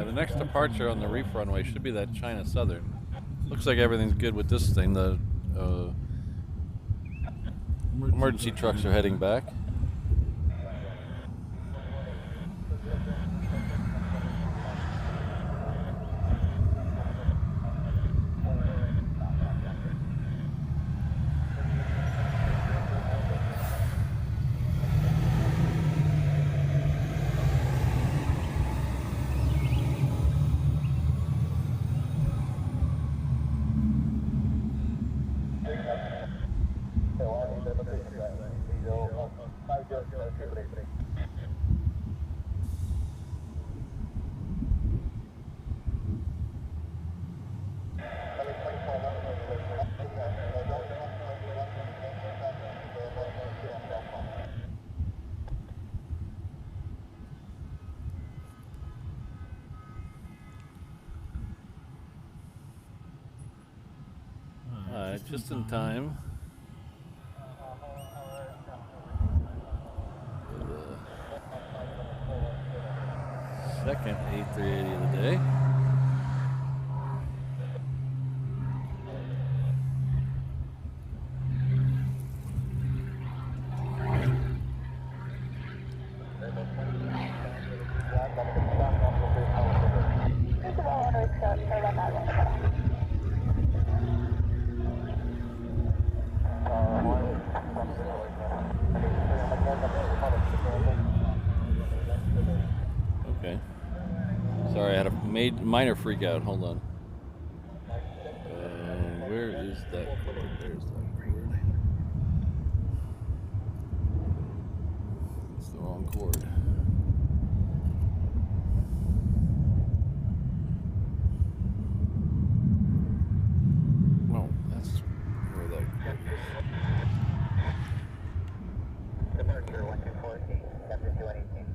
The next departure on the reef runway should be that China Southern. Looks like everything's good with this thing. The emergency trucks are heading back. Just in time. For the second A380 of the day. Okay. Sorry, I had a minor freak out. Hold on. Where is that cord? There's that cord. It's the wrong cord. Oh, that's where that cord is. Departure 1240, after 218.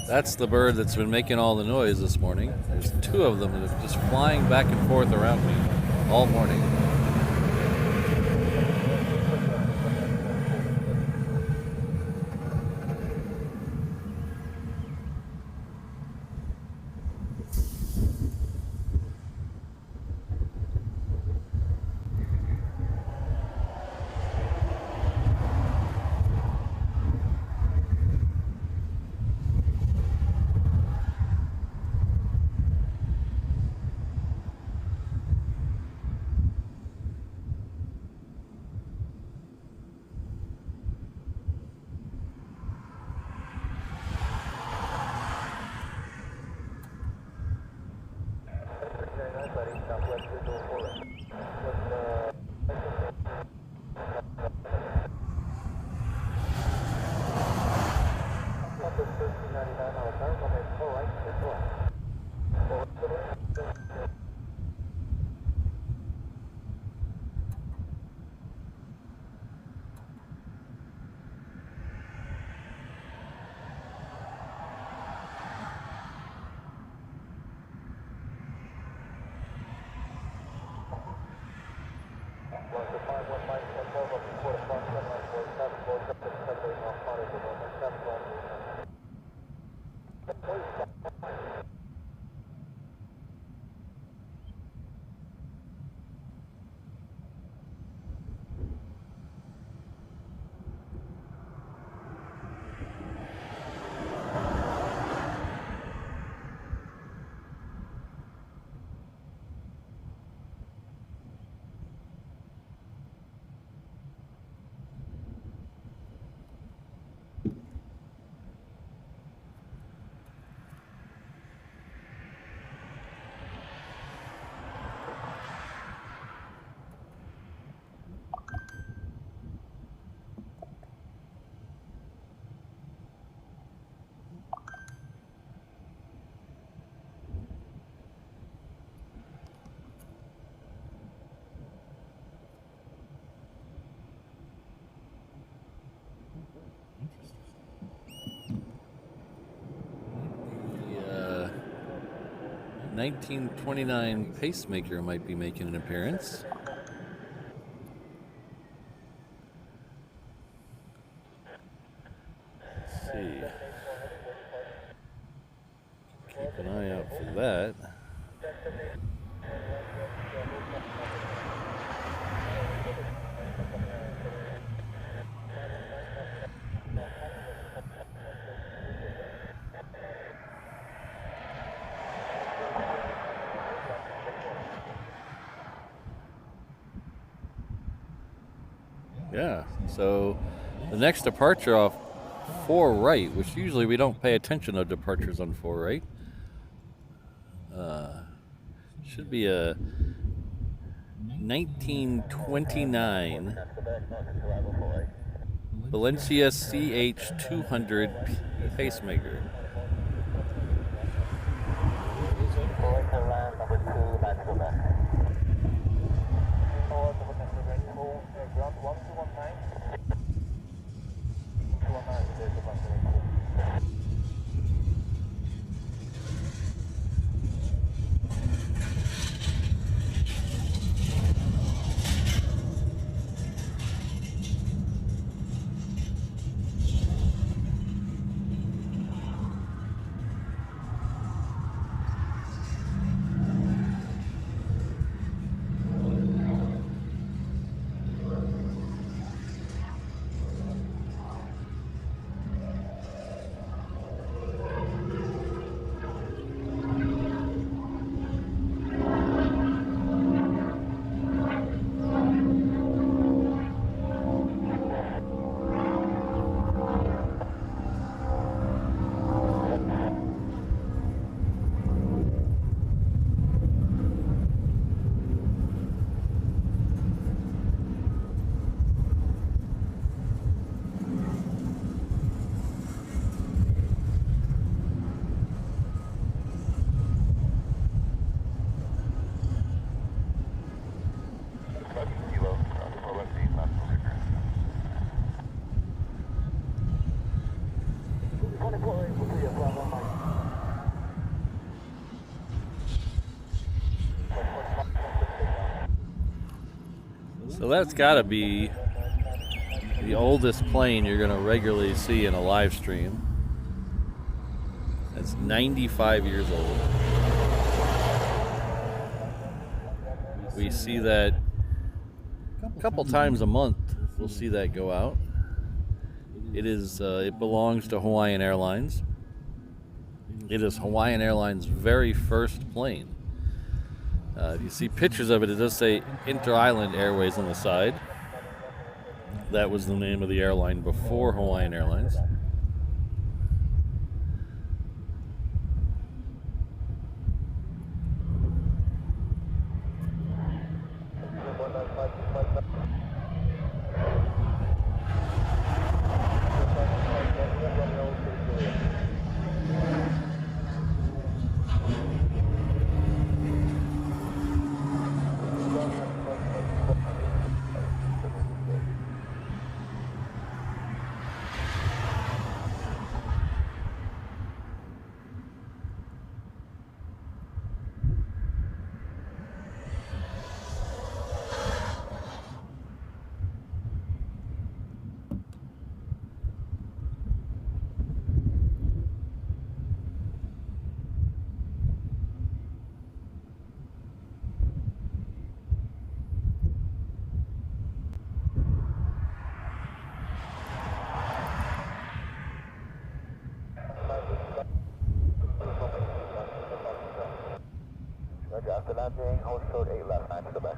That's the bird that's been making all the noise this morning. There's two of them that are just flying back and forth around me all morning. The 1929 pacemaker might be making an appearance. Let's see. Keep an eye out for that. Yeah, so the next departure off 4 right, which usually we don't pay attention to departures on 4 right, should be a 1929 Valencia CH200 pacemaker. So that's got to be the oldest plane you're going to regularly see in a live stream. That's 95 years old. We see that a couple times a month. We'll see that go out. It belongs to Hawaiian Airlines. It is Hawaiian Airlines' very first plane. If you see pictures of it, it does say Inter-Island Airways on the side. That was the name of the airline before Hawaiian Airlines. The landing, hold short 8 left, 9 to go back.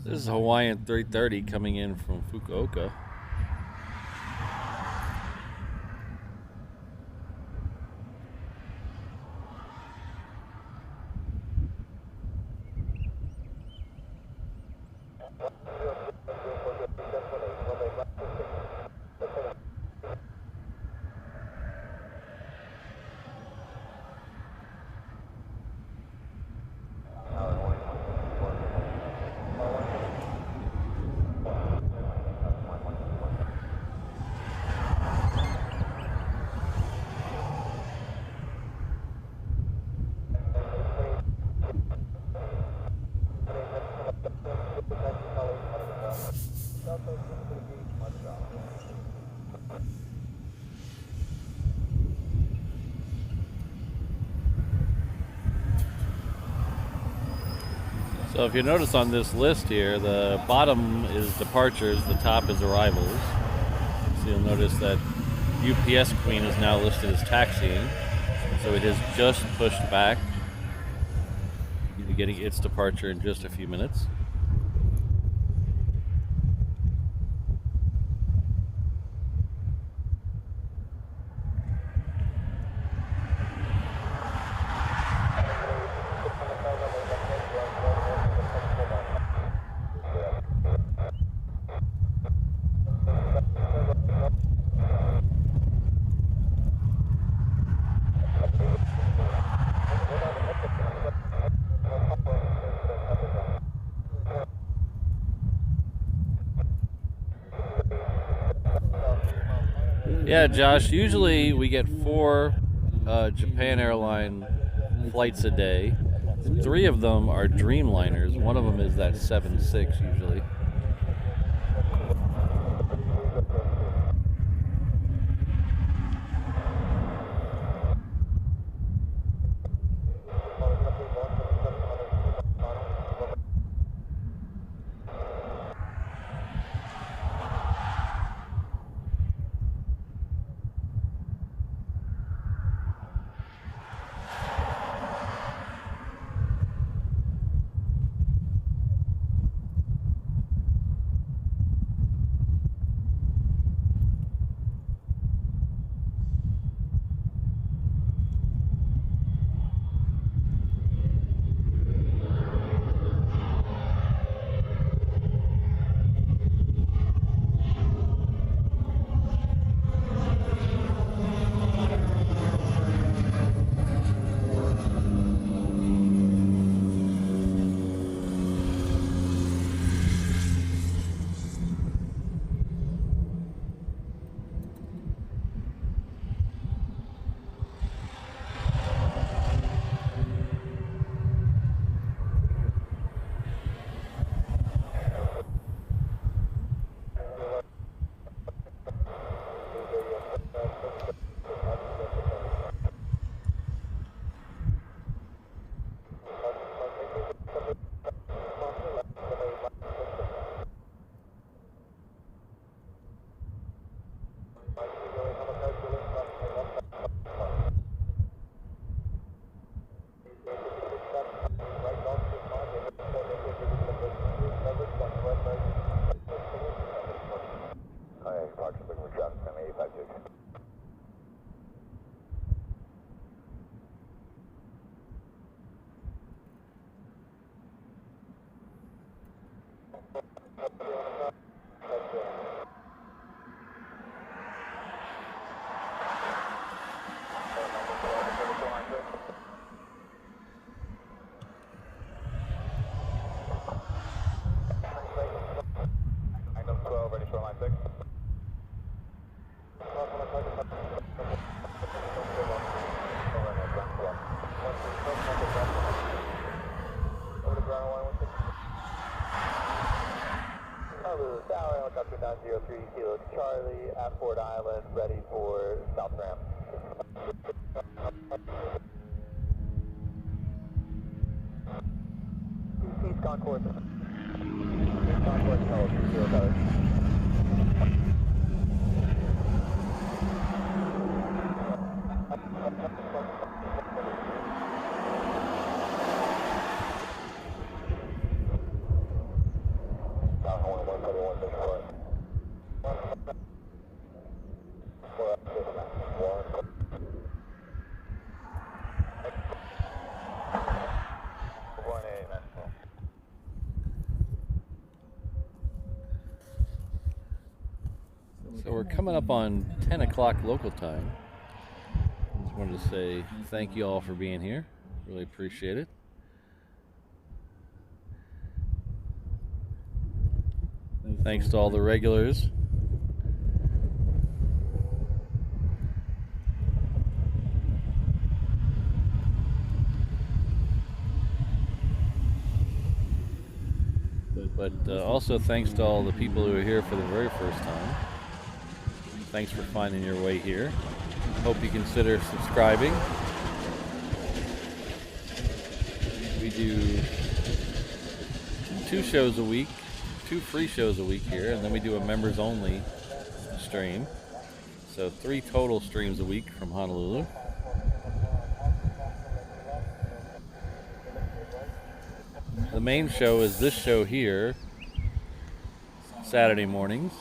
This is Hawaiian 330 coming in from Fukuoka. So if you notice on this list here, the bottom is departures, the top is arrivals. So you'll notice that UPS Queen is now listed as taxiing. So it has just pushed back. You'll be getting its departure in just a few minutes. Yeah, Josh, usually we get 4 Japan Airline flights a day. 3 of them are Dreamliners. One of them is that 7-6 usually. 3 Kilo Charlie at Ford Island, ready for South Ramp. East Concourse. East Concourse, no, 3 Kilo Charlie. So we're coming up on 10 o'clock local time. Just wanted to say thank you all for being here. Really appreciate it. Thanks to all the regulars. But also thanks to all the people who are here for the very first time. Thanks for finding your way here. Hope you consider subscribing. We do 2 shows a week, 2 free shows a week here, and then we do a members only stream. So 3 total streams a week from Honolulu. The main show is this show here, Saturday mornings.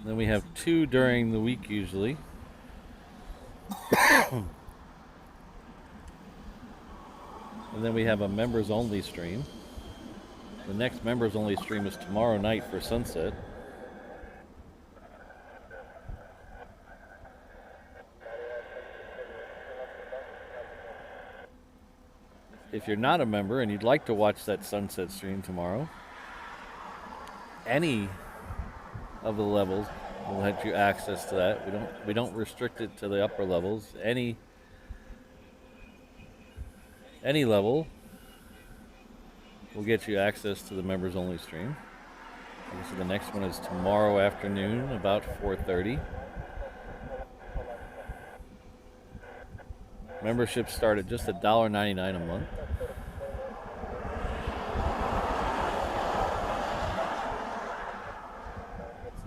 Then we have 2 during the week usually. And then we have a members only stream. The next members only stream is tomorrow night for sunset. If you're not a member and you'd like to watch that sunset stream tomorrow, any of the levels will let you access to that. We don't restrict it to the upper levels. Any level will get you access to the members only stream. So the next one is tomorrow afternoon about 4:30. Memberships start at just $1.99 a month.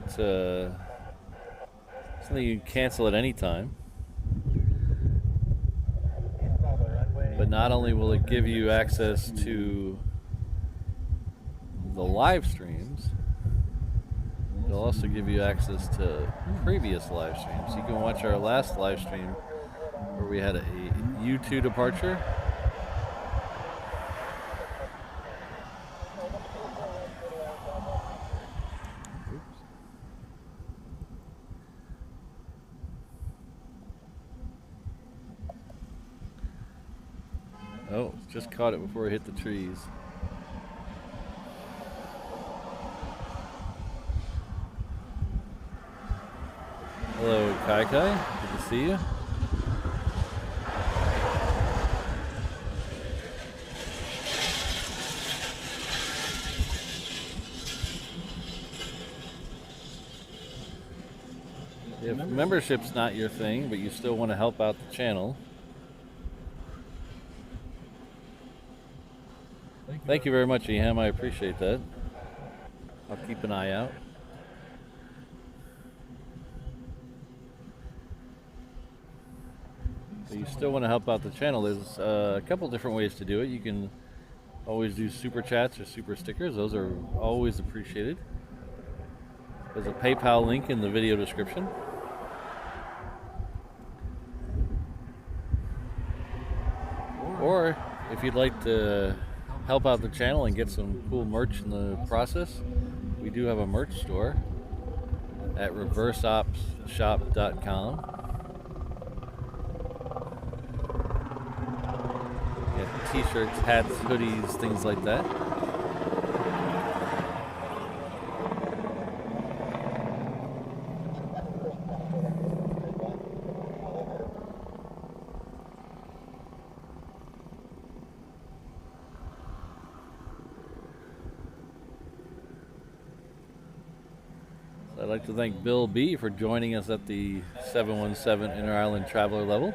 It's something you can cancel at any time. But not only will it give you access to the live streams, it'll also give you access to previous live streams. You can watch our last live stream where we had a U2 departure. Oh, just caught it before it hit the trees. Hello, Kai Kai. Good to see you. If membership's not your thing, but you still want to help out the channel, thank you very much, Eham. I appreciate that. I'll keep an eye out. But you still want to help out the channel. There's a couple different ways to do it. You can always do super chats or super stickers. Those are always appreciated. There's a PayPal link in the video description. Or if you'd like to help out the channel and get some cool merch in the process, we do have a merch store at reverseopsshop.com. T-shirts, hats, hoodies, things like that. I'd like to thank Bill B for joining us at the 717 Inter-Island Traveler level.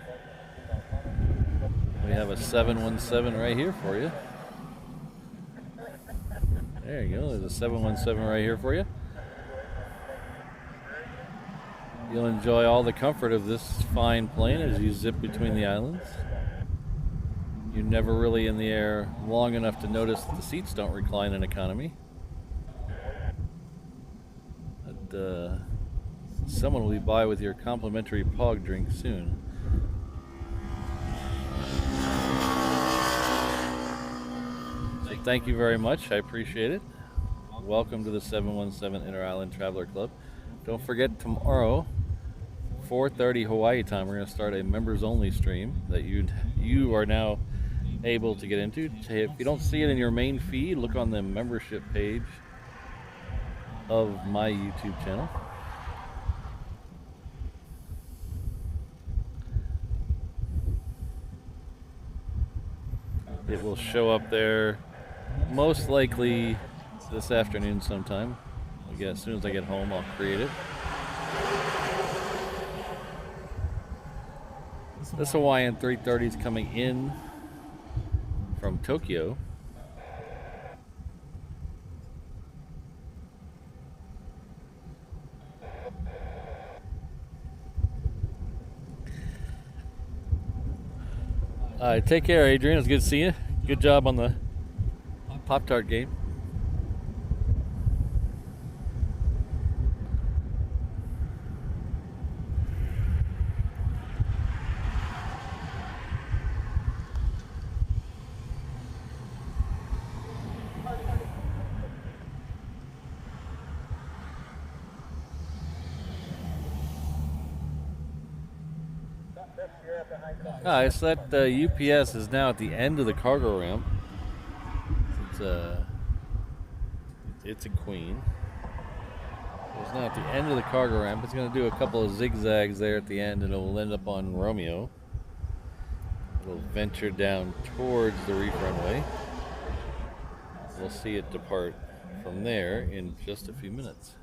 We have a 717 right here for you. There you go, there's a 717 right here for you. You'll enjoy all the comfort of this fine plane as you zip between the islands. You're never really in the air long enough to notice that the seats don't recline in economy. But, someone will be by with your complimentary POG drink soon. So thank you very much. I appreciate it. Welcome to the 717 Inter-Island Traveler Club. Don't forget, tomorrow, 4:30 Hawaii time, we're going to start a members-only stream that you are now able to get into. If you don't see it in your main feed, look on the membership page of my YouTube channel. It will show up there most likely this afternoon sometime. Again, as soon as I get home, I'll create it. This Hawaiian 330 is coming in from Tokyo. Take care, Adrian. It's good to see you. Good job on the Pop-Tart game. Alright, so that UPS is now at the end of the cargo ramp. It's a queen. It's now at the end of the cargo ramp. It's going to do a couple of zigzags there at the end, and it will end up on Romeo. It'll venture down towards the reef runway. We'll see it depart from there in just a few minutes.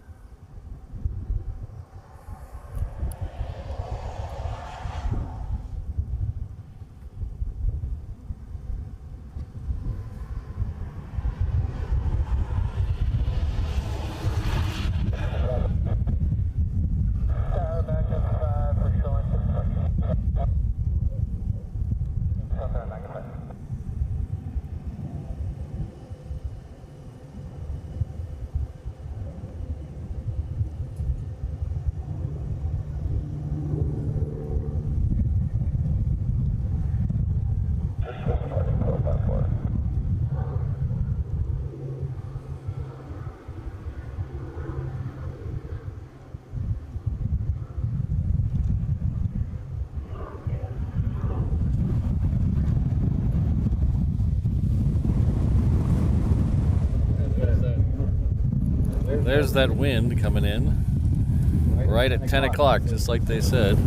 There's that wind coming in right at 10 o'clock, just like they said.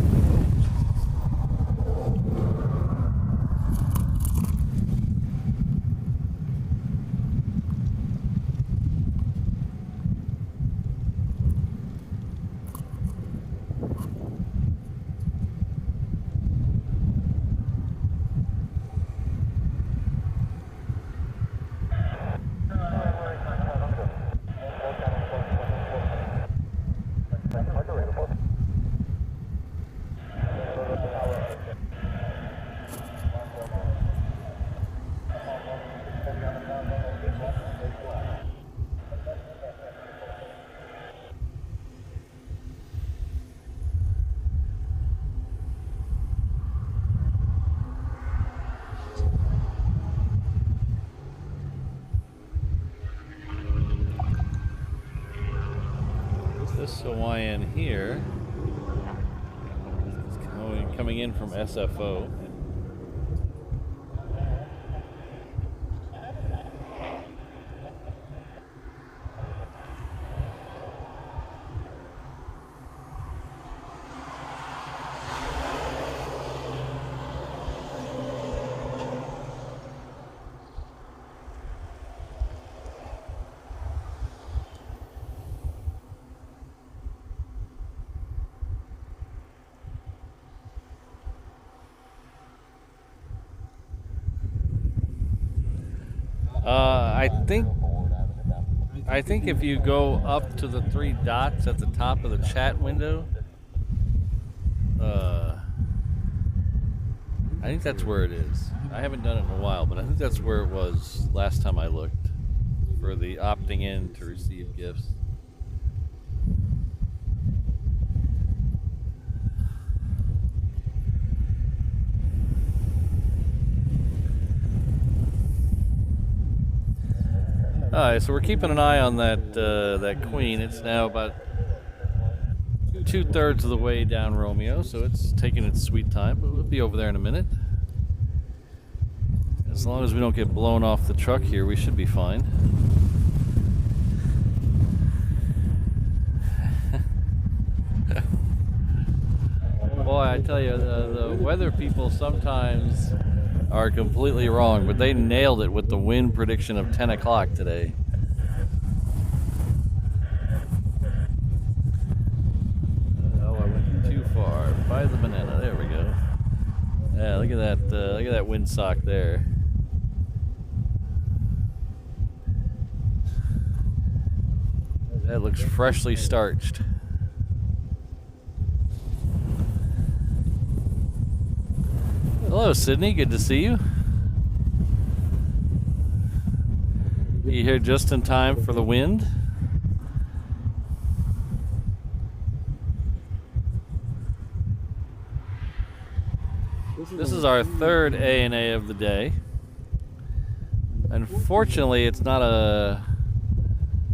This Hawaiian here is coming in from SFO. I think if you go up to the 3 dots at the top of the chat window, I think that's where it is. I haven't done it in a while, but I think that's where it was last time I looked for the opting in to receive gifts. All right, so we're keeping an eye on that queen. It's now about 2/3 of the way down Romeo, so it's taking its sweet time, but we'll be over there in a minute. As long as we don't get blown off the truck here, we should be fine. Boy, I tell you, the weather people sometimes are completely wrong, but they nailed it with the wind prediction of 10 o'clock today. Oh, I went too far. By the banana. There we go. Yeah, look at that windsock there. That looks freshly starched. Hello, Sydney. Good to see you. You here just in time for the wind? This is our third ANA of the day. Unfortunately, it's not a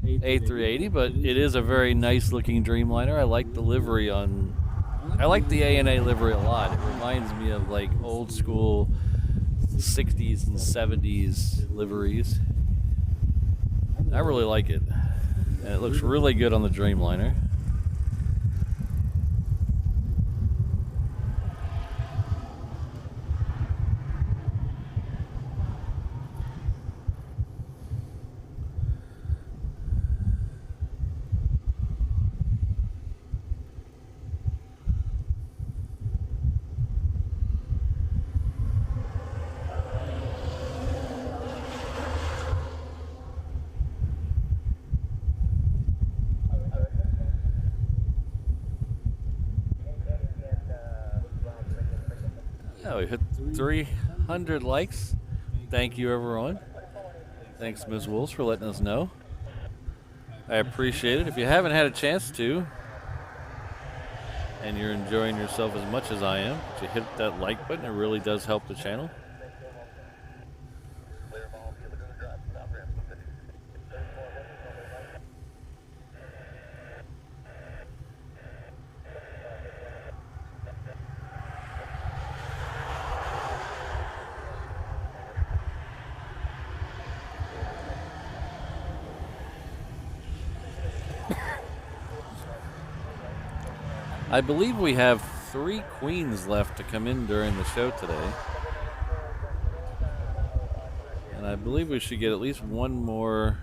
A380, but it is a very nice looking Dreamliner. I like the livery on... I like the ANA livery a lot. It reminds me of like old school 60s and 70s liveries. I really like it. And it looks really good on the Dreamliner. Yeah, we hit 300 likes. Thank you, everyone. Thanks, Ms. Wolves, for letting us know. I appreciate it. If you haven't had a chance to, and you're enjoying yourself as much as I am, to hit that like button. It really does help the channel. I believe we have 3 queens left to come in during the show today. And I believe we should get at least one more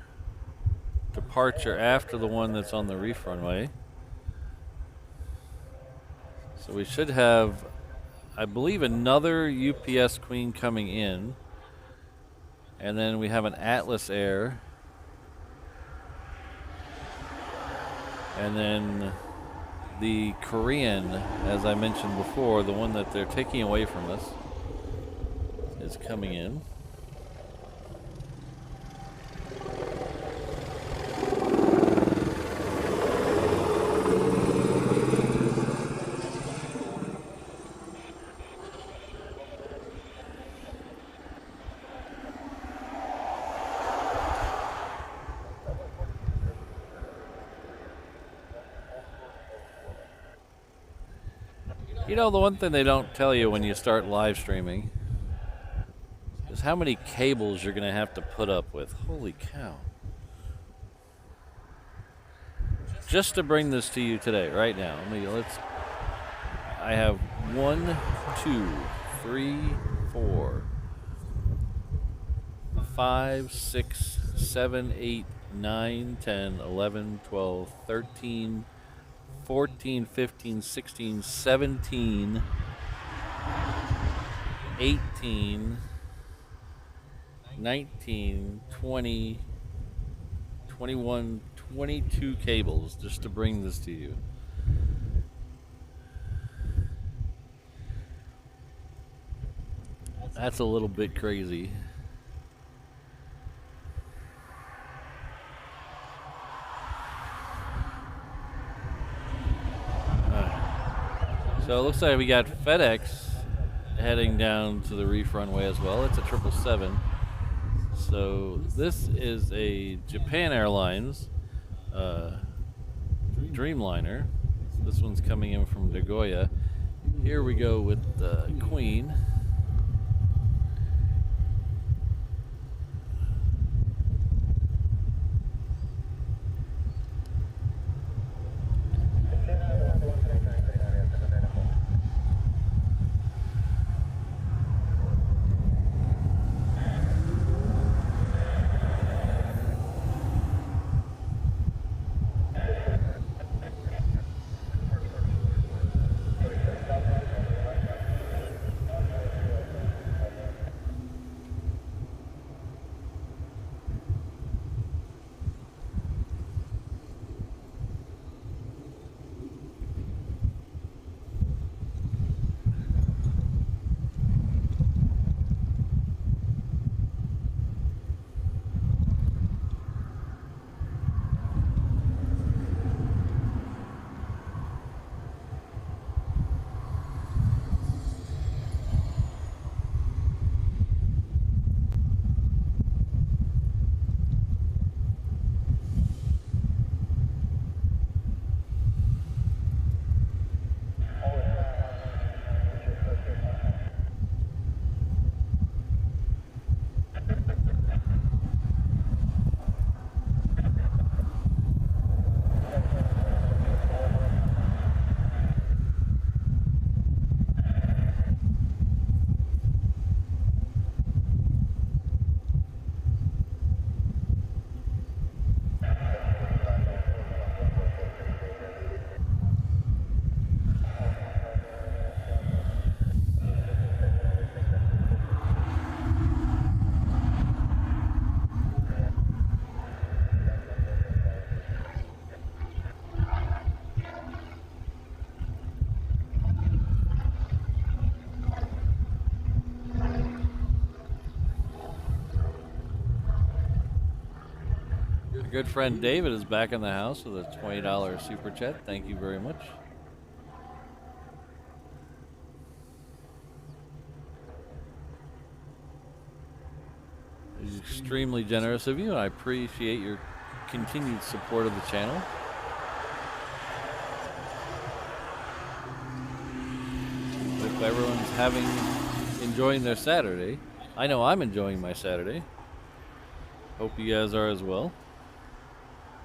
departure after the one that's on the reef runway. So we should have, I believe, another UPS queen coming in. And then we have an Atlas Air. And then the Korean, as I mentioned before, the one that they're taking away from us, is coming in. You know, the one thing they don't tell you when you start live streaming is how many cables you're going to have to put up with. Holy cow. Just to bring this to you today, right now. I have 1, 2, 3, 4, 5, 6, 7, 8, 9, 10, 11, 12, 13, 14, 15, 16, 17, 18, 19, 20, 21, 22 cables just to bring this to you. That's a little bit crazy. So it looks like we got FedEx heading down to the Reef Runway as well. It's a 777. So this is a Japan Airlines Dreamliner. This one's coming in from Nagoya. Here we go with the Queen. Our good friend David is back in the house with a $20 super chat. Thank you very much. It's extremely generous of you, and I appreciate your continued support of the channel. Hope everyone's enjoying their Saturday. I know I'm enjoying my Saturday. Hope you guys are as well.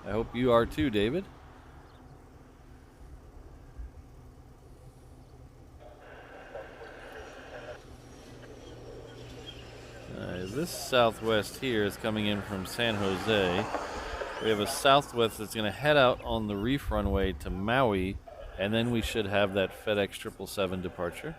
I hope you are too, David. This Southwest here is coming in from San Jose. We have a Southwest that's going to head out on the Reef Runway to Maui, and then we should have that FedEx 777 departure.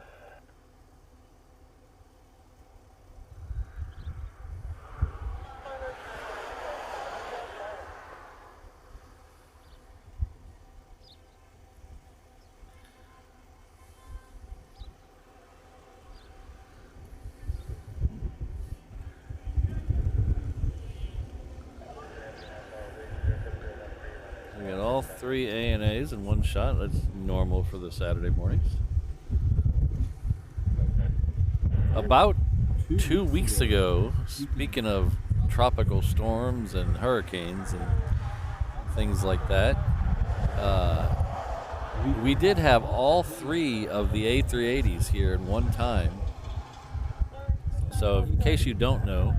We got all 3 ANAs in one shot. That's normal for the Saturday mornings. About 2 weeks ago, speaking of tropical storms and hurricanes and things like that, we did have all 3 of the A380s here at one time. So in case you don't know,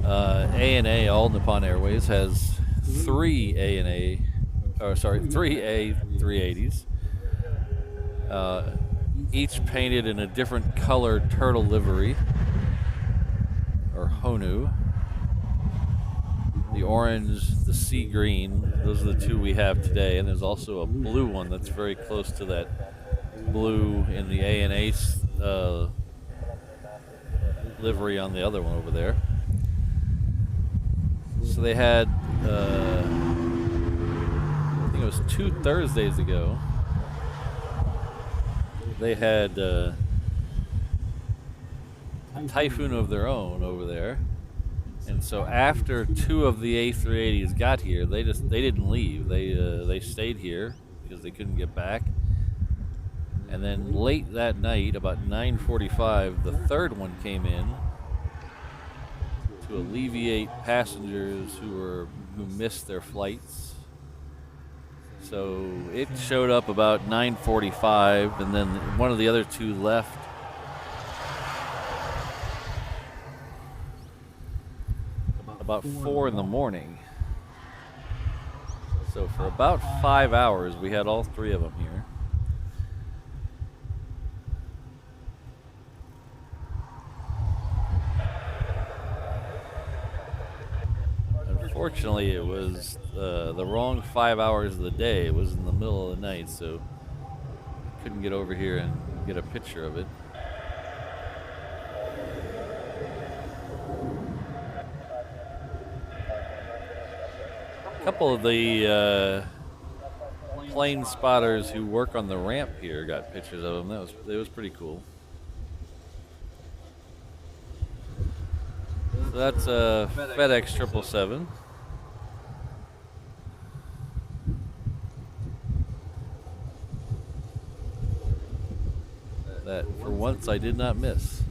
ANA, all Nippon Airways, has 3 A380s, each painted in a different colored turtle livery, or Honu. The orange, the sea green, those are the 2 we have today, and there's also a blue one that's very close to that blue in the ANA livery on the other one over there. So they had, I think it was 2 Thursdays ago, they had a typhoon of their own over there. And so after 2 of the A380s got here, they didn't leave. They stayed here because they couldn't get back. And then late that night, about 9:45, the 3rd one came in to alleviate passengers who missed their flights. So it showed up about 9:45, and then one of the other 2 left. About 4 in the morning. So for about 5 hours, we had all 3 of them here. Unfortunately, it was the wrong 5 hours of the day. It was in the middle of the night, so I couldn't get over here and get a picture of it. A couple of the plane spotters who work on the ramp here got pictures of them. That was pretty cool. So that's a FedEx 777. That for once I did not miss.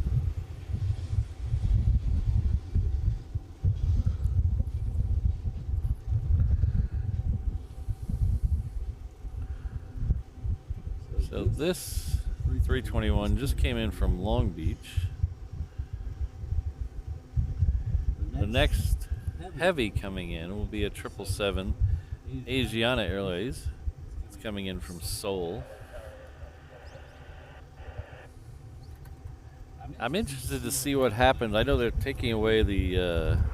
So this 321 just came in from Long Beach. The next heavy coming in will be a 777 Asiana Airways. It's coming in from Seoul. I'm interested to see what happens. I know they're taking away the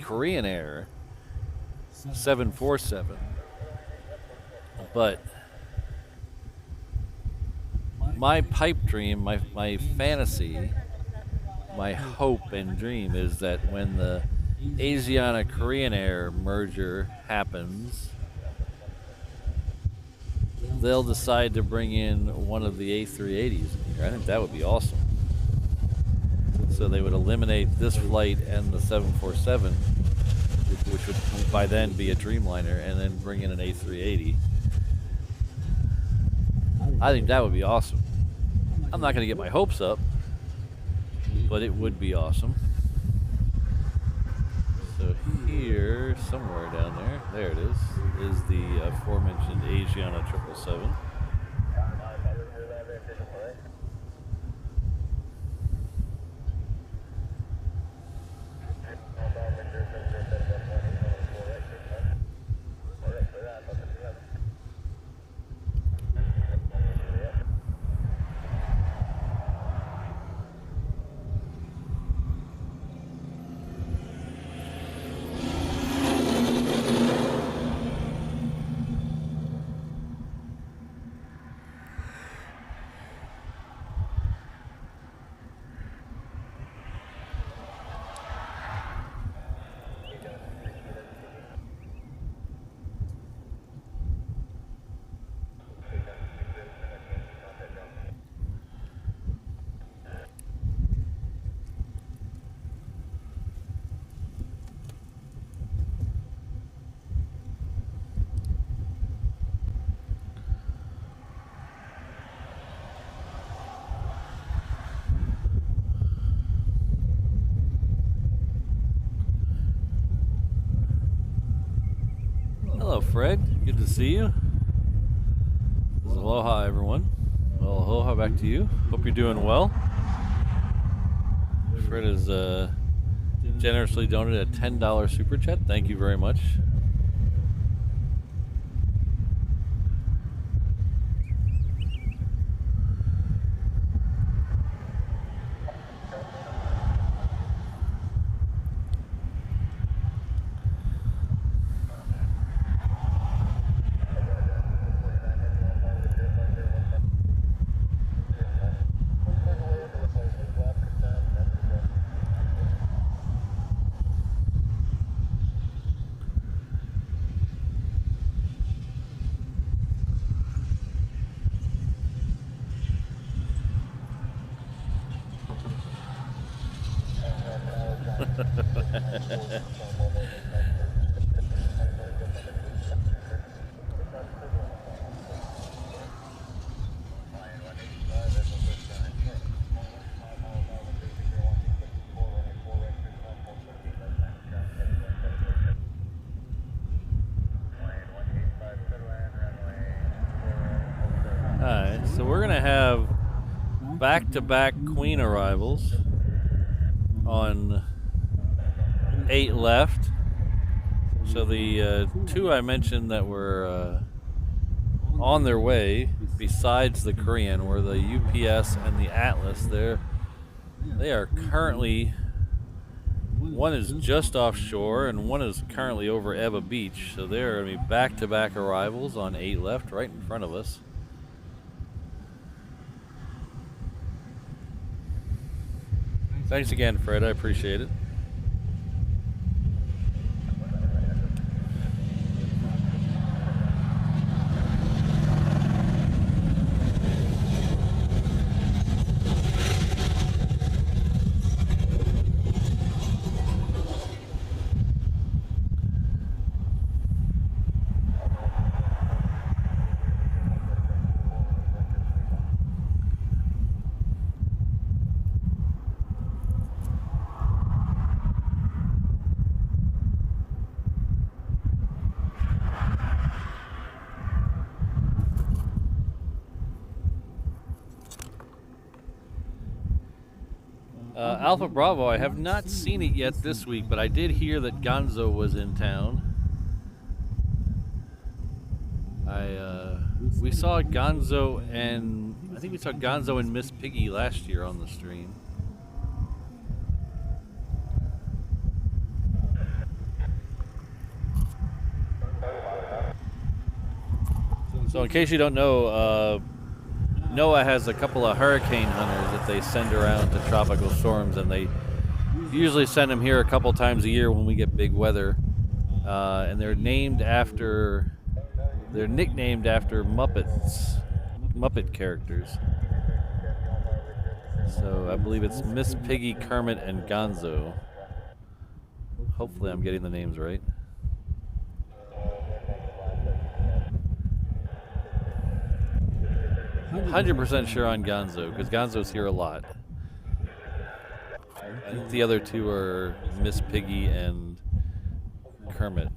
Korean Air 747, but my pipe dream, my fantasy, my hope and dream is that when the Asiana Korean Air merger happens, they'll decide to bring in one of the A380s in here. I think that would be awesome. So they would eliminate this flight and the 747, which would by then be a Dreamliner, and then bring in an A380. I think that would be awesome. I'm not going to get my hopes up, but it would be awesome. So here, somewhere down there it is the aforementioned Asiana 777. Hello, Fred. Good to see you. This is aloha, everyone. Well, aloha back to you. Hope you're doing well. Fred has generously donated a $10 super chat. Thank you very much. back-to-back Queen arrivals on 8 left. So the 2 I mentioned that were on their way, besides the Korean, were the UPS and the Atlas. They are currently, one is just offshore and one is currently over Eva Beach. So they're going to be back-to-back arrivals on 8 left, right in front of us. Thanks again, Fred. I appreciate it. Alpha Bravo, I have not seen it yet this week, but I did hear that Gonzo was in town. We saw Gonzo and I think we saw Gonzo and Miss Piggy last year on the stream. So in case you don't know, NOAA has a couple of hurricane hunters that they send around to tropical storms, and they usually send them here a couple times a year when we get big weather. And they're nicknamed after Muppet characters. So I believe it's Miss Piggy, Kermit, and Gonzo. Hopefully I'm getting the names right. 100% sure on Gonzo, because Gonzo's here a lot. I think the other 2 are Miss Piggy and Kermit.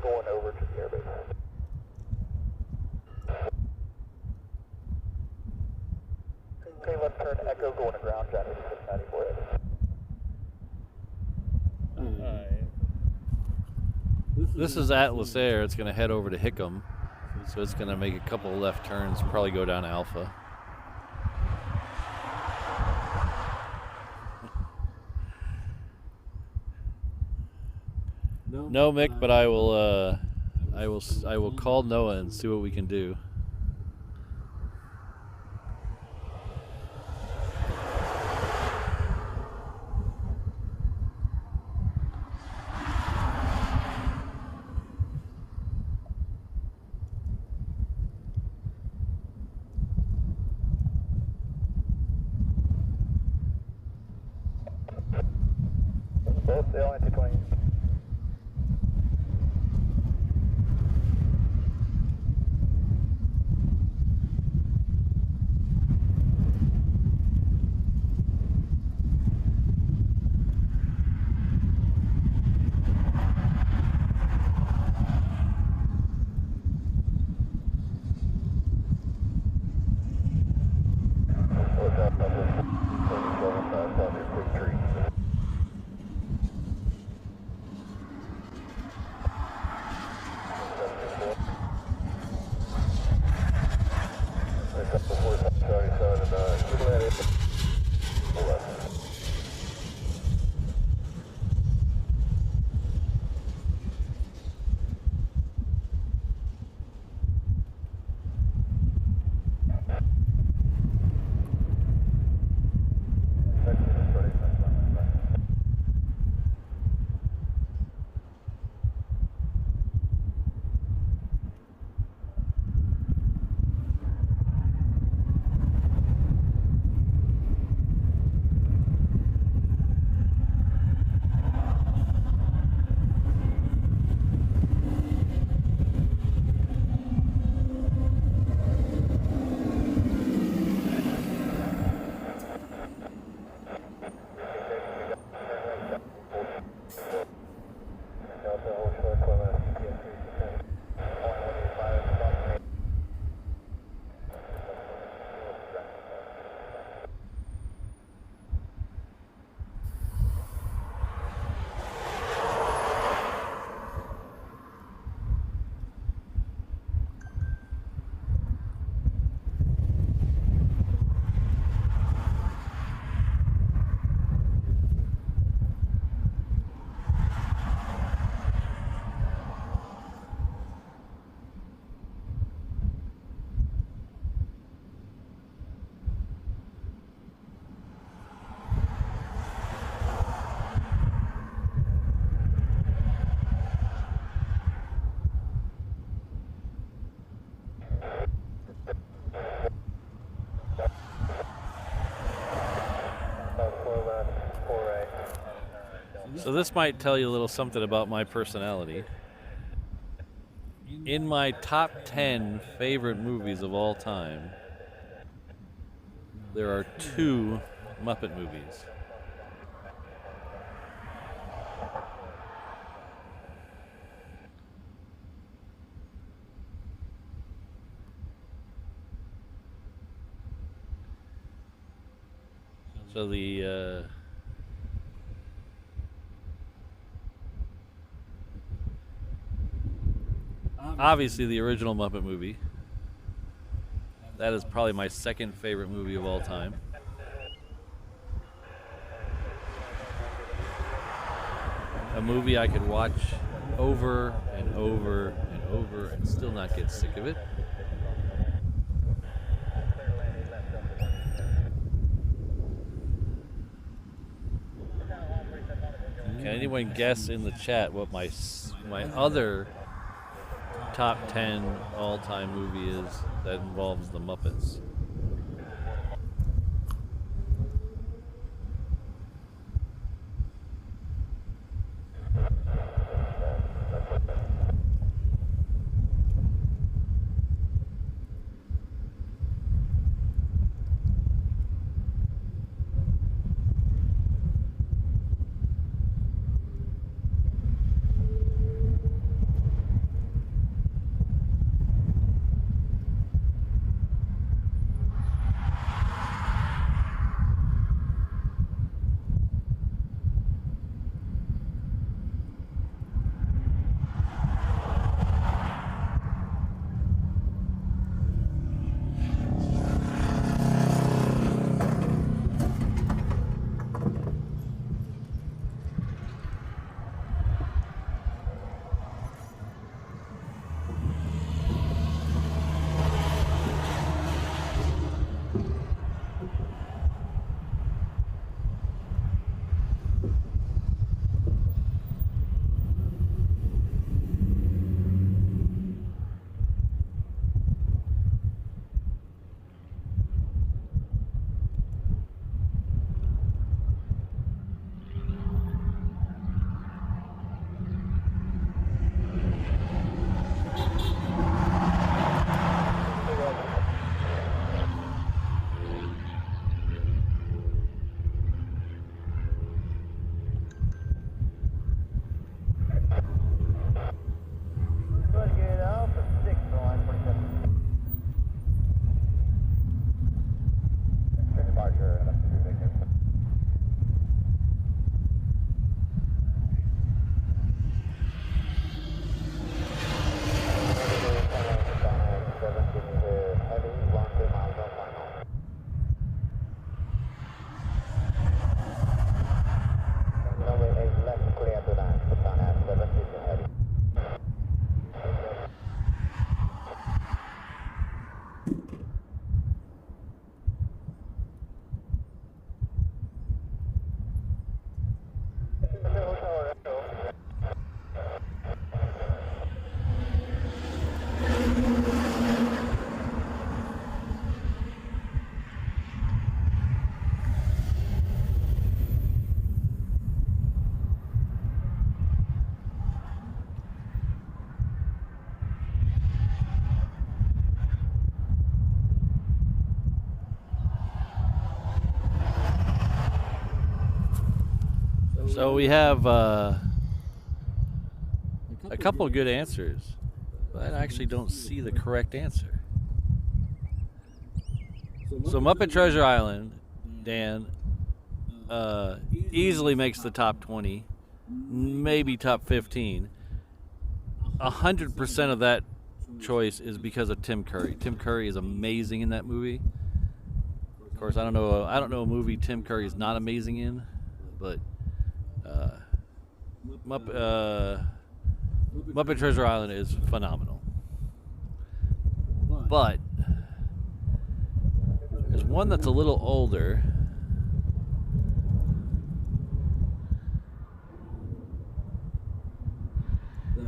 Going over to the Airbus. Okay, left turn Echo going to ground, Johnny 694. This is Atlas Air. It's going to head over to Hickam. So it's going to make a couple of left turns, probably go down Alpha. No, Mick, but I will call NOAA and see what we can do. Both sail into 20. So this might tell you a little something about my personality. In my top 10 favorite movies of all time, there are 2 Muppet movies. So the obviously the original Muppet movie. That is probably my second favorite movie of all time. A movie I could watch over and over and over and still not get sick of it. Can anyone guess in the chat what my other top 10 all-time movie is that involves the Muppets? So we have a couple of good answers, but I actually don't see the correct answer. So Muppet Treasure Island, Dan, easily makes the top 20, maybe top 15. 100% of that choice is because of Tim Curry. Tim Curry is amazing in that movie. Of course, I don't know a movie Tim Curry is not amazing in, but Muppet Treasure Island is phenomenal. But there's one that's a little older.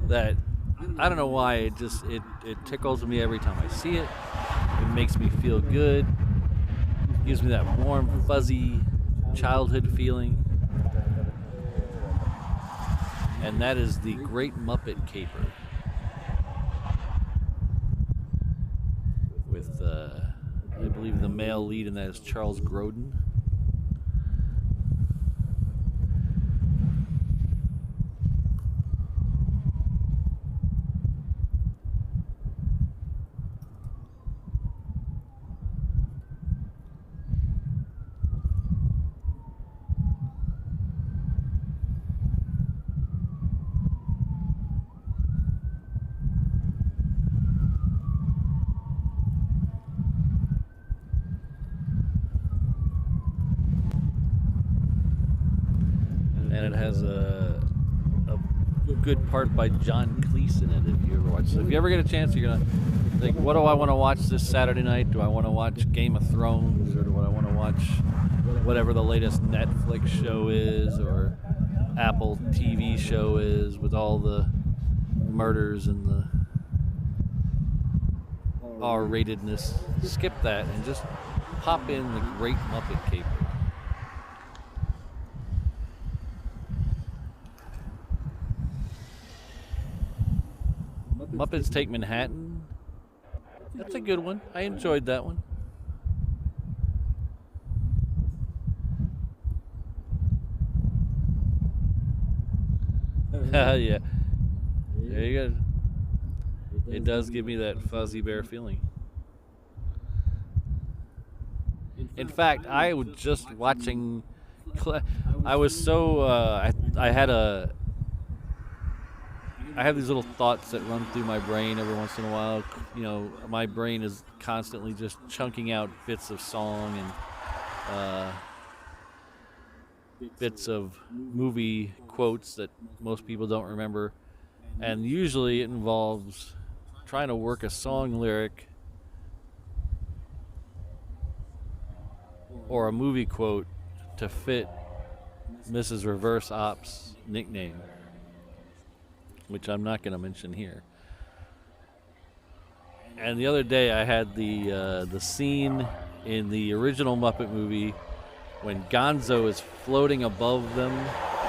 That I don't know why it tickles me every time I see it. It makes me feel good. Gives me that warm, fuzzy childhood feeling. and that is the Great Muppet Caper. With, I believe the male lead in that is Charles Grodin. And it has a good part by John Cleese in it, if you ever watch. So if you ever get a chance, you're gonna think, what do I want to watch this Saturday night? Do I want to watch Game of Thrones, or do I want to watch whatever the latest Netflix show is, or Apple TV show is, with all the murders and the R-ratedness? Skip that and just pop in the Great Muppet Caper. Muppets Take Manhattan. That's a good one. I enjoyed that one. Yeah. There you go. It does give me that Fuzzy Bear feeling. In fact, I was just watching. I was so. I have these little thoughts that run through my brain every once in a while. You know, my brain is constantly just chunking out bits of song and bits of movie quotes that most people don't remember. And usually it involves trying to work a song lyric or a movie quote to fit Mrs. Reverse Op's nickname, which I'm not going to mention here. And the other day I had the scene in the original Muppet movie when Gonzo is floating above them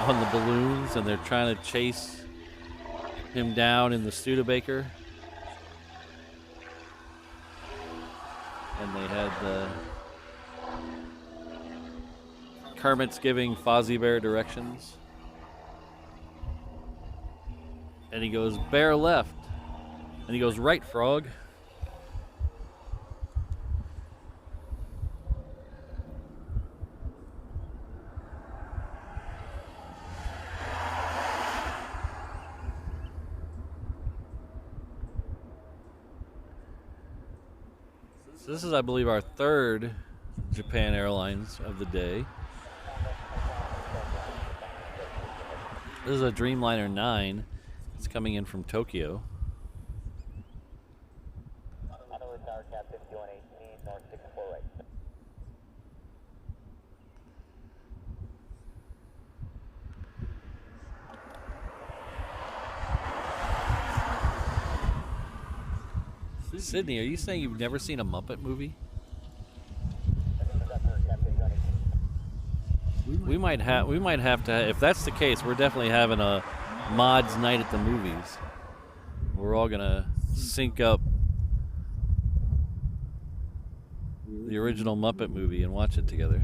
on the balloons and they're trying to chase him down in the Studebaker. And they had Kermit's giving Fozzie Bear directions. And he goes, "Bear left." And he goes, "Right, Frog." So this is, I believe, our third Japan Airlines of the day. This is a Dreamliner 9. It's coming in from Tokyo. Sydney, are you saying you've never seen a Muppet movie? We might have to. If that's the case, we're definitely having a mods night at the movies. We're all gonna sync up the original Muppet movie and watch it together.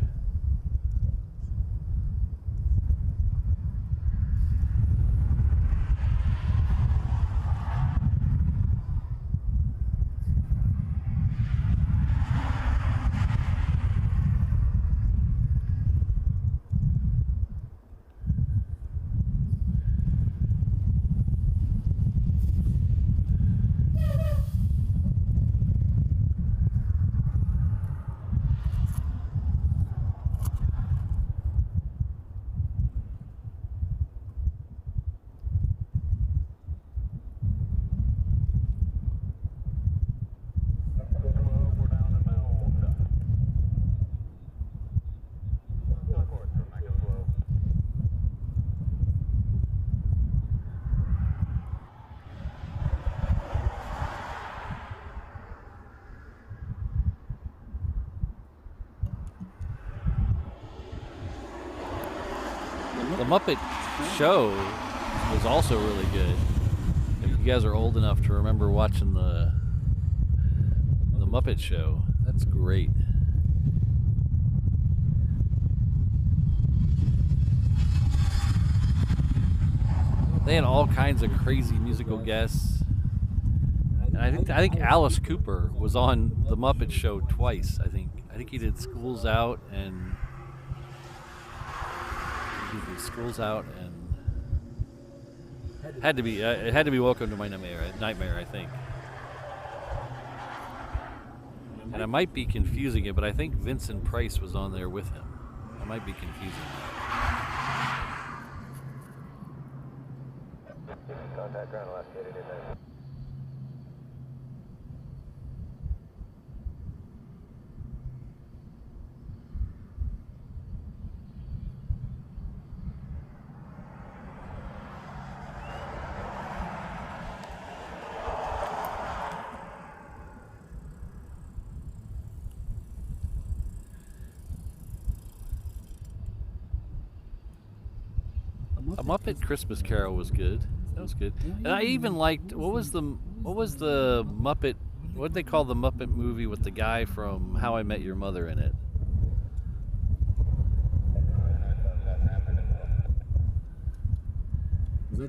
The Muppet Show was also really good. If you guys are old enough to remember watching the Muppet Show, that's great. They had all kinds of crazy musical guests. And I think Alice Cooper was on the Muppet Show twice. I think he did Schools Out and it had to be Welcome to My Nightmare, I think. And I might be confusing it, but I think Vincent Price was on there with him. I might be confusing that. Contact ground last 88 days. A Muppet Christmas Carol was good. That was good. And I even liked what was the Muppet? What did they call the Muppet movie with the guy from How I Met Your Mother in it?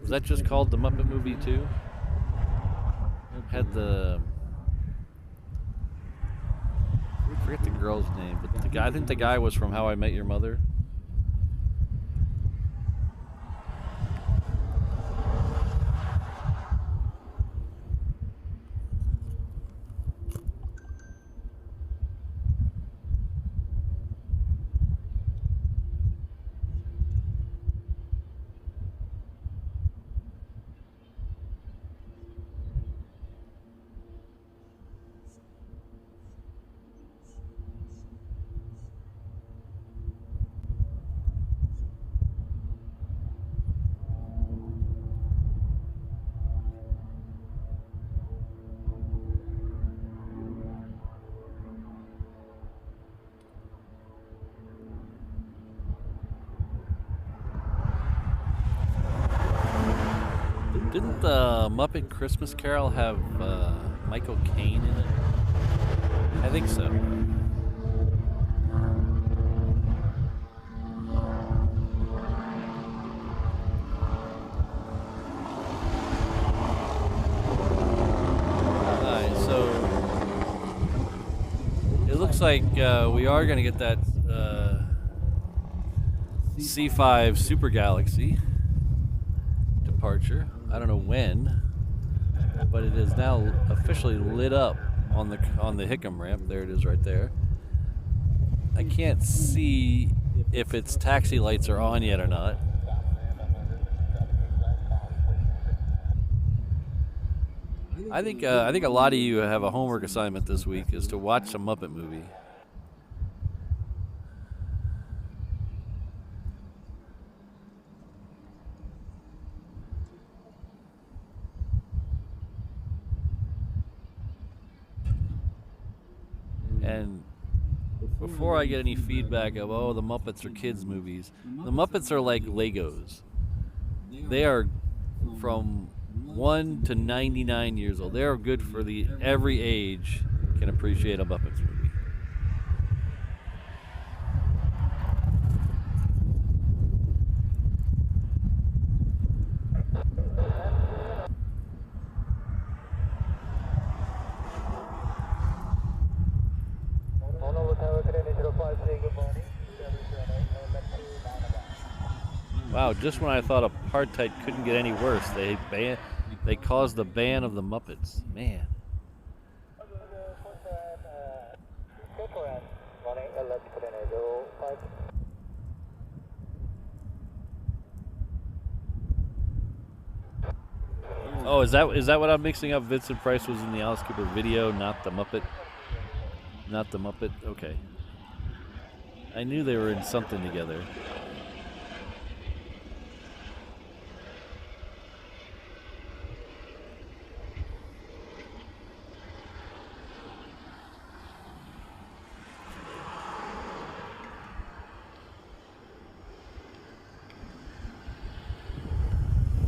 Was that just called the Muppet movie too? It had I forget the girl's name, but the guy. I think the guy was from How I Met Your Mother. Didn't the Muppet Christmas Carol have Michael Caine in it? I think so. Alright, so it looks like we are going to get that C5 Super Galaxy departure. I don't know when, but it is now officially lit up on the Hickam ramp. There it is right there. I can't see if its taxi lights are on yet or not. I think a lot of you have a homework assignment this week is to watch a Muppet movie. And before I get any feedback of, oh, the Muppets are kids' movies, the Muppets are like Legos. They are from 1 to 99 years old. They are good for every age can appreciate a Muppets movie. Wow, just when I thought apartheid couldn't get any worse, they caused the ban of the Muppets. Man. Oh, is that what I'm mixing up? Vincent Price was in the Alice Cooper video, not the Muppet? Not the Muppet? Okay. I knew they were in something together.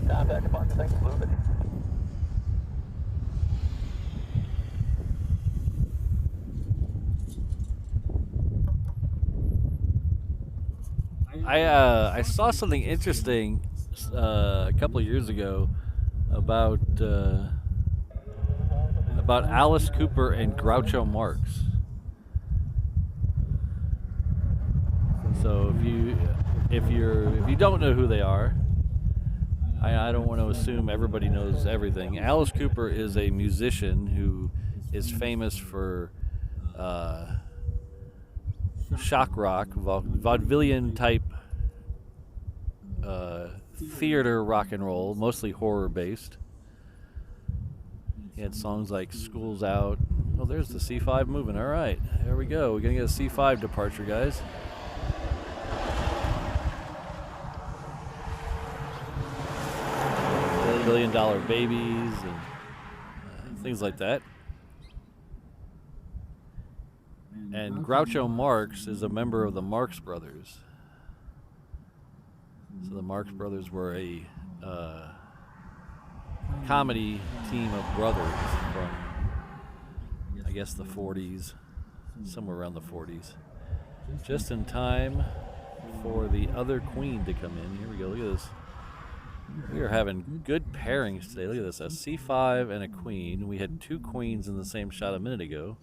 Contact departure, thanks, moving. I saw something interesting a couple of years ago about Alice Cooper and Groucho Marx. So if you don't know who they are, I don't want to assume everybody knows everything. Alice Cooper is a musician who is famous for shock rock, vaudevillian type theater rock and roll, mostly horror based. He had songs like School's Out. Oh, there's the C5 moving. All right, there we go. We're going to get a C5 departure, guys. $1 billion babies and things like that. And Groucho Marx is a member of the Marx Brothers. So the Marx Brothers were a comedy team of brothers from, I guess, the 40s, somewhere around the 40s. Just in time for the other queen to come in. Here we go, look at this. We are having good pairings today. Look at this, a C5 and a queen. We had two queens in the same shot a minute ago.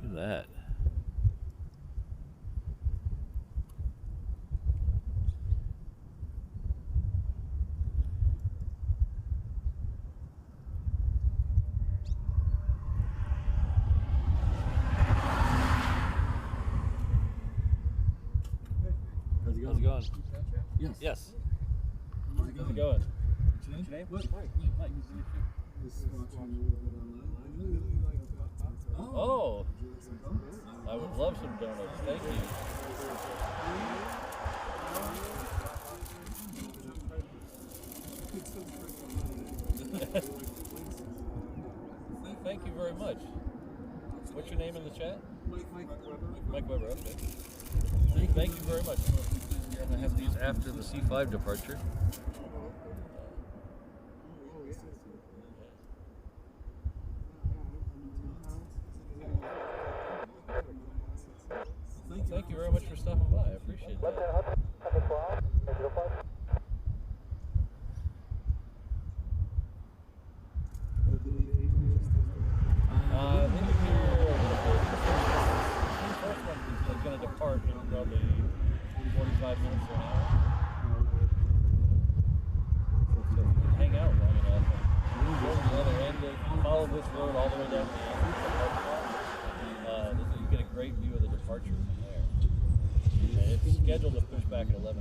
Look at that. How's it going? Yes. Yes. How's it going? What's your name? What? Mike. Nice to meet you. Just watching a little bit online. Oh, I would love some donuts. Thank you. Thank you very much. What's your name in the chat? Mike Weber, okay. Thank you very much. We're going to have these after the C5 departure. Thank you very much for stopping by. I appreciate that. The first one is going to depart in probably 45 minutes to an hour. So if you can hang out long enough and go to the other end, follow this road all the way down to the end, you get a great view of the departure from there. And it's scheduled to push back at 11:30.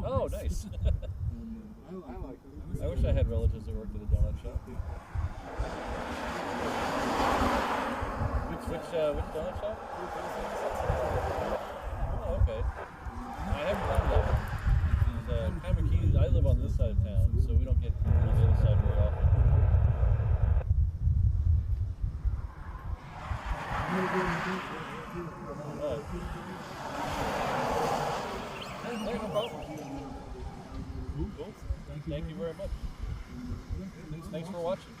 Oh, nice. I wish I had relatives that worked at a donut shop. Which donut shop? Oh, okay. I haven't done that one. Kaimakee, I live on this side of town, so we don't get on the other side very often. No problem. Cool. Thank you very much. Thanks for watching.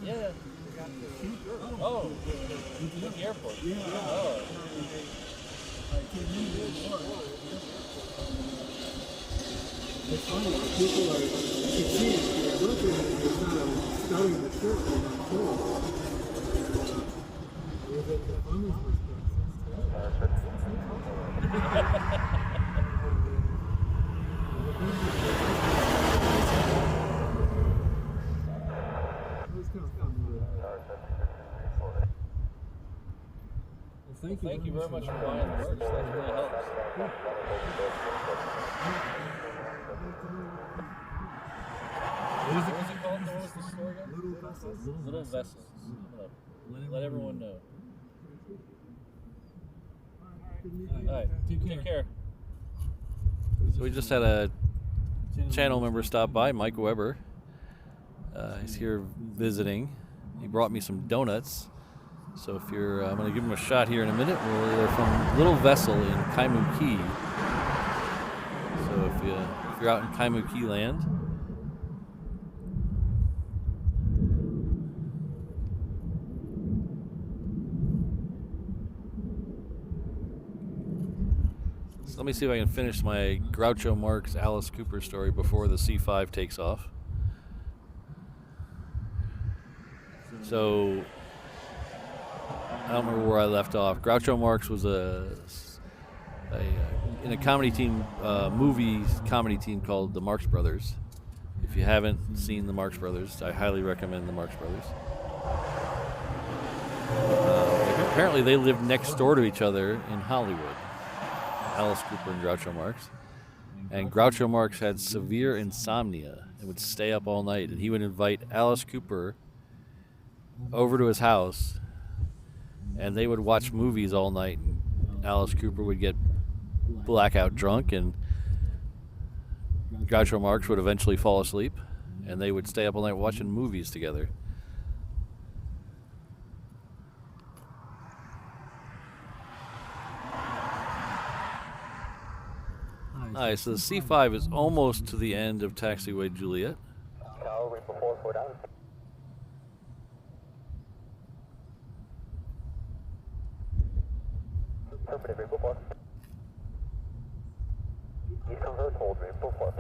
Yeah. Oh, at the airport. Oh. It's funny, people are, you can see it, you're looking at it, it's not starting the shirt, you're not told. Thank you very much for buying the merch. That really helps. What was it called? What was the store again? Little Vessels. Let everyone know. All right. Take care. So we just had a channel member stop by, Mike Weber, He's here visiting. He brought me some donuts. So if you're, I'm going to give him a shot here in a minute. They're from Little Vessel in Kaimu Key. So if you're out in Kaimu Key land, so let me see if I can finish my Groucho Marx Alice Cooper story before the C5 takes off. So I don't remember where I left off. Groucho Marx was in a comedy team, movie comedy team called the Marx Brothers. If you haven't seen the Marx Brothers, I highly recommend the Marx Brothers. Apparently they lived next door to each other in Hollywood, Alice Cooper and Groucho Marx. And Groucho Marx had severe insomnia and would stay up all night. And he would invite Alice Cooper over to his house, and they would watch movies all night. And Alice Cooper would get blackout drunk, and Groucho Marx would eventually fall asleep, and they would stay up all night watching movies together. Alright, so the C5 is almost to the end of Taxiway Juliet. Tower, wait before 4 down. Affirmative, wait before. East convert, hold, wait before.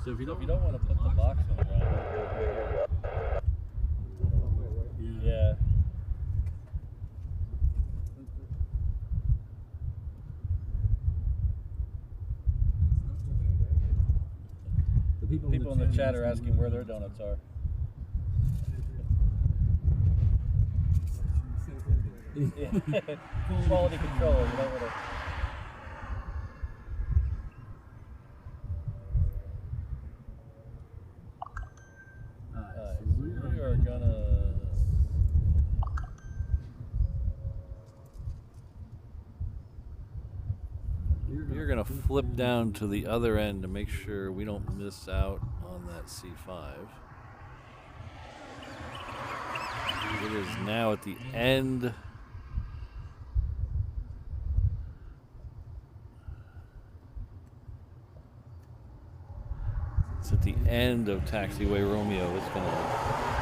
So if you don't want to put the box on the ground, yeah. The People in the chat are asking where their donuts are. Quality control, you don't want to. We are gonna. We're gonna flip down to the other end to make sure we don't miss out on that C5. It is now at the end. It's at the end of Taxiway Romeo. It's gonna.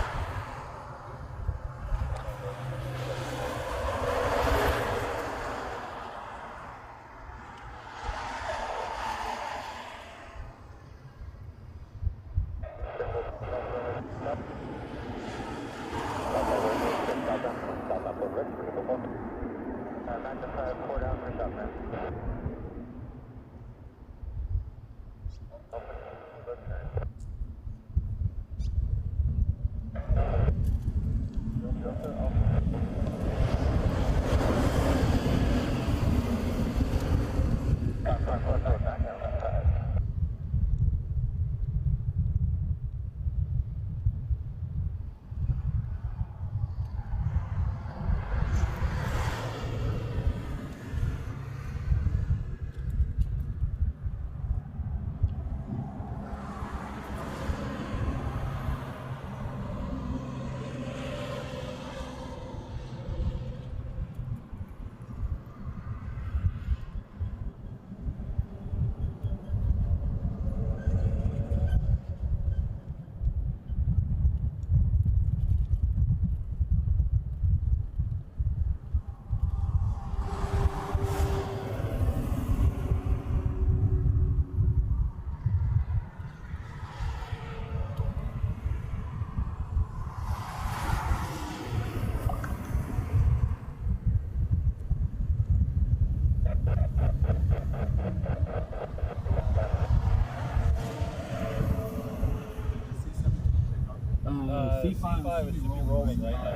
C5 is to be rolling right now.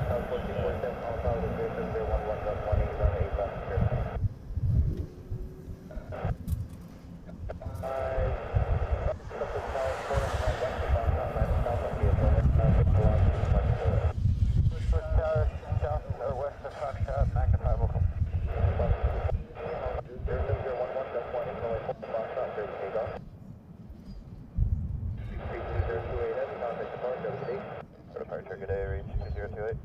right.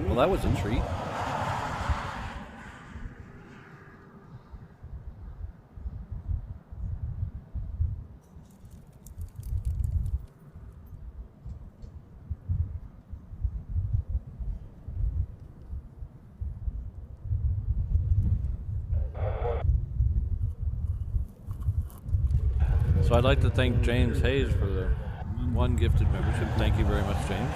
Well, that was a treat. So I'd like to thank James Hayes for the one gifted membership. Thank you very much, James.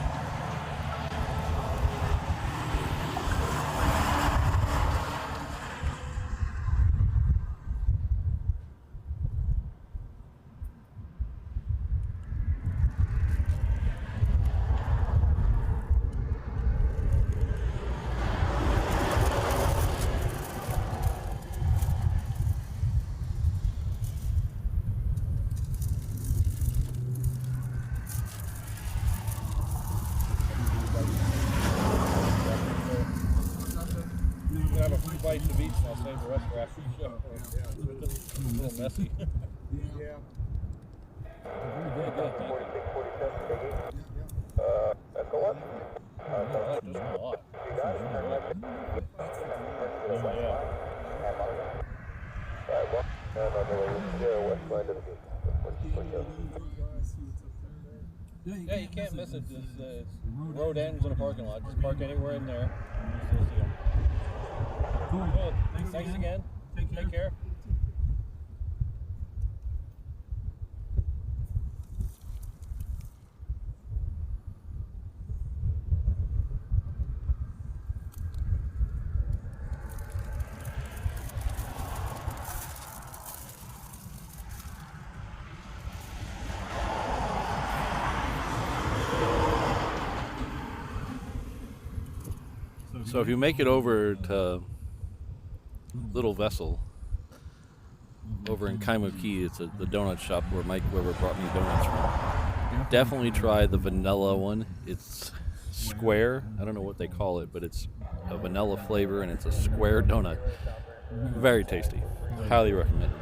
Have a few bites of each, and I'll save the rest for after the show. It's a little messy. Yeah. Very good, thank you. 46, 47, Biggie. That's the one. I like this one a lot. You got it. Turn left. To the west line. And on it. Alright, well, and on the way, west line to the beach. Yeah, you can't miss it. The road ends in a parking lot. Just park anywhere in there. And you'll see them. Good. Thanks again. Take care. So if you make it over to Little Vessel over in Kaimuki, it's the donut shop where Mike Weber brought me donuts from. Definitely try the vanilla one. It's square. I don't know what they call it, but it's a vanilla flavor and it's a square donut. Very tasty. Highly recommended.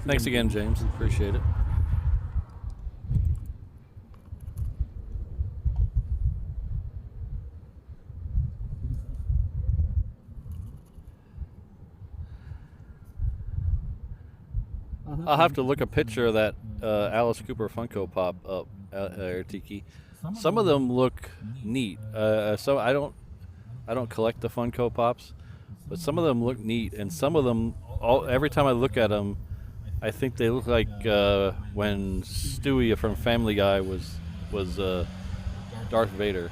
Thanks again, James. Appreciate it. I'll have to look a picture of that Alice Cooper Funko Pop up, Tiki. Some of them look neat. So I don't collect the Funko Pops, but some of them look neat, and some of them, every time I look at them, I think they look like when Stewie from Family Guy was Darth Vader.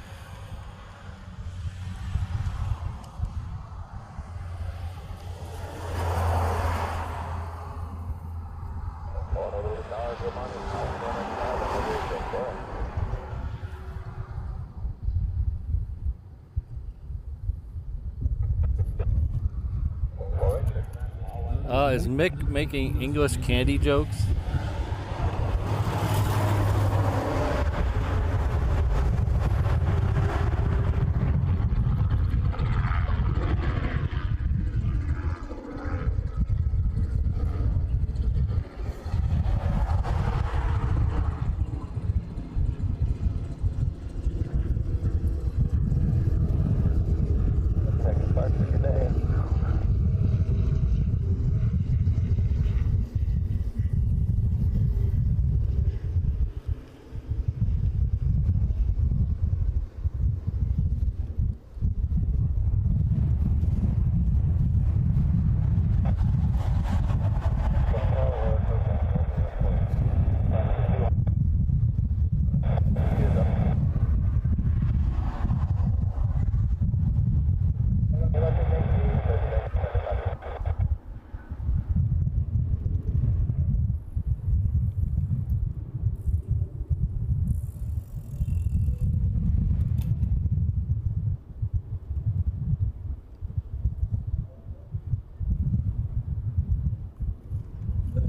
Is Mick making English candy jokes?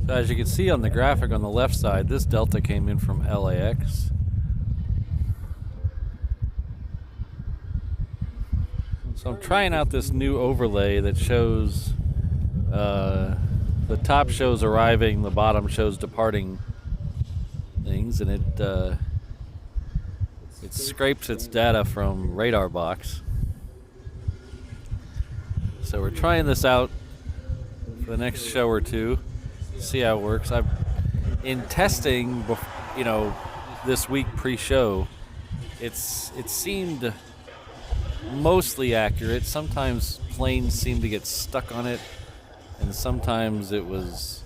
So as you can see on the graphic on the left side, this Delta came in from LAX. So I'm trying out this new overlay that shows the top shows arriving, the bottom shows departing things, and it scrapes its data from Radar Box. So we're trying this out for the next show or two. See how it works. I've in testing, this week pre-show, it seemed mostly accurate. Sometimes planes seemed to get stuck on it, and sometimes it was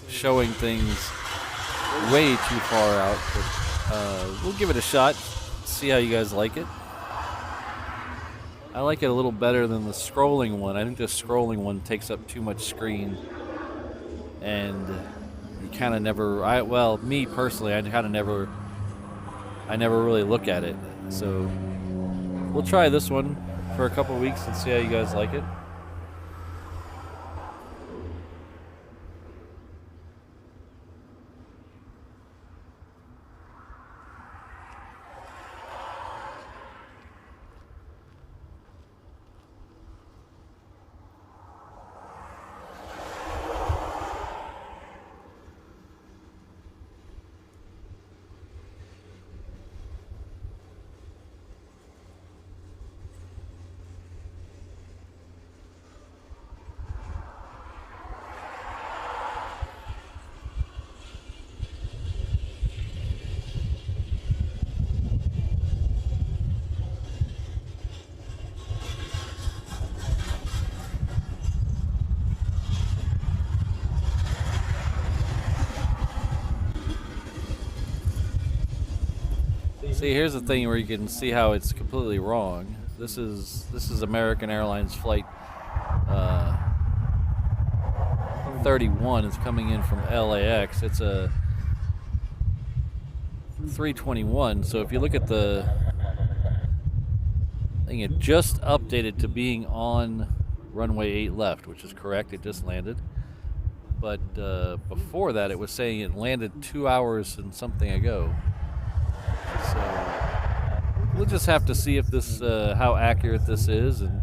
showing things way too far out. But we'll give it a shot. See how you guys like it. I like it a little better than the scrolling one. I think the scrolling one takes up too much screen. And you kind of never, me personally, I never really look at it. So we'll try this one for a couple weeks and see how you guys like it. See, here's the thing where you can see how it's completely wrong. This is American Airlines flight 31. It's coming in from LAX. It's a 321. So if you look at the thing, it just updated to being on runway 8 left, which is correct. It just landed. But before that, it was saying it landed 2 hours and something ago. So we'll just have to see if this, how accurate this is, and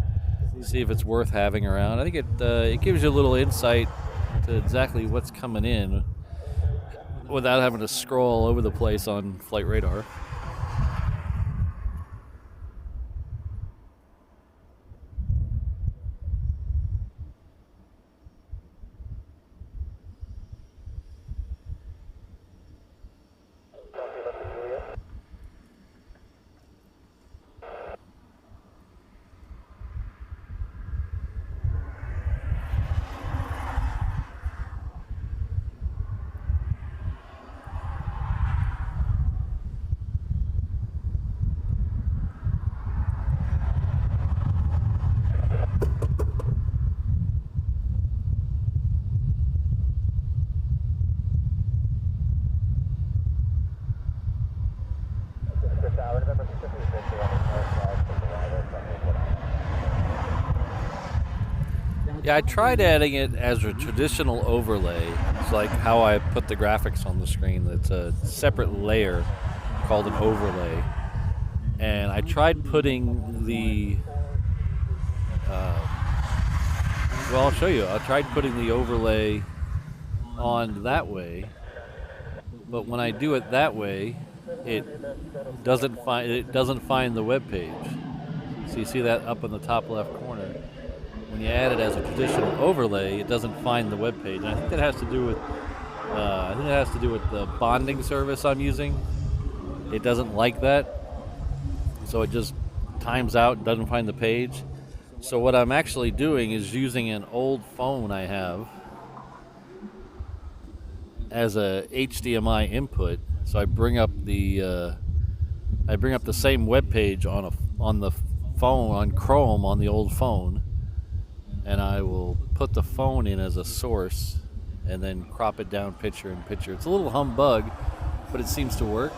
see if it's worth having around. I think it gives you a little insight to exactly what's coming in without having to scroll all over the place on flight radar. Yeah, I tried adding it as a traditional overlay. It's like how I put the graphics on the screen. It's a separate layer called an overlay. And I tried putting the... well, I'll show you. I tried putting the overlay on that way. But when I do it that way, it doesn't find the web page. So you see that up in the top left corner. When you add it as a traditional overlay, it doesn't find the web page. And I think that has to do with the bonding service I'm using. It doesn't like that, so it just times out and doesn't find the page. So what I'm actually doing is using an old phone I have as a HDMI input. So I bring up the same web page on the phone on Chrome on the old phone, and I will put the phone in as a source and then crop it down picture in picture. It's a little humbug, but it seems to work.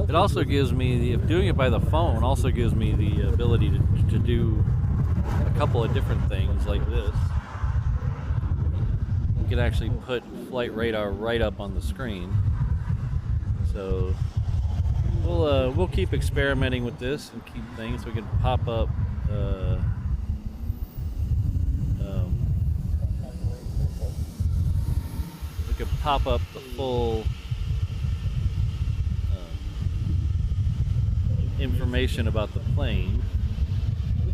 It also gives me, doing it by the phone also gives me the ability to do a couple of different things like this. You can actually put flight radar right up on the screen. So we'll keep experimenting with this and keep things so we can pop up the full information about the plane.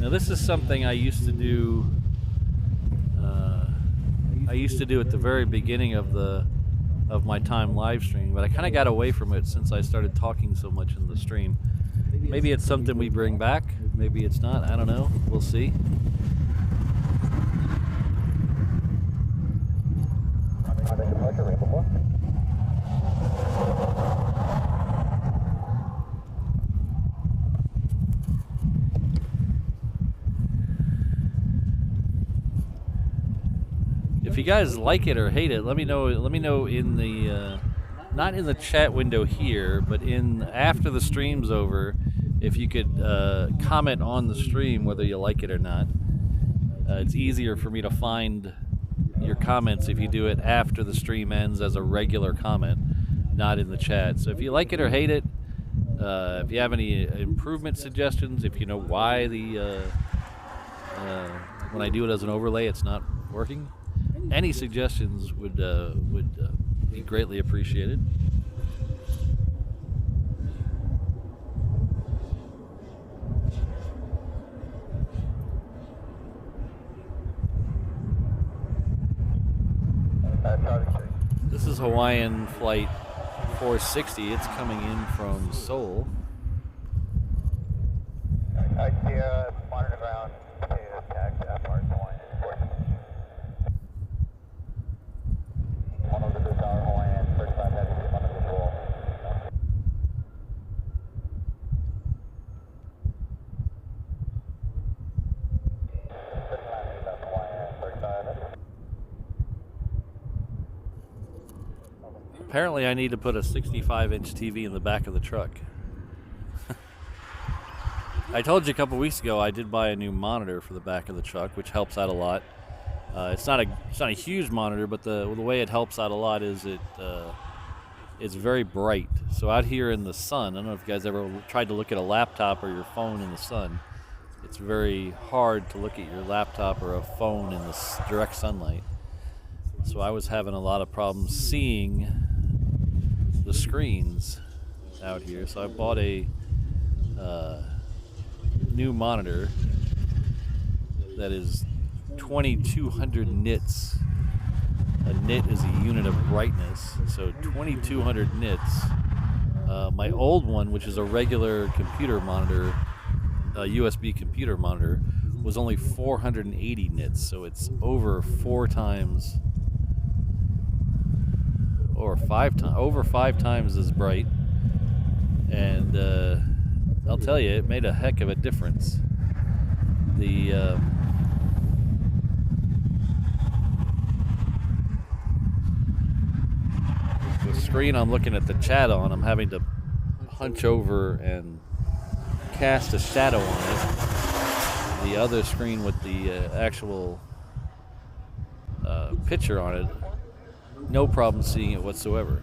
Now this is something I used to do. I used to do at the very beginning of my time live streaming, but I kind of got away from it since I started talking so much in the stream. Maybe it's something we bring back. Maybe it's not. I don't know. We'll see. If you guys like it or hate it, let me know. Let me know in the not in the chat window here, but after the stream's over, if you could comment on the stream whether you like it or not. It's easier for me to find your comments if you do it after the stream ends as a regular comment, not in the chat. So if you like it or hate it, if you have any improvement suggestions, if you know why when I do it as an overlay it's not working, any suggestions would be greatly appreciated. This is Hawaiian Flight 460. It's coming in from Seoul. I see a monitor ground. Tax Mark Hawaiian 460. One over the tower Hawaiian 35 heavy on the visual. Apparently I need to put a 65-inch TV in the back of the truck. I told you a couple weeks ago I did buy a new monitor for the back of the truck, which helps out a lot. It's not a huge monitor, but the way it helps out a lot is it's very bright. So out here in the sun, I don't know if you guys ever tried to look at a laptop or your phone in the sun. It's very hard to look at your laptop or a phone in the direct sunlight. So I was having a lot of problems seeing the screens out here. So I bought a new monitor that is 2200 nits. A nit is a unit of brightness, so 2200 nits. My old one, which is a regular computer monitor, a USB computer monitor, was only 480 nits, so it's over 4 times, or 5 times, over 5 times as bright. And I'll tell you, it made a heck of a difference. The screen I'm looking at the chat on, I'm having to hunch over and cast a shadow on it. The other screen with the actual picture on it, no problem seeing it whatsoever.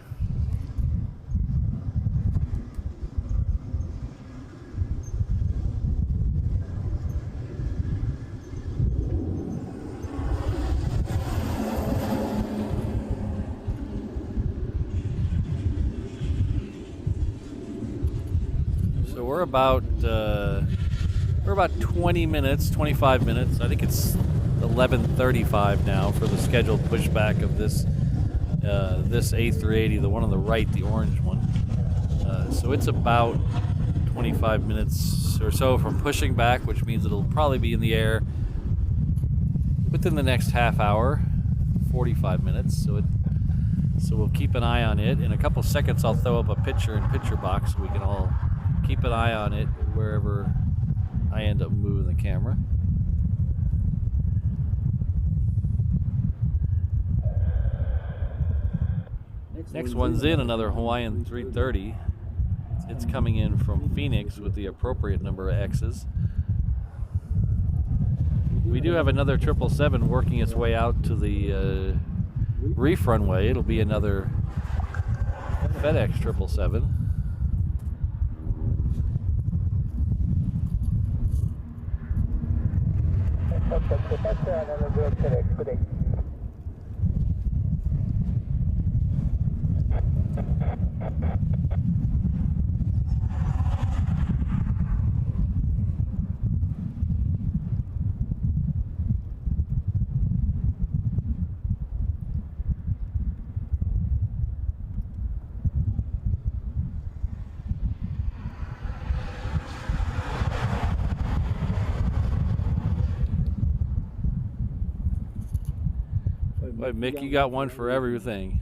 We're about 20 minutes, 25 minutes. I think it's 11:35 now for the scheduled pushback of this this A380, the one on the right, the orange one. So it's about 25 minutes or so from pushing back, which means it'll probably be in the air within the next half hour, 45 minutes. So we'll keep an eye on it. In a couple seconds, I'll throw up a picture in picture box so we can all keep an eye on it wherever I end up moving the camera. Next one's in, another Hawaiian 330. It's coming in from Phoenix with the appropriate number of X's. We do have another 777 working its way out to the reef runway. It'll be another FedEx 777. But Mick, you got one for everything.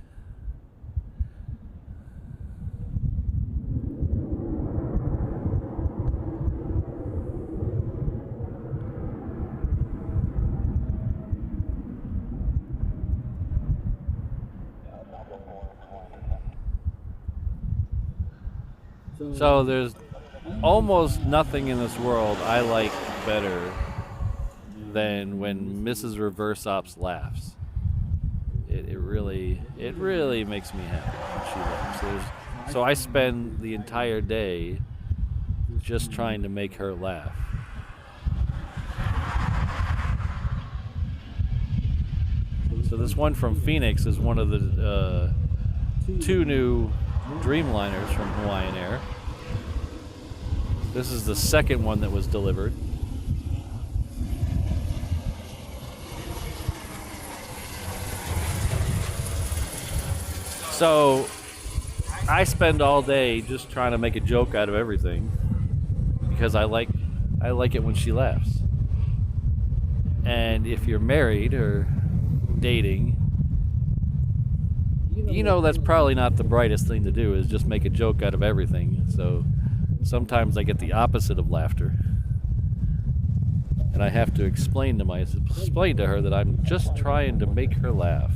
So there's almost nothing in this world I like better than when Mrs. Reverse Ops laughs. It really makes me happy when she laughs. So I spend the entire day just trying to make her laugh. So this one from Phoenix is one of the 2 new Dreamliners from Hawaiian Air. This is the second one that was delivered. So I spend all day just trying to make a joke out of everything because I like it when she laughs. And if you're married or dating, you know that's probably not the brightest thing to do, is just make a joke out of everything. So sometimes I get the opposite of laughter. And I have to explain to her that I'm just trying to make her laugh.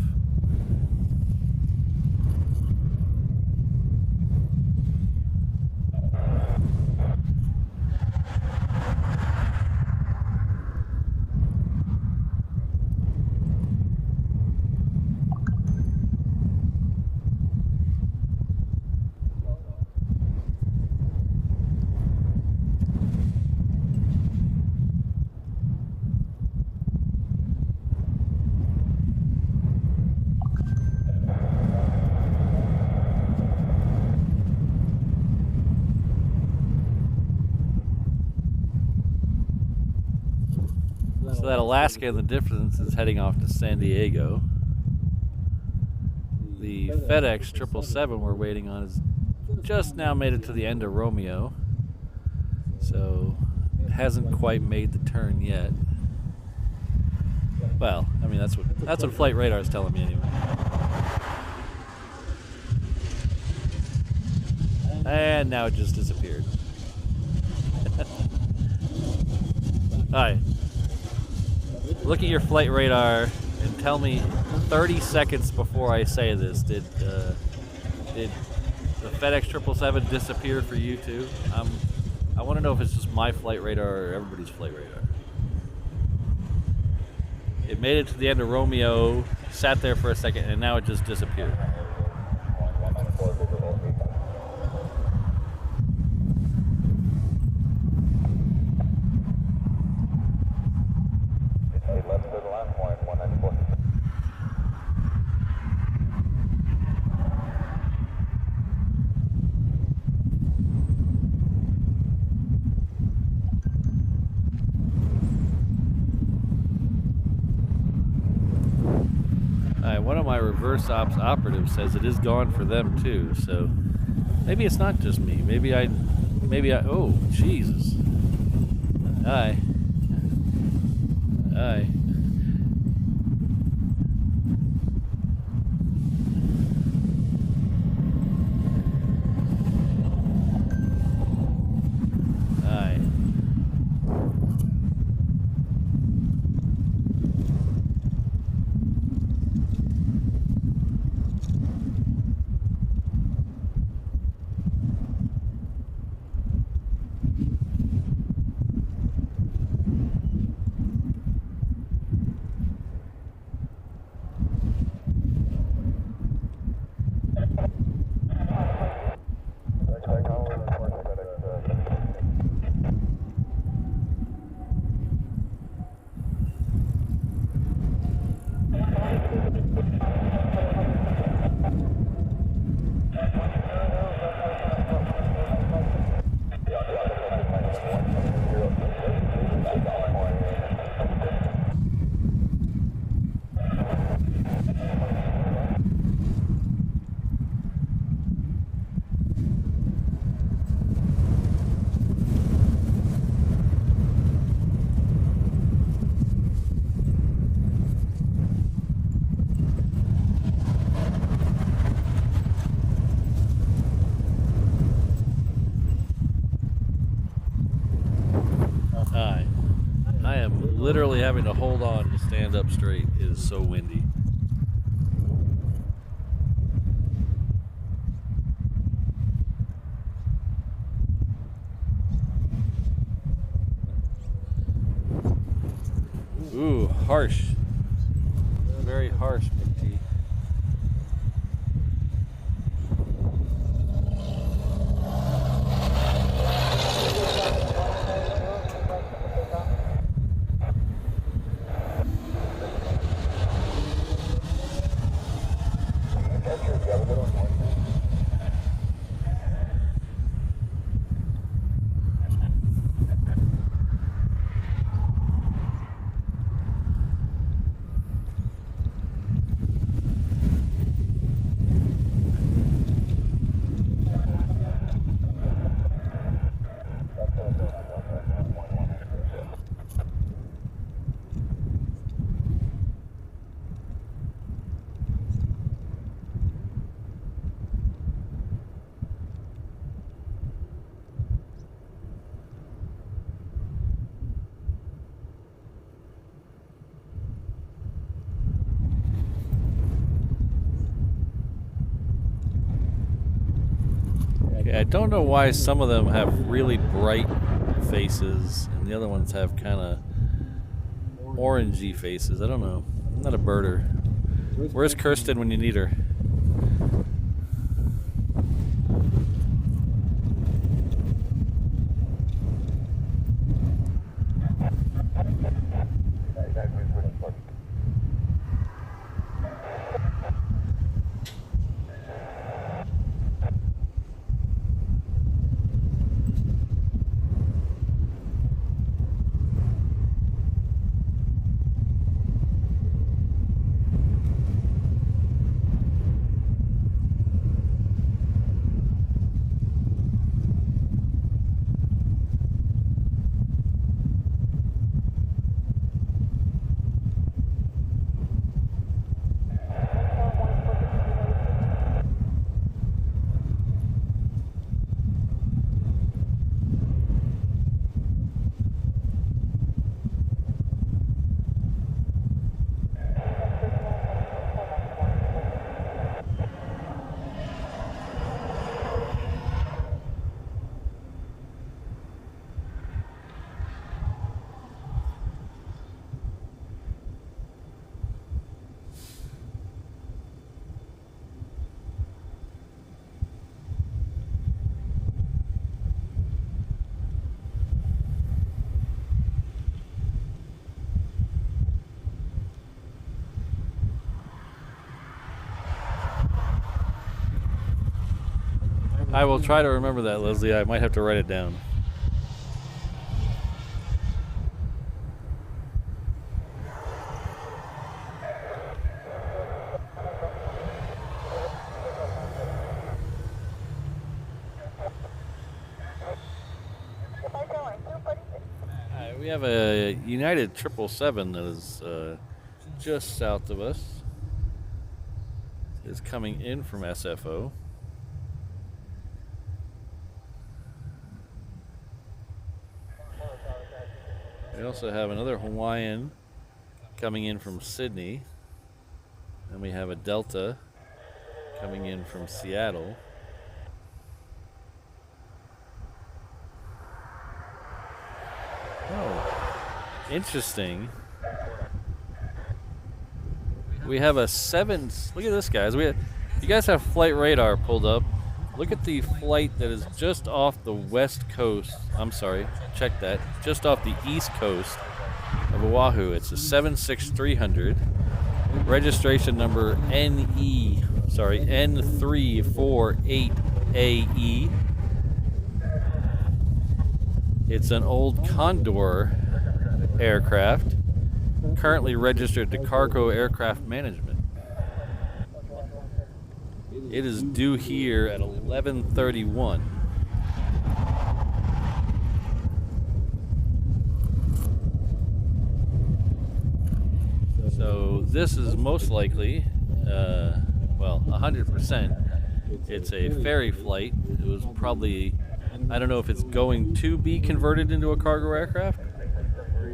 So that Alaska and the Difference is heading off to San Diego. The FedEx 777 we're waiting on has just now made it to the end of Romeo. So it hasn't quite made the turn yet. Well, I mean, that's what flight radar is telling me anyway. And now it just disappeared. Alright. Look at your flight radar and tell me 30 seconds before I say this, did the FedEx 777 disappear for you too? I want to know if it's just my flight radar or everybody's flight radar. It made it to the end of Romeo, sat there for a second, and now it just disappeared. One of my reverse ops operatives says it is gone for them too, so maybe it's not just me. Maybe I, oh, Jesus. Hi. Hi. Hi. Literally having to hold on to stand up straight. It is so windy. Ooh, harsh. Very harsh, McT. I don't know why some of them have really bright faces and the other ones have kind of orangey faces. I don't know. I'm not a birder. Where's Kirsten when you need her? I will try to remember that, Leslie. I might have to write it down. We have a United 777 that is just south of us. Is coming in from SFO. We also have another Hawaiian coming in from Sydney. And we have a Delta coming in from Seattle. Oh, interesting. We have a 7. Look at this, guys. You guys have flight radar pulled up. Look at the flight that is just off the west coast. I'm sorry, check that. Just off the east coast of Oahu. It's a 76300. Registration number N348AE. It's an old Condor aircraft, currently registered to Cargo Aircraft Management. It is due here at 11:31. So this is most likely, 100%, it's a ferry flight. It was probably, I don't know if it's going to be converted into a cargo aircraft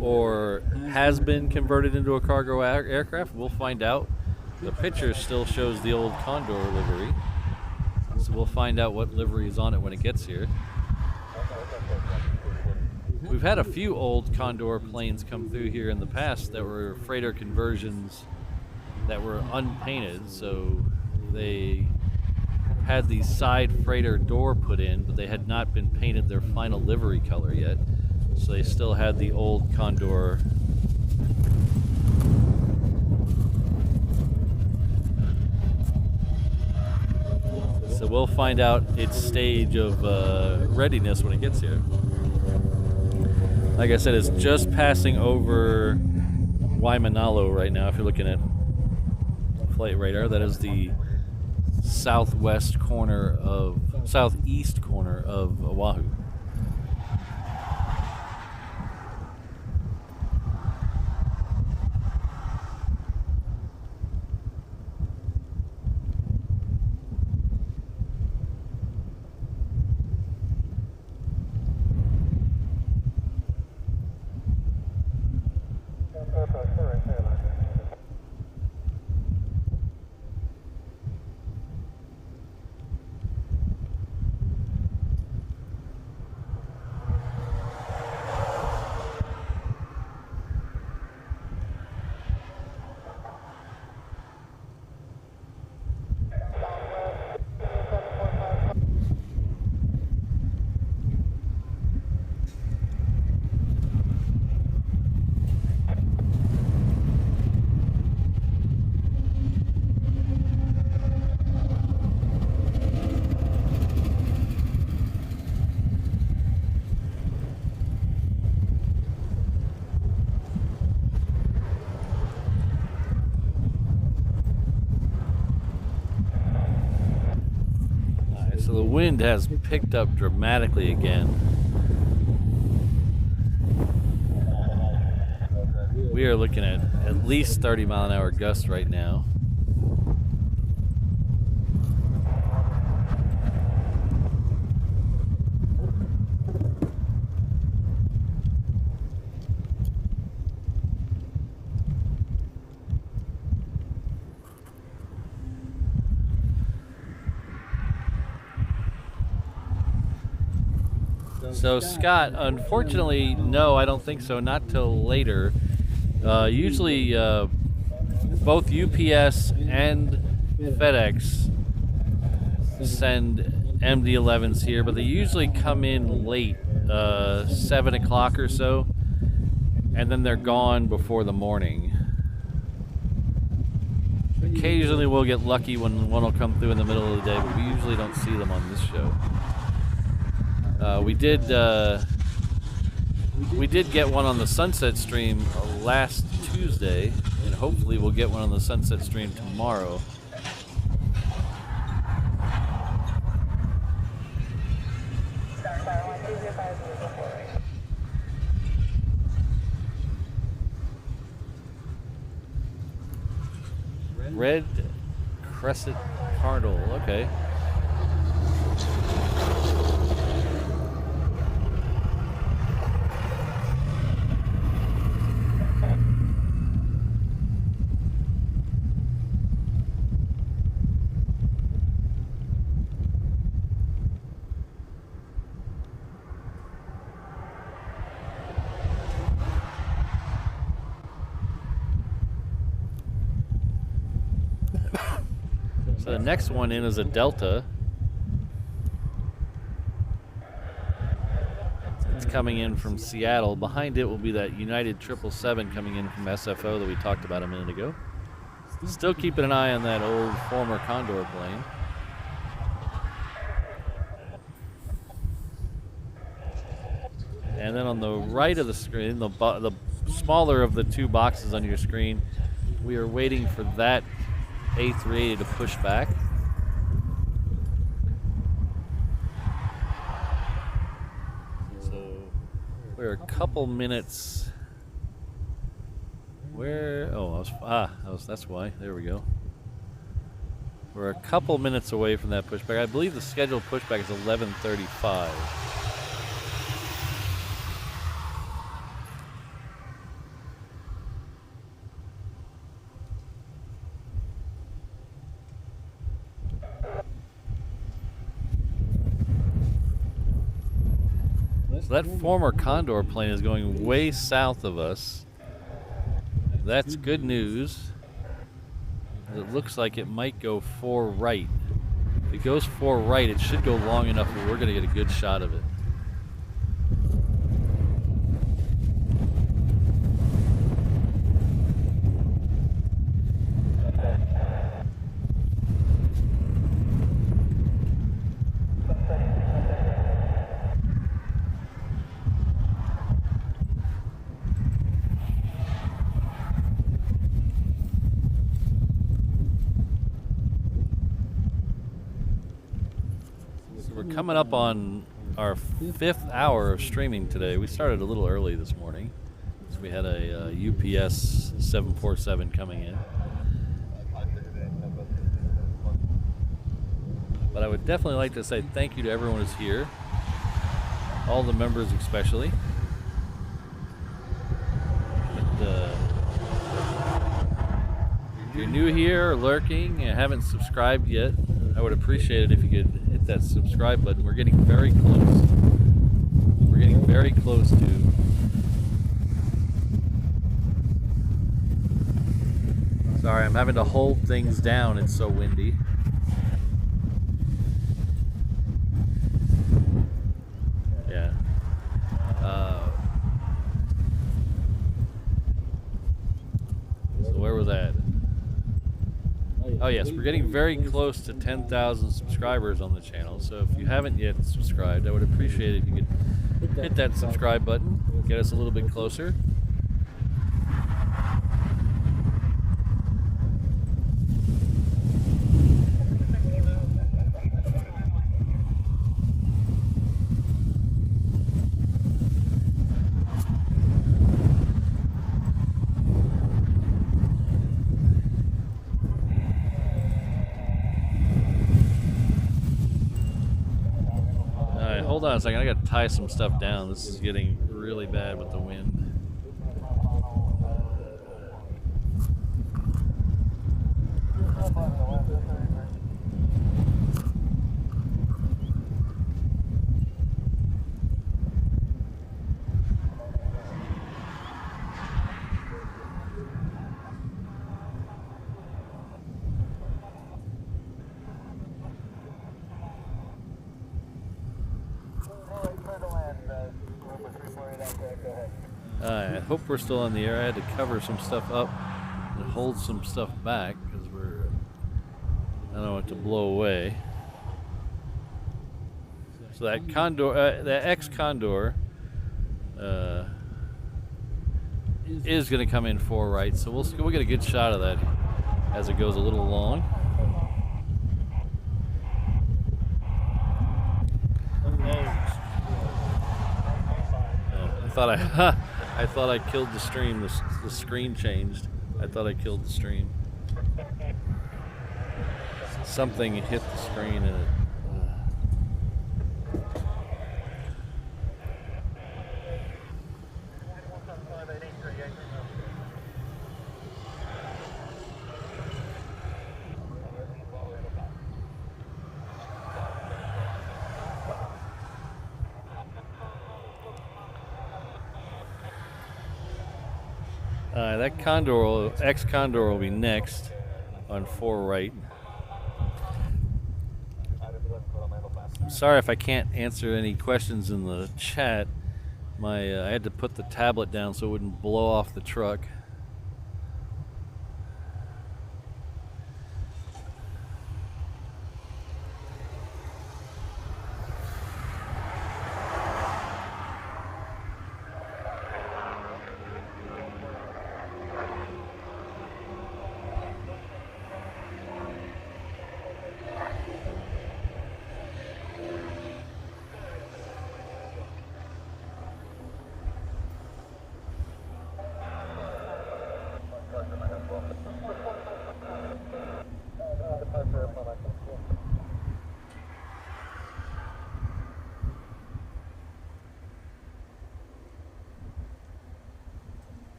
or has been converted into a cargo aircraft. We'll find out. The picture still shows the old Condor livery, so we'll find out what livery is on it when it gets here. We've had a few old Condor planes come through here in the past that were freighter conversions that were unpainted, so they had the side freighter door put in, but they had not been painted their final livery color yet, so they still had the old Condor. So we'll find out its stage of readiness when it gets here. Like I said, it's just passing over Waimanalo right now. If you're looking at flight radar, that is the southeast corner of Oahu. So the wind has picked up dramatically again. We are looking at least 30-mile-an-hour gusts right now. So Scott, unfortunately, no, I don't think so. Not till later. Usually, both UPS and FedEx send MD-11s here, but they usually come in late, 7 o'clock or so, and then they're gone before the morning. Occasionally we'll get lucky when one will come through in the middle of the day, but we usually don't see them on this show. We did get one on the Sunset stream last Tuesday, and hopefully we'll get one on the Sunset stream tomorrow. Red Crescent Cardinal, okay. So the next one in is a Delta. It's coming in from Seattle. Behind it will be that United 777 coming in from SFO that we talked about a minute ago. Still keeping an eye on that old former Condor plane. And then on the right of the screen, the smaller of the two boxes on your screen, we are waiting for that A380 to push back. So we're a couple minutes. That's why. There we go. We're a couple minutes away from that pushback. I believe the scheduled pushback is 11:35. So that former Condor plane is going way south of us. That's good news. It looks like it might go 4 right. If it goes 4 right, it should go long enough where we're going to get a good shot of it. Coming up on our 5th hour of streaming today. We started a little early this morning, so we had a UPS 747 coming in. But I would definitely like to say thank you to everyone who's here, all the members especially. But, if you're new here or lurking and haven't subscribed yet, I would appreciate it if you could hit that subscribe button. We're getting very close. We're getting very close to Sorry, I'm having to hold things down. It's so windy. Yeah. So where was that? Oh yes, we're getting very close to 10,000 subscribers on the channel. So if you haven't yet subscribed, I would appreciate it if you could hit that subscribe button, get us a little bit closer. Hold on a second, I gotta tie some stuff down. This is getting really bad with the wind. I hope we're still on the air. I had to cover some stuff up and hold some stuff back because we're don't want it to blow away. So that Condor, the X Condor, is going to come in 4 right. So we'll get a good shot of that as it goes a little long. I thought I killed the stream. The screen changed. I thought I killed the stream. Something hit the screen and it. That Condor, X Condor, will be next on 4 right. I'm sorry if I can't answer any questions in the chat. I had to put the tablet down so it wouldn't blow off the truck.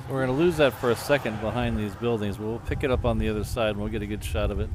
We're going to lose that for a second behind these buildings, but we'll pick it up on the other side and we'll get a good shot of it.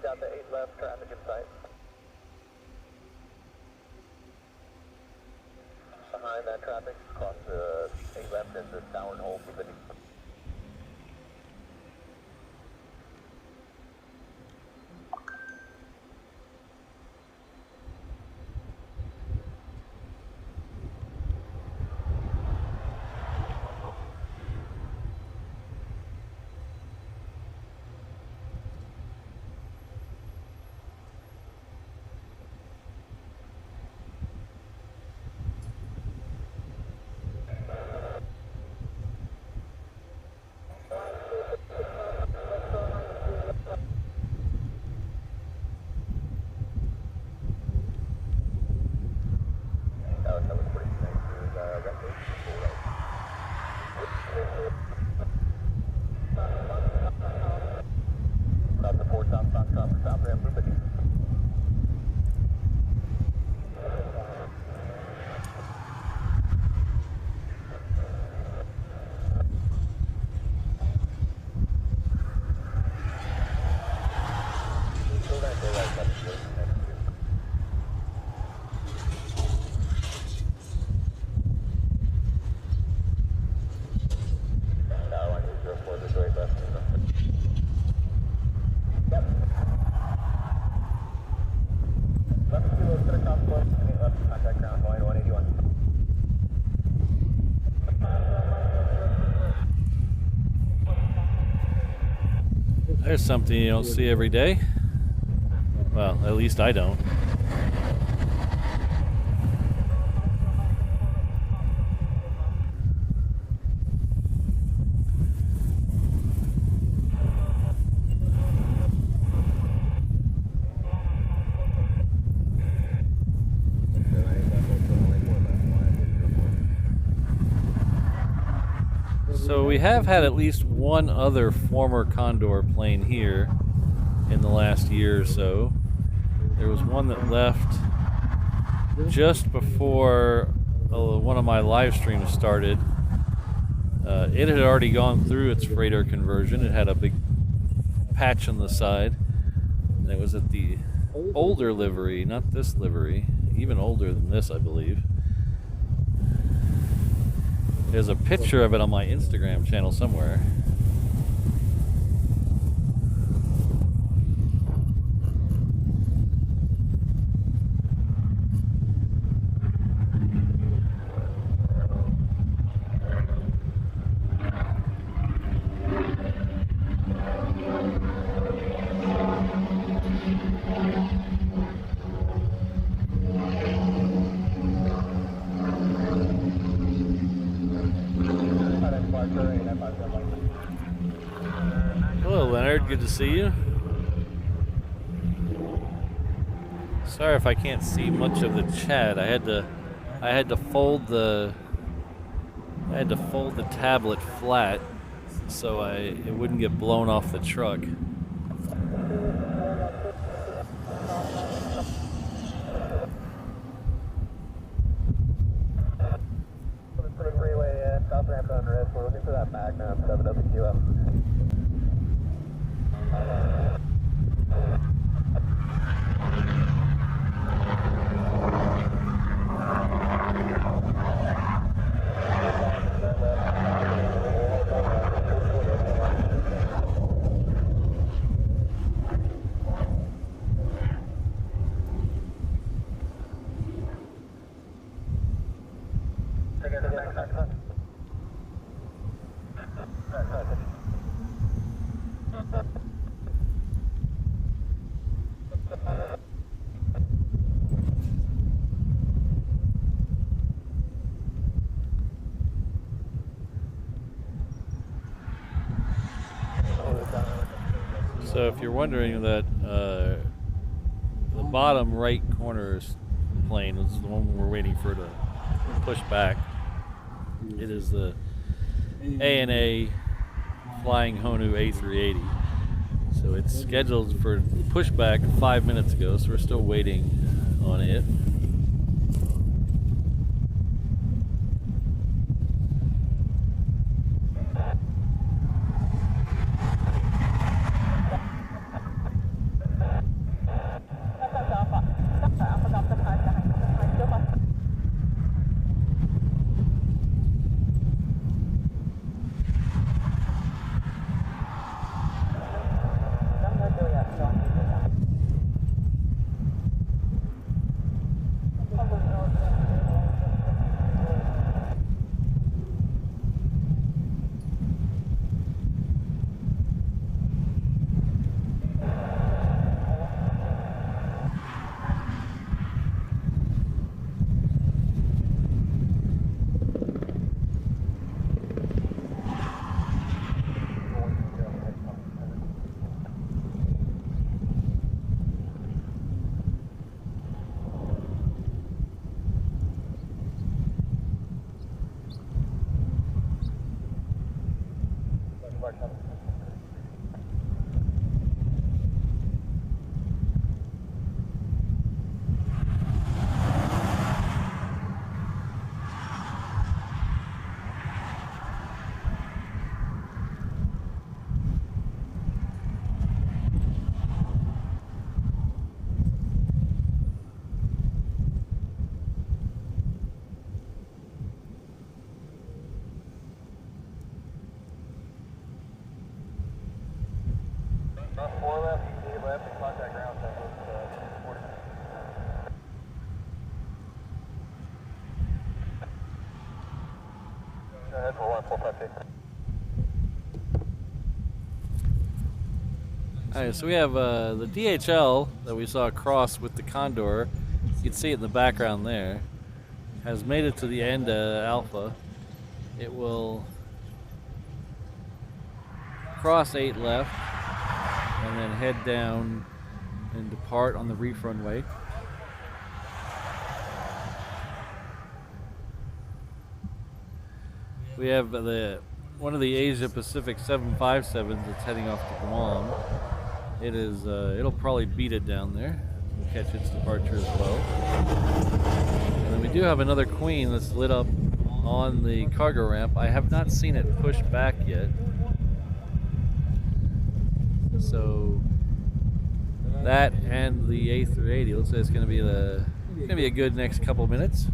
Got the 8 left traffic in sight. Behind that traffic, across the 8 left is the tower and hold. South ramp, loop it. There's something you don't see every day. Well, at least I don't. So we have had at least one other former Condor plane here in the last year or so. There was one that left just before one of my live streams started. It had already gone through its freighter conversion. It had a big patch on the side. And it was at the older livery, not this livery, even older than this, I believe. There's a picture of it on my Instagram channel somewhere. Hello, Leonard. Good to see you. Sorry if I can't see much of the chat. I had to fold the tablet flat so it wouldn't get blown off the truck. South ramp under us. We're looking for that Magnum 7WQF. So if you're wondering that the bottom right corner plane is the one we're waiting for to push back. It is the ANA flying Honu A380. So it's scheduled for pushback 5 minutes ago, so we're still waiting on it. Alright, so we have the DHL that we saw cross with the Condor. You can see it in the background there. Has made it to the end Alpha. It will cross 8 left and then head down and depart on the reef runway. We have one of the Asia Pacific 757s that's heading off to Guam. It is it'll probably beat it down there. We'll catch its departure as well. And then we do have another Queen that's lit up on the cargo ramp. I have not seen it push back yet. So that and the A380 looks like it's going to be a good next couple minutes.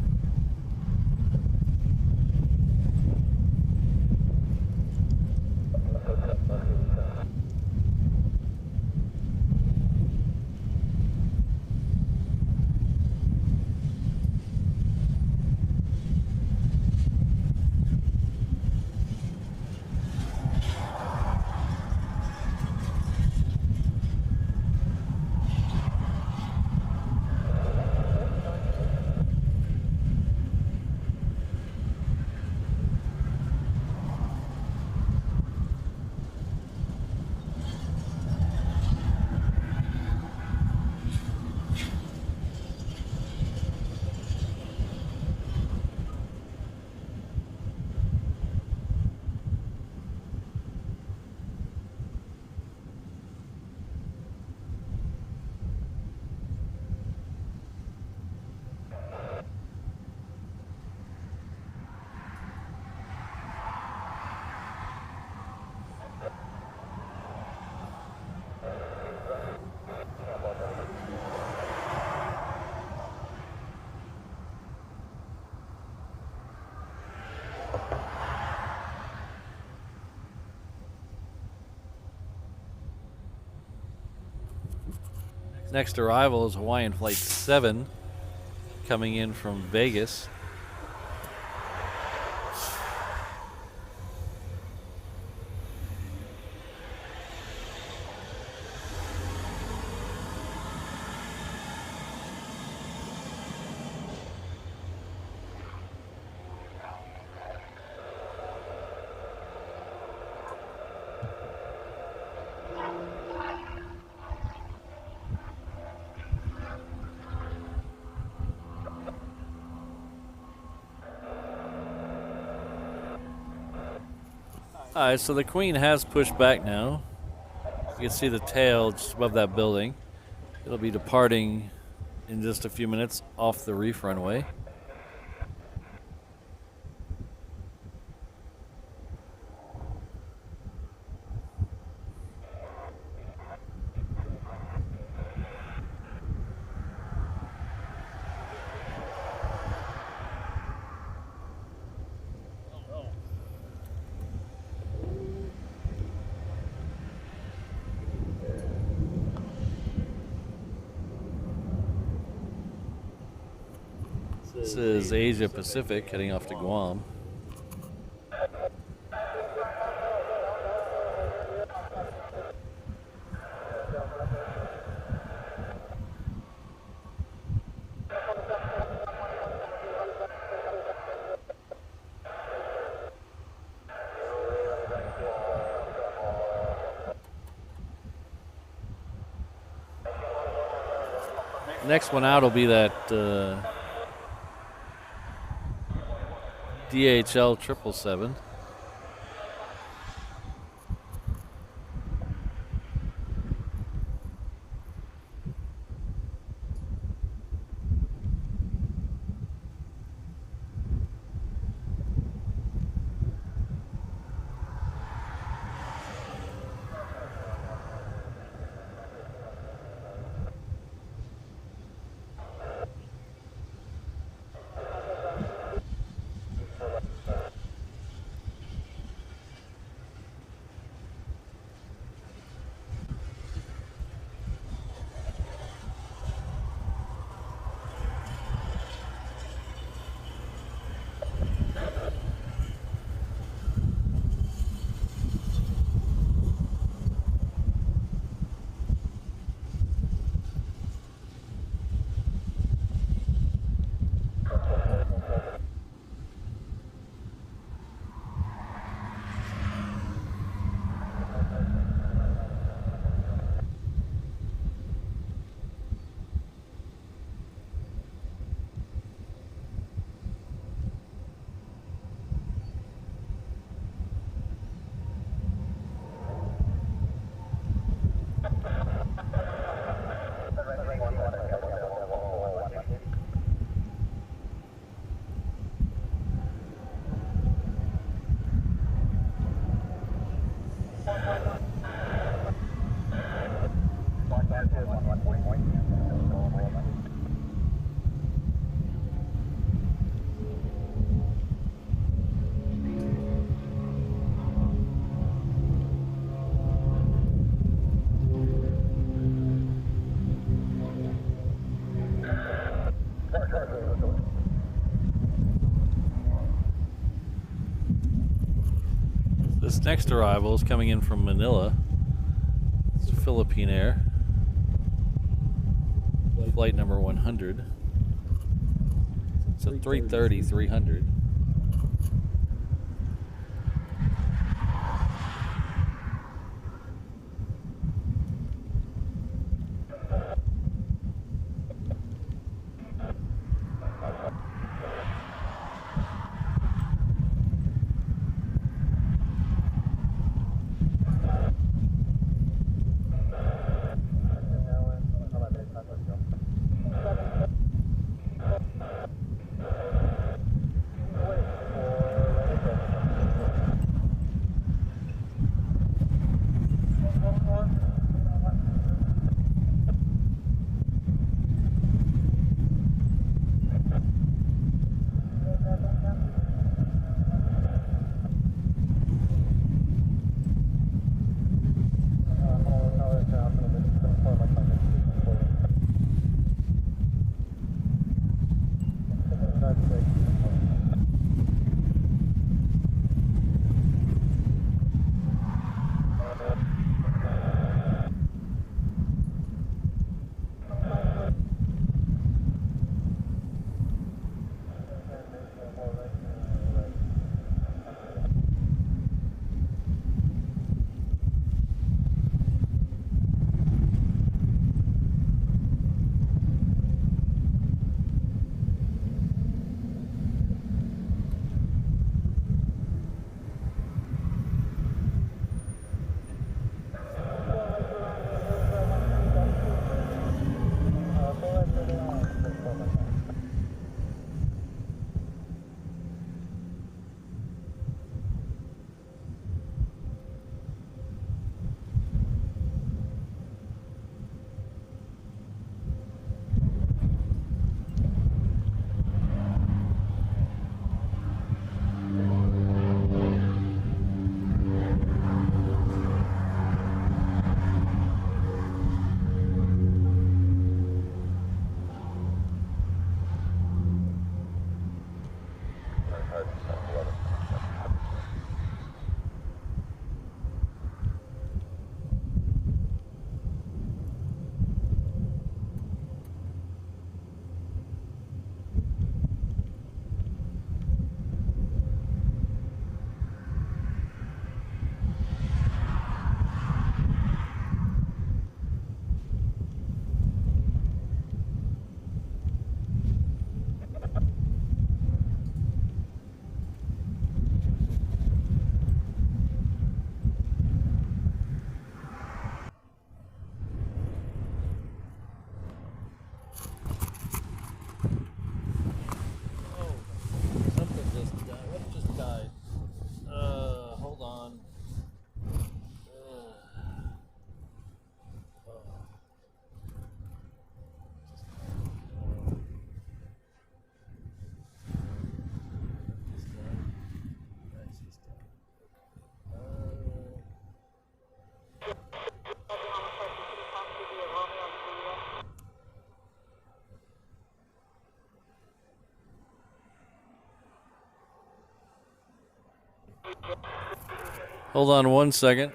Next arrival is Hawaiian Flight 7 coming in from Vegas. Alright, so the Queen has pushed back now. You can see the tail just above that building. It'll be departing in just a few minutes off the reef runway. This is Asia Pacific heading off to Guam. Next one out will be that DHL 777. This next arrival is coming in from Manila. It's Philippine Air. Flight number 100. It's a 330-300. Hold on one second.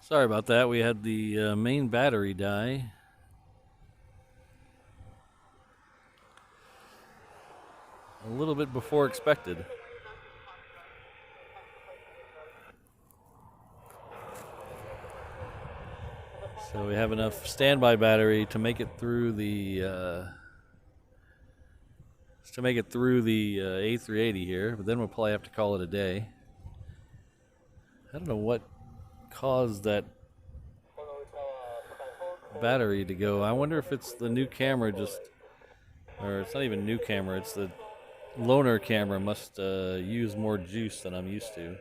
Sorry about that. We had the main battery die. A little bit before expected. So we have enough standby battery to make it through the A380 here, but then we'll probably have to call it a day. I don't know what caused that battery to go. I wonder if it's the new camera or it's not even new camera, it's the loaner camera must use more juice than I'm used to.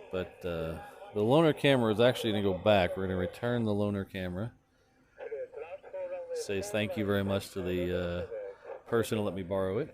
But the loaner camera is actually going to go back. We're going to return the loaner camera. Says thank you very much to the person who let me borrow it.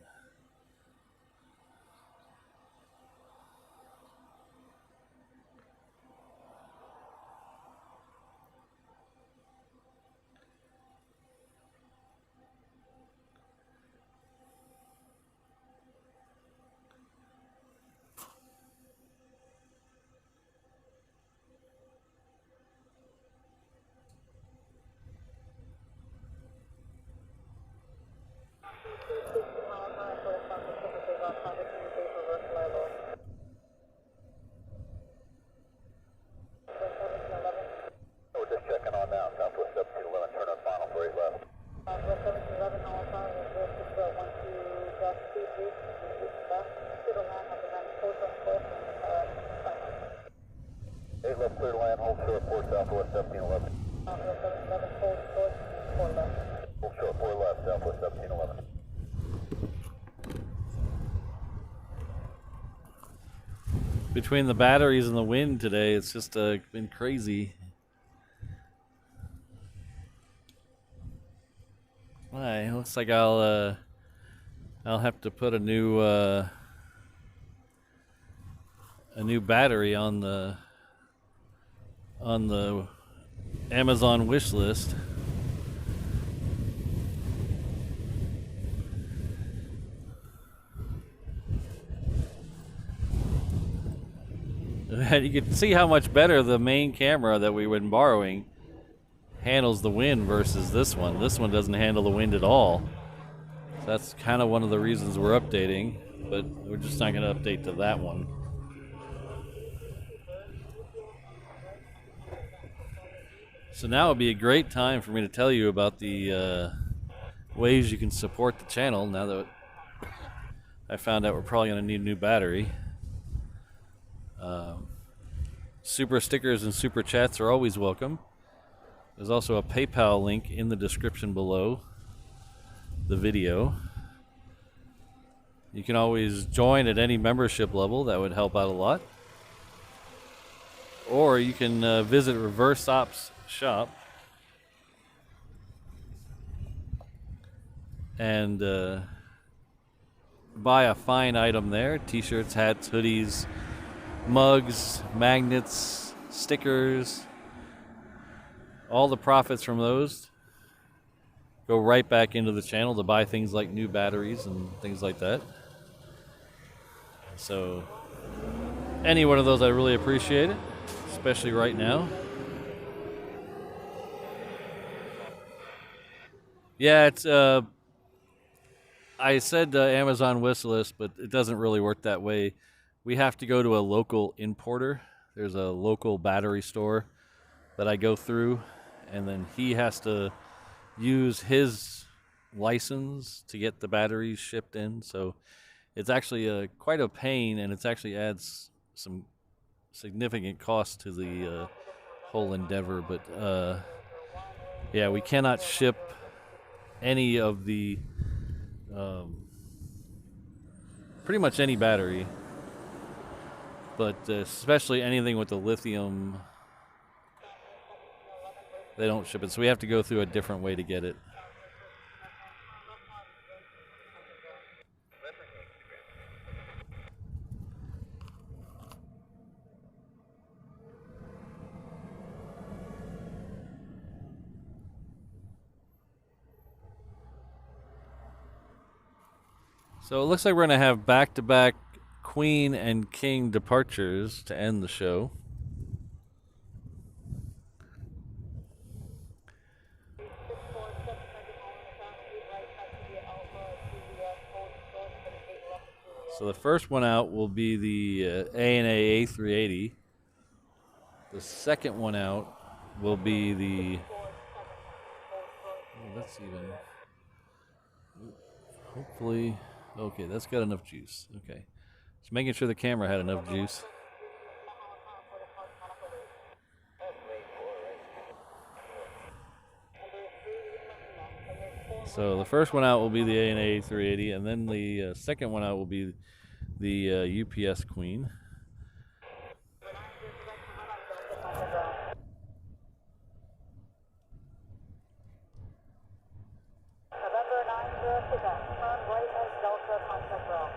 Between the batteries and the wind today, it's just been crazy. It looks like I'll have to put a new battery on the Amazon wish list. You can see how much better the main camera that we've been borrowing handles the wind versus this one. This one doesn't handle the wind at all. So that's kind of one of the reasons we're updating, but we're just not going to update to that one. So now would be a great time for me to tell you about the ways you can support the channel now that I found out we're probably going to need a new battery. Super stickers and super chats are always welcome. There's also a PayPal link in the description below the video. You can always join at any membership level. That would help out a lot. Or you can visit Reverse Ops shop and buy a fine item there. T-shirts, hats, hoodies, mugs, magnets, stickers. All the profits from those go right back into the channel to buy things like new batteries and things like that. So any one of those, I really appreciate it, especially right now. Yeah, it's I said Amazon wish list, but it doesn't really work that way. We have to go to a local importer. There's a local battery store that I go through, and then he has to use his license to get the batteries shipped in. So it's actually quite a pain, and it actually adds some significant cost to the whole endeavor. But yeah, we cannot ship any of the pretty much any battery, but especially anything with the lithium, they don't ship it, so we have to go through a different way to get it. So it looks like we're going to have back-to-back Queen and King departures to end the show. So the first one out will be the ANA A380. The second one out will be the... Oh, that's even... Hopefully... Okay, that's got enough juice. Okay. Just making sure the camera had enough juice. So the first one out will be the ANA A380, and then the second one out will be the UPS Queen. November 90 Hickam, turn right at Delta Contact Row.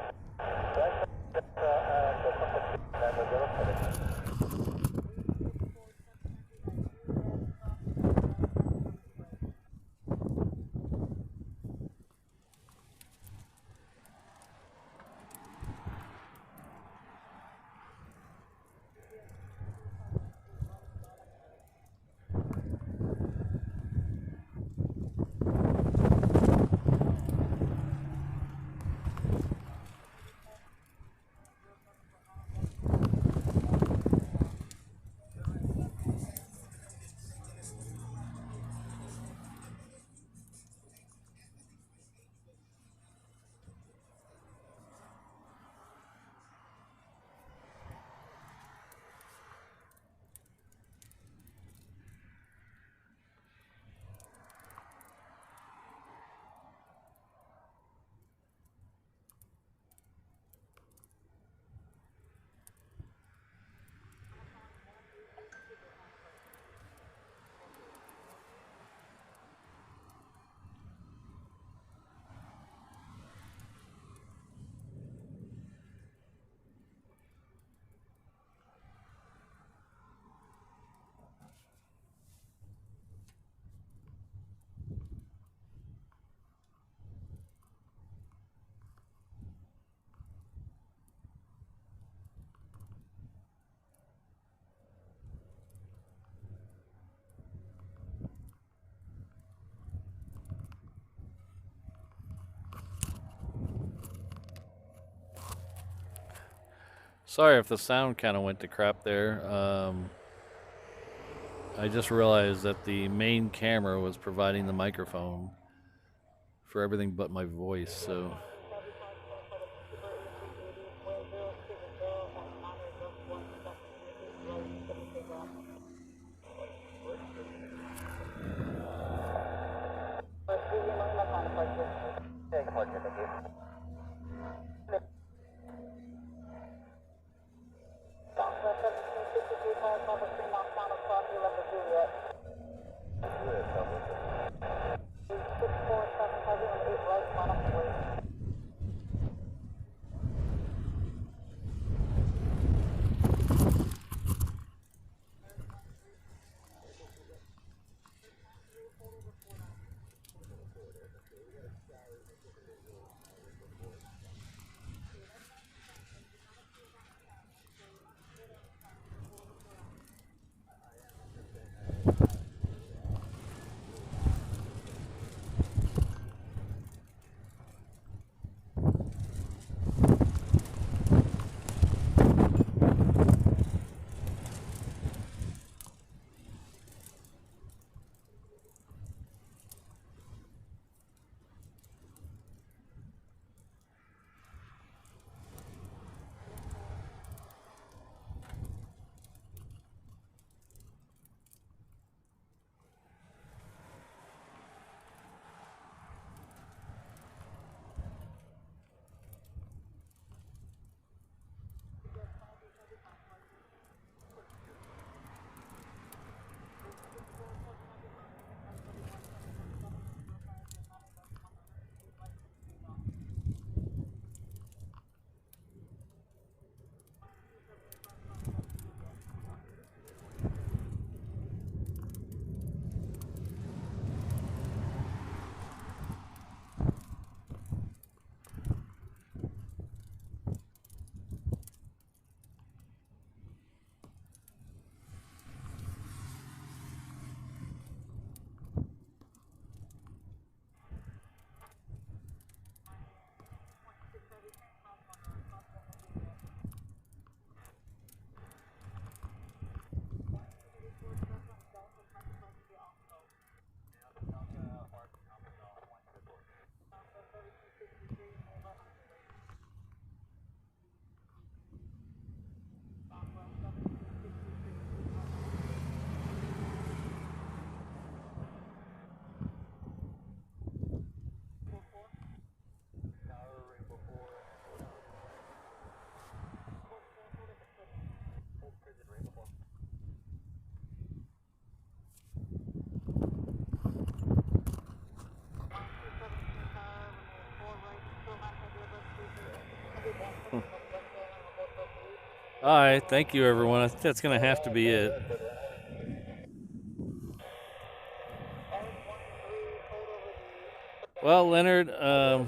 Sorry if the sound kind of went to crap there. I just realized that the main camera was providing the microphone for everything but my voice, so... All right, thank you, everyone. I think that's going to have to be it. Well, Leonard, I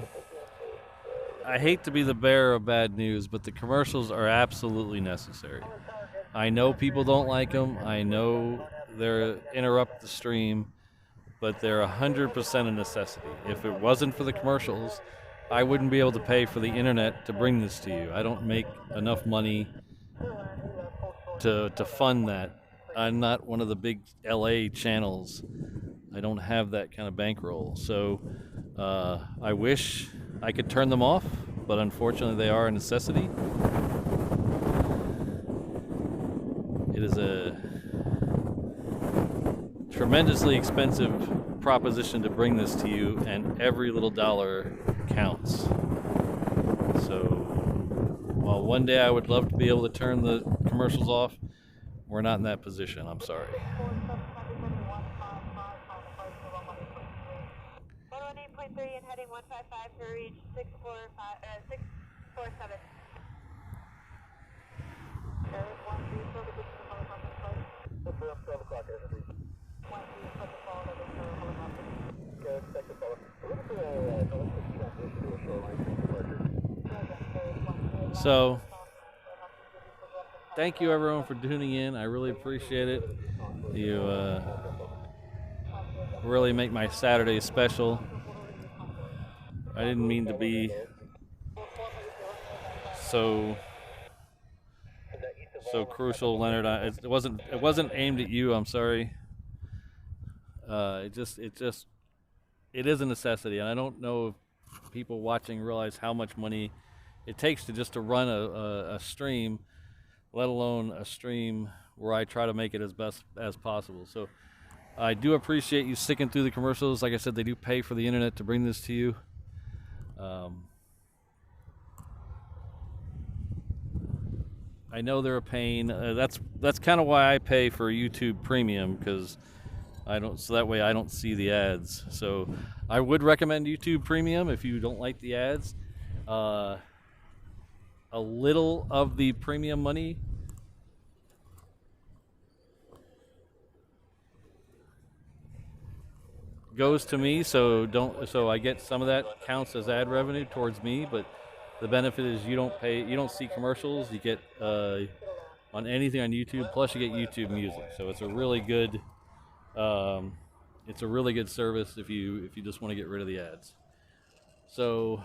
hate to be the bearer of bad news, but the commercials are absolutely necessary. I know people don't like them. I know they're interrupt the stream, but they're 100% a necessity. If it wasn't for the commercials, I wouldn't be able to pay for the internet to bring this to you. I don't make enough money to fund that. I'm not one of the big LA channels. I don't have that kind of bankroll. So I wish I could turn them off, but unfortunately they are a necessity. It is a tremendously expensive proposition to bring this to you, and every little dollar counts. So while one day I would love to be able to turn the commercials off, we're not in that position. I'm sorry. 118.3 and heading 155 for reach 647. So, thank you everyone for tuning in. I really appreciate it. You really make my Saturday special. I didn't mean to be so crucial, Leonard. It wasn't aimed at you. I'm sorry. It is a necessity, and I don't know if people watching realize how much money it takes to run a stream, let alone a stream where I try to make it as best as possible. So I do appreciate you sticking through the commercials. Like I said, they do pay for the internet to bring this to you. I know they're a pain. That's kind of why I pay for YouTube Premium, because so that way I don't see the ads. So I would recommend YouTube Premium if you don't like the ads. A little of the premium money goes to me, so I get some of that counts as ad revenue towards me, but the benefit is you don't see commercials. You get on anything on YouTube, plus you get YouTube Music. So it's a really good service if you just want to get rid of the ads. So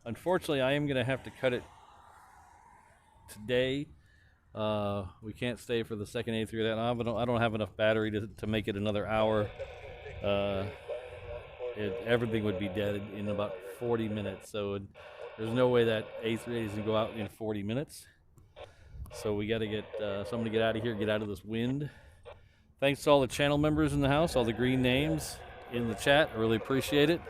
unfortunately, I am going to have to cut it today. We can't stay for the second A380. I don't have enough battery to make it another hour. Everything would be dead in about 40 minutes. So there's no way that A380 is going to go out in 40 minutes. So we got to get someone to get out of here, get out of this wind. Thanks to all the channel members in the house, all the green names in the chat. I really appreciate it.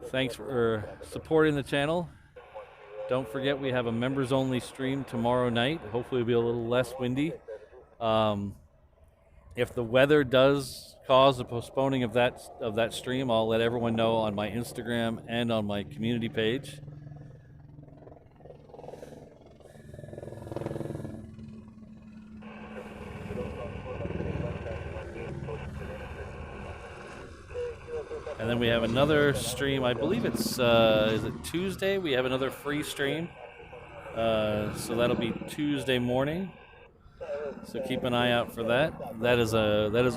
Thanks for supporting the channel. Don't forget we have a members-only stream tomorrow night. Hopefully it'll be a little less windy. If the weather does cause a postponing of that stream, I'll let everyone know on my Instagram and on my community page. And then we have another stream. I believe it's is it Tuesday? We have another free stream. So that'll be Tuesday morning. So keep an eye out for that. That is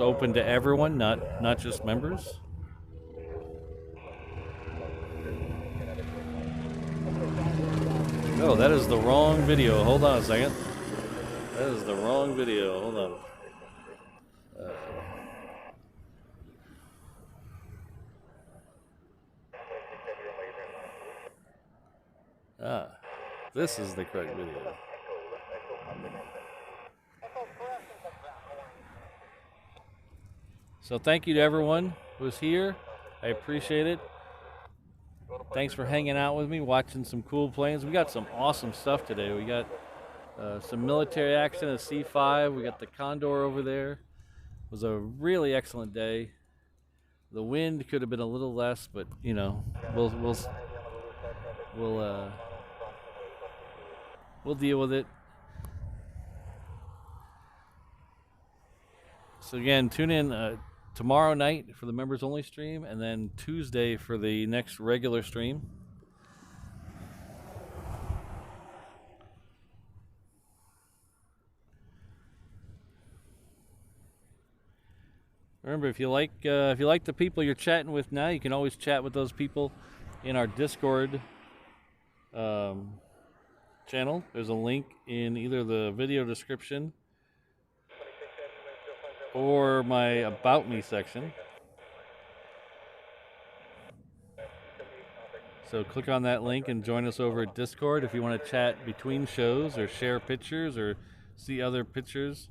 open to everyone, not just members. Oh, that is the wrong video. Hold on a second. That is the wrong video. Hold on. This is the correct video. So thank you to everyone who's here. I appreciate it. Thanks for hanging out with me, watching some cool planes. We got some awesome stuff today. We got some military action at C5. We got the Condor over there. It was a really excellent day. The wind could have been a little less, but you know, we'll deal with it. So again, tune in tomorrow night for the members only stream, and then Tuesday for the next regular stream. Remember, if you like the people you're chatting with now, you can always chat with those people in our Discord channel. There's a link in either the video description or my About Me section. So click on that link and join us over at Discord if you want to chat between shows or share pictures or see other pictures.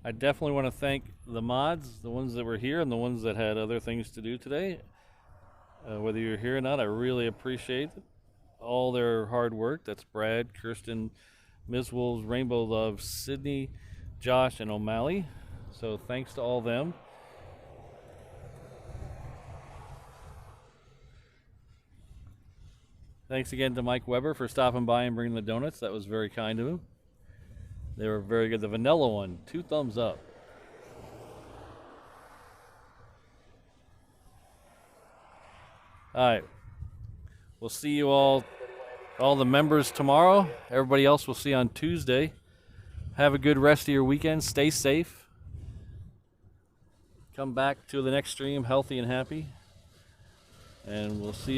I definitely want to thank the mods, the ones that were here and the ones that had other things to do today. Whether you're here or not, I really appreciate all their hard work. That's Brad, Kirsten, Ms. Wolves, Rainbow Love, Sydney, Josh, and O'Malley. So thanks to all them. Thanks again to Mike Weber for stopping by and bringing the donuts. That was very kind of him. They were very good. The vanilla one, 2 thumbs up. All right. We'll see you all the members tomorrow. Everybody else we'll see on Tuesday. Have a good rest of your weekend. Stay safe. Come back to the next stream healthy and happy. And we'll see you.